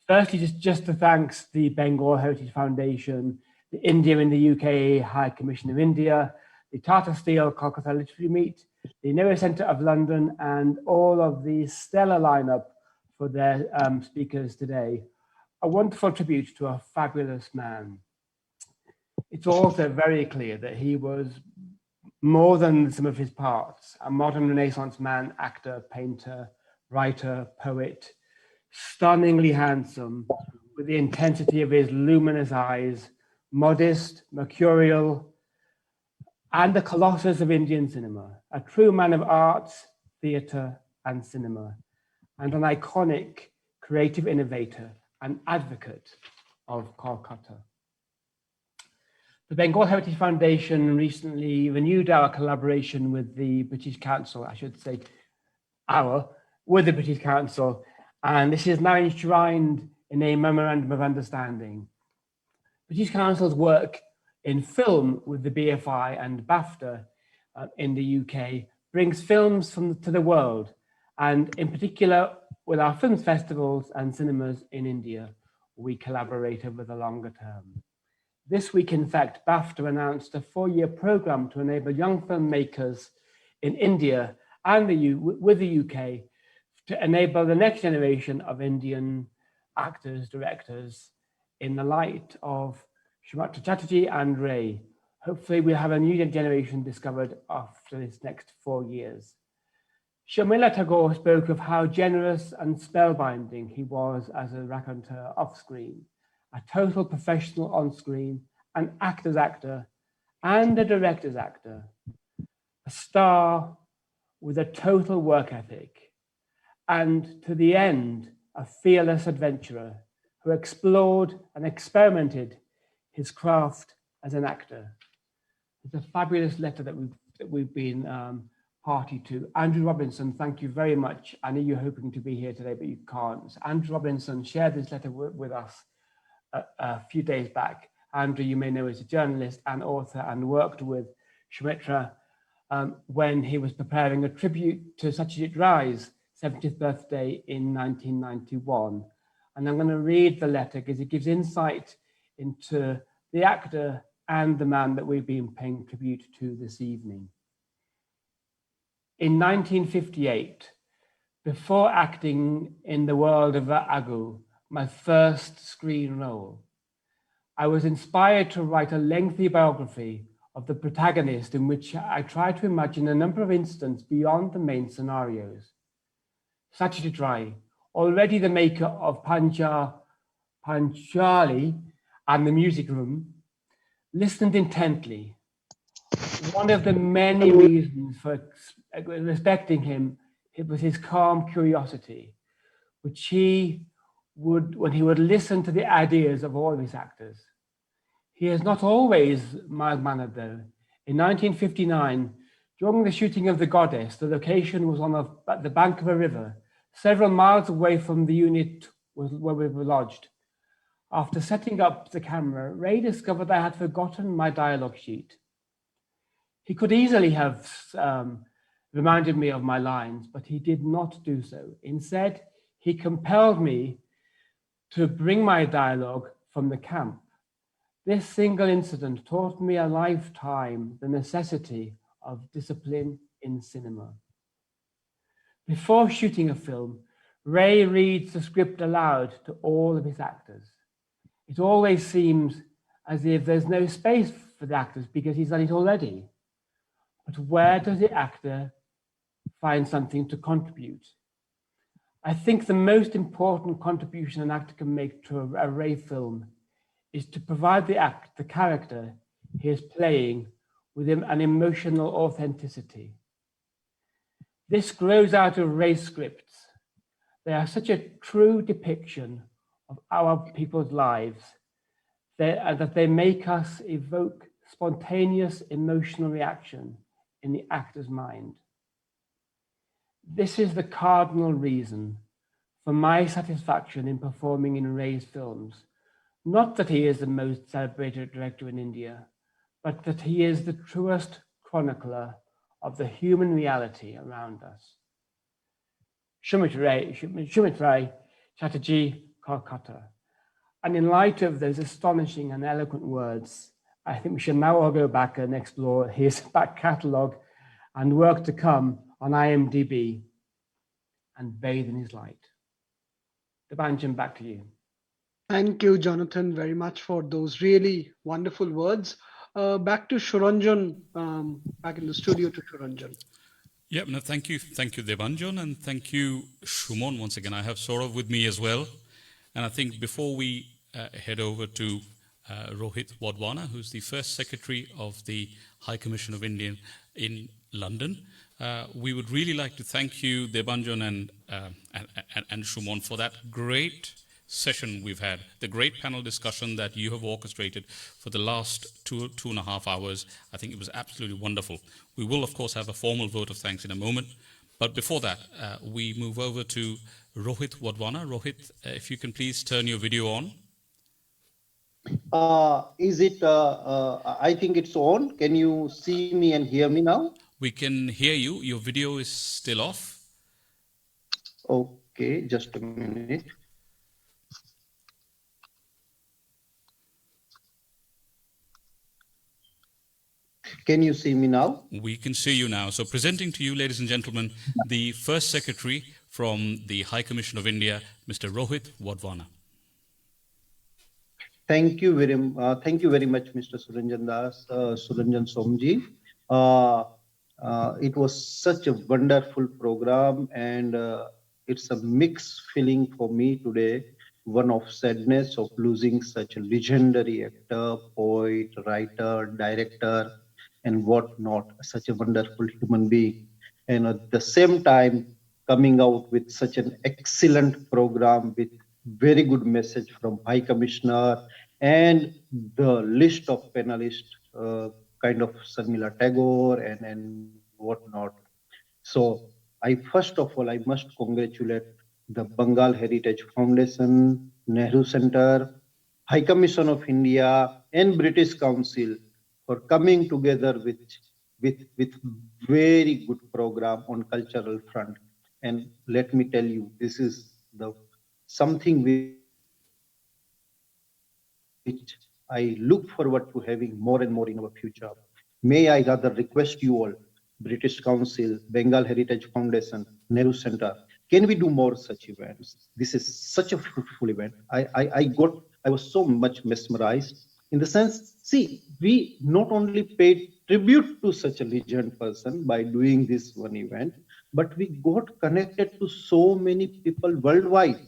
Firstly, just to thanks the Bengal Heritage Foundation, the India in the UK High Commission of India, the Tata Steel Kolkata Literary Meet, the Nehru Centre of London, and all of the stellar lineup for their speakers today. A wonderful tribute to a fabulous man. It's also very clear that he was more than some of his parts, a modern Renaissance man, actor, painter, writer, poet, stunningly handsome, with the intensity of his luminous eyes, modest, mercurial, and the colossus of Indian cinema, a true man of arts, theatre, and cinema, and an iconic creative innovator and advocate of Kolkata. The Bengal Heritage Foundation recently renewed our collaboration with the British Council, I should say with the British Council, and this is now enshrined in a memorandum of understanding. British Council's work in film with the BFI and BAFTA in the UK brings films to the world, and in particular with our film festivals and cinemas in India, we collaborate over the longer term. This week, in fact, BAFTA announced a 4-year program to enable young filmmakers in India and with the UK to enable the next generation of Indian actors, directors, in the light of Soumitra Chatterjee and Ray. Hopefully we'll have a new generation discovered after this next 4 years. Sharmila Tagore spoke of how generous and spellbinding he was as a raconteur off-screen, a total professional on-screen, an actor's actor, and a director's actor, a star with a total work ethic, and to the end, a fearless adventurer who explored and experimented his craft as an actor. It's a fabulous letter that we've been party to. Andrew Robinson, thank you very much. I know you're hoping to be here today, but you can't. So Andrew Robinson shared this letter with us a few days back. Andrew, you may know, is a journalist and author and worked with Soumitra when he was preparing a tribute to Satyajit Ray's 70th birthday in 1991. And I'm going to read the letter because it gives insight into the actor and the man that we've been paying tribute to this evening. In 1958, before acting in The World of Agu, my first screen role, I was inspired to write a lengthy biography of the protagonist in which I tried to imagine a number of incidents beyond the main scenarios. Satyajit Ray, already the maker of Panchali and The Music Room, listened intently. One of the many reasons for respecting him, it was his calm curiosity, which when he would listen to the ideas of all of his actors. He is not always mild-mannered though. In 1959, during the shooting of The Goddess, the location was at the bank of a river, several miles away from the unit where we were lodged. After setting up the camera, Ray discovered I had forgotten my dialogue sheet. He could easily have reminded me of my lines, but he did not do so. Instead, he compelled me to bring my dialogue from the camp. This single incident taught me a lifetime the necessity of discipline in cinema. Before shooting a film, Ray reads the script aloud to all of his actors. It always seems as if there's no space for the actors because he's done it already. But where does the actor find something to contribute? I think the most important contribution an actor can make to a Ray film is to provide the character he is playing with an emotional authenticity. This grows out of Ray's scripts. They are such a true depiction of our people's lives that they make us evoke spontaneous emotional reaction in the actor's mind. This is the cardinal reason for my satisfaction in performing in Ray's films. Not that he is the most celebrated director in India, but that he is the truest chronicler of the human reality around us. Soumitra Chatterjee, Kolkata. And in light of those astonishing and eloquent words, I think we should now all go back and explore his back catalogue and work to come on IMDb and bathe in his light. Debanjan, back to you. Thank you, Jonathan, very much for those really wonderful words. Back to Shuranjan, back in the studio to Shuranjan. Yeah, no, thank you, Debanjan, and thank you, Shumon, once again. I have Saurav with me as well. And I think before we head over to Rohit Wadhwana, who's the first secretary of the High Commission of India in London, we would really like to thank you, Debanjan and Shumon, for that great session we've had, the great panel discussion that you have orchestrated for the last two and a half hours. I think it was absolutely wonderful. We will, of course, have a formal vote of thanks in a moment. But before that, we move over to Rohit Wadhwana. Rohit, if you can please turn your video on. Is it, I think it's on. Can you see me and hear me now? We can hear you. Your video is still off. Okay, just a minute. Can you see me now? We can see you now. So presenting to you, ladies and gentlemen, the first secretary from the High Commission of India, Mr. Rohit Wadhwana. Thank you very much, Mr. Suranjan Das, Suranjan Somji. It was such a wonderful program, and it's a mixed feeling for me today. One of sadness of losing such a legendary actor, poet, writer, director, and whatnot, such a wonderful human being. And at the same time, coming out with such an excellent program with very good message from High Commissioner and the list of panelists, kind of Sarmila Tagore and whatnot. So first of all, I must congratulate the Bengal Heritage Foundation, Nehru Center, High Commission of India, and British Council for coming together with very good program on cultural front. And let me tell you, this is the something which I look forward to having more and more in our future. May I rather request you all, British Council, Bengal Heritage Foundation, Nehru Center, can we do more such events? This is such a fruitful event. I was so much mesmerized in the sense, see, we not only paid tribute to such a legend person by doing this one event, but we got connected to so many people worldwide.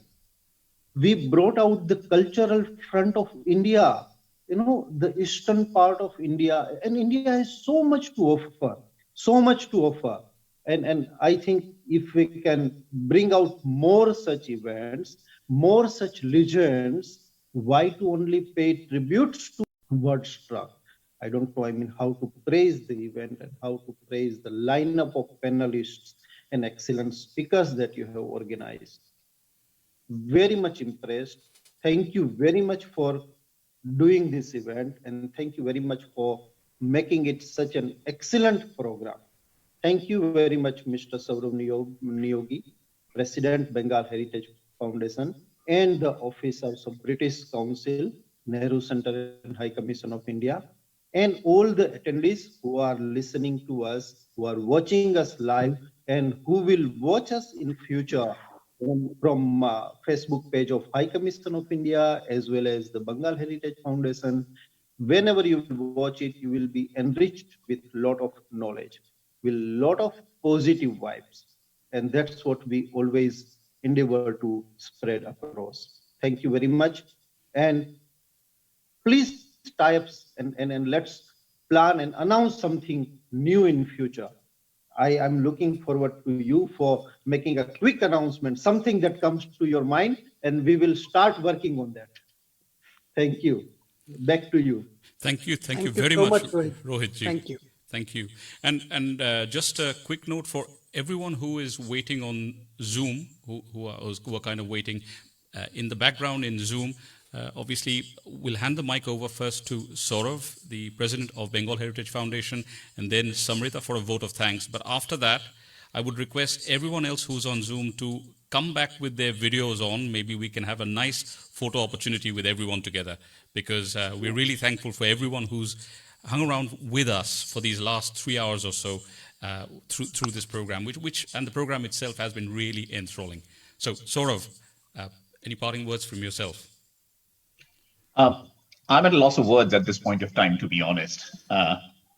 We brought out the cultural front of India, the eastern part of India, and India has so much to offer, so much to offer. And I think if we can bring out more such events, more such legends, why to only pay tributes to word struck? I don't know, I mean, how to praise the event and how to praise the lineup of panelists and excellent speakers that you have organized. Very much impressed. Thank you very much for doing this event, and thank you very much for making it such an excellent program. Thank you very much, Mr. Saurav Niyogi, President, Bengal Heritage Foundation, and the officers of British Council, Nehru Center and High Commission of India, and all the attendees who are listening to us, who are watching us live, and who will watch us in future from Facebook page of High Commission of India, as well as the Bengal Heritage Foundation. Whenever you will watch it, you will be enriched with a lot of knowledge, with a lot of positive vibes. And that's what we always endeavor to spread across. Thank you very much. And please tie up and let's plan and announce something new in future. I am looking forward to you for making a quick announcement, something that comes to your mind, and we will start working on that. Thank you. Back to you. Thank you Thank you very so much, much, Rohit ji. Thank you. Thank you. And just a quick note for everyone who is waiting on Zoom, who are kind of waiting in the background in Zoom. Obviously, we'll hand the mic over first to Saurav, the president of Bengal Heritage Foundation, and then Soumitra for a vote of thanks. But after that, I would request everyone else who's on Zoom to come back with their videos on. Maybe we can have a nice photo opportunity with everyone together, because we're really thankful for everyone who's hung around with us for these last 3 hours or so through this program, which and the program itself has been really enthralling. So, Saurav, any parting words from yourself? I'm at a loss of words at this point of time, to be honest.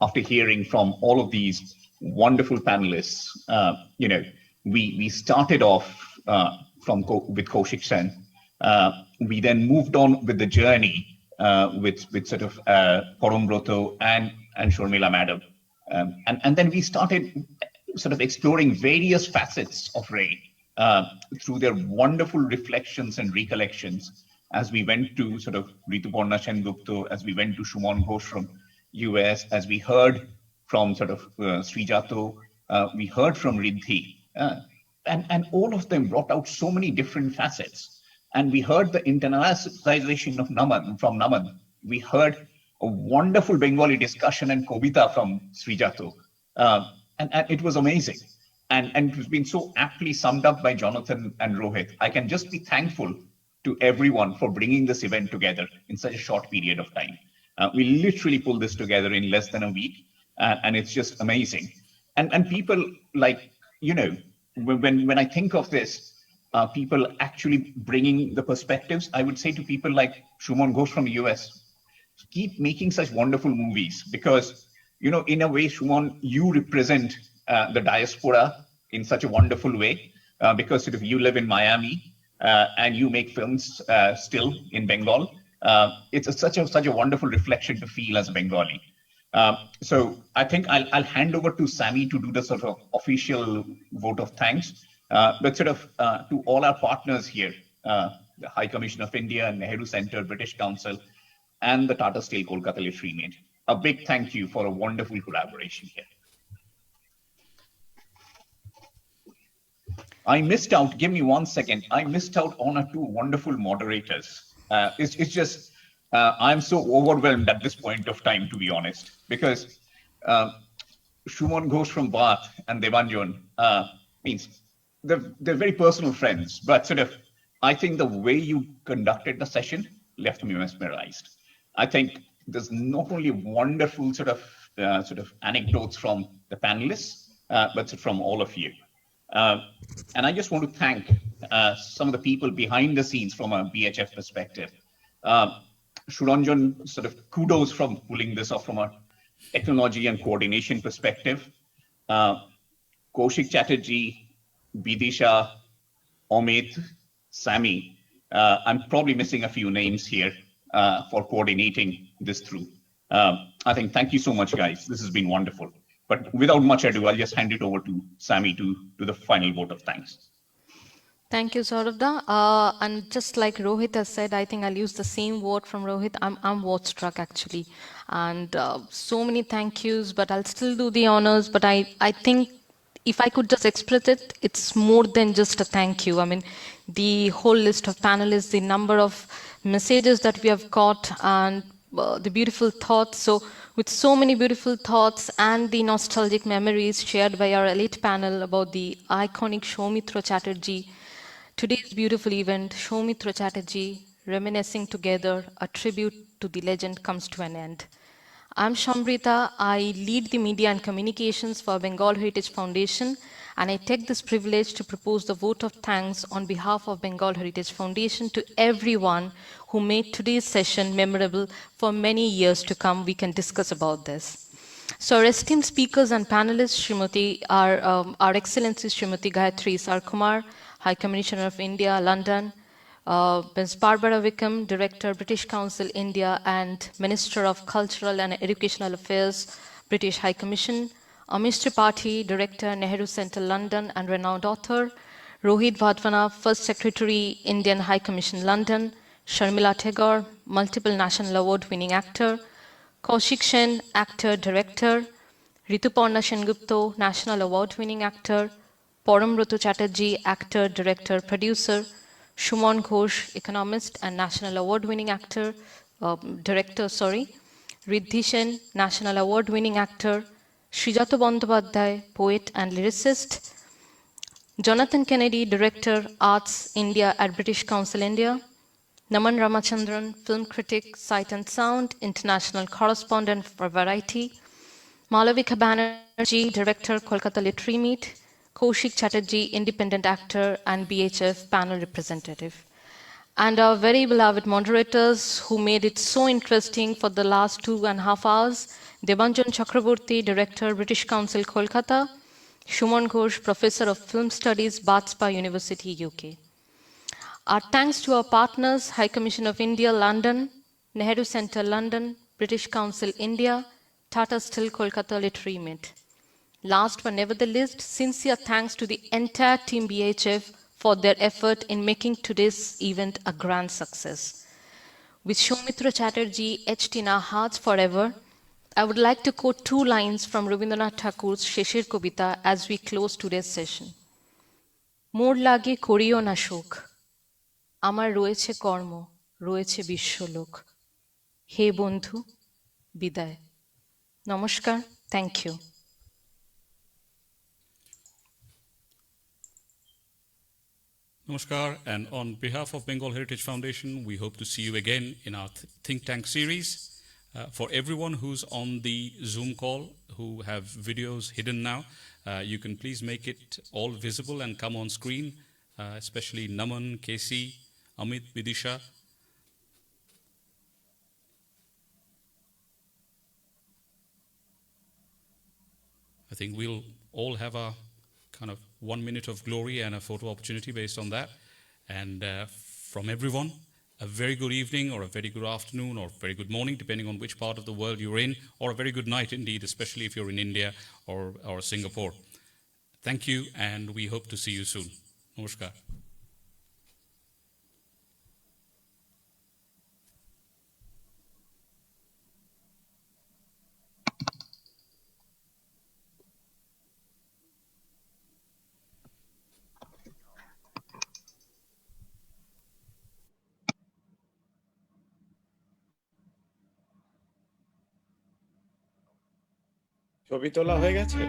After hearing from all of these wonderful panelists, we started off with Kaushik Sen. We then moved on with the journey with sort of Param and Shormila Madam. And then we started sort of exploring various facets of Ray through their wonderful reflections and recollections, as we went to sort of Rituparna Sengupta, as we went to Shumon Ghosh from US, as we heard from sort of Srijato, we heard from Riddhi, and all of them brought out so many different facets. And we heard the internalization of Naman from Naman. We heard a wonderful Bengali discussion and Kobita from Srijato. And it was amazing. And it has been so aptly summed up by Jonathan and Rohit. I can just be thankful to everyone for bringing this event together in such a short period of time. We literally pulled this together in less than a week, and it's just amazing. And people like, when I think of this, people actually bringing the perspectives, I would say to people like Shumon Ghosh from the US, keep making such wonderful movies, because, in a way, Shumon, you represent the diaspora in such a wonderful way, because sort of you live in Miami, and you make films still in Bengal. It's such a wonderful reflection to feel as a Bengali. So I think I'll hand over to Sammy to do the sort of official vote of thanks. But sort of to all our partners here, the High Commission of India, Nehru Center, British Council, and the Tata Steel Kolkata Literary Meet. A big thank you for a wonderful collaboration here. I missed out. Give me 1 second. I missed out on our two wonderful moderators. It's just I'm so overwhelmed at this point of time, to be honest, because Shumon Ghosh from Bath and Devanjan means they're very personal friends, but sort of I think the way you conducted the session left me mesmerized. I think there's not only wonderful sort of anecdotes from the panelists, but from all of you. And I just want to thank some of the people behind the scenes from a BHF perspective. Shuranjan, sort of kudos from pulling this off from a technology and coordination perspective. Kaushik Chatterjee, Bidisha, Omid, Sami. I'm probably missing a few names here for coordinating this through. I think thank you so much, guys. This has been wonderful. But without much ado, I'll just hand it over to Sami to do the final vote of thanks. Thank you, Saurabh. And just like Rohit has said, I think I'll use the same word from Rohit. I'm awestruck actually. And so many thank yous, but I'll still do the honors. But I think if I could just express it, it's more than just a thank you. I mean, the whole list of panelists, the number of messages that we have got, and the beautiful thoughts. So with so many beautiful thoughts and the nostalgic memories shared by our elite panel about the iconic Soumitra Chatterjee, today's beautiful event, Soumitra Chatterjee, Reminiscing Together, a tribute to the legend, comes to an end. I'm Soumitra. I lead the media and communications for Bengal Heritage Foundation, and I take this privilege to propose the vote of thanks on behalf of Bengal Heritage Foundation to everyone who made today's session memorable for many years to come. We can discuss about this. So our esteemed speakers and panelists, our Excellency Srimati Gayatri Sarkumar, High Commissioner of India, London, Ms. Barbara Wickham, Director, British Council, India, and Minister of Cultural and Educational Affairs, British High Commission, Amish Tripathi, Director, Nehru Centre, London, and renowned author, Rohit Vadvana, First Secretary, Indian High Commission, London, Sharmila Tagore, multiple national award-winning actor, Kaushik Sen, actor, director, Rituparna Sengupta, national award-winning actor, Parambrata Chatterjee, actor, director, producer, Shumon Ghosh, economist and national award-winning actor, director, Riddhi Sen, national award-winning actor, Srijato Bandyopadhyay, poet and lyricist, Jonathan Kennedy, director, Arts, India at British Council, India, Naman Ramachandran, film critic, Sight and Sound, international correspondent for Variety, Malavika Banerjee, director, Kolkata Literary Meet, Kaushik Chatterjee, independent actor and BHF panel representative. And our very beloved moderators who made it so interesting for the last 2.5 hours, Debanjan Chakraborty, director, British Council, Kolkata, Shumon Ghosh, professor of film studies, Bath University, UK. Our thanks to our partners, High Commission of India, London, Nehru Centre, London, British Council, India, Tata Steel, Kolkata Literary Meet. Last but never the least, sincere thanks to the entire team BHF for their effort in making today's event a grand success. With Soumitra Chatterjee etched in our hearts forever, I would like to quote 2 lines from Rabindranath Thakur's Sheshir Kobita as we close today's session. Mor lage koriyo na shok, আমার রয়েছে কর্ম, রয়েছে বিশ্বলোক। হে বন্ধু, বিদায়। নমস্কার, thank you. Namaskar, and on behalf of Bengal Heritage Foundation, we hope to see you again in our Think Tank series. For everyone who's on the Zoom call, who have videos hidden now, you can please make it all visible and come on screen, especially Naman, Casey, Amit, Bidisha. I think we'll all have a kind of 1 minute of glory and a photo opportunity based on that. And from everyone, a very good evening or a very good afternoon or very good morning, depending on which part of the world you're in, or a very good night indeed, especially if you're in India or Singapore. Thank you, and we hope to see you soon. Namaskar. ছবি তোলা হয়ে গেছে?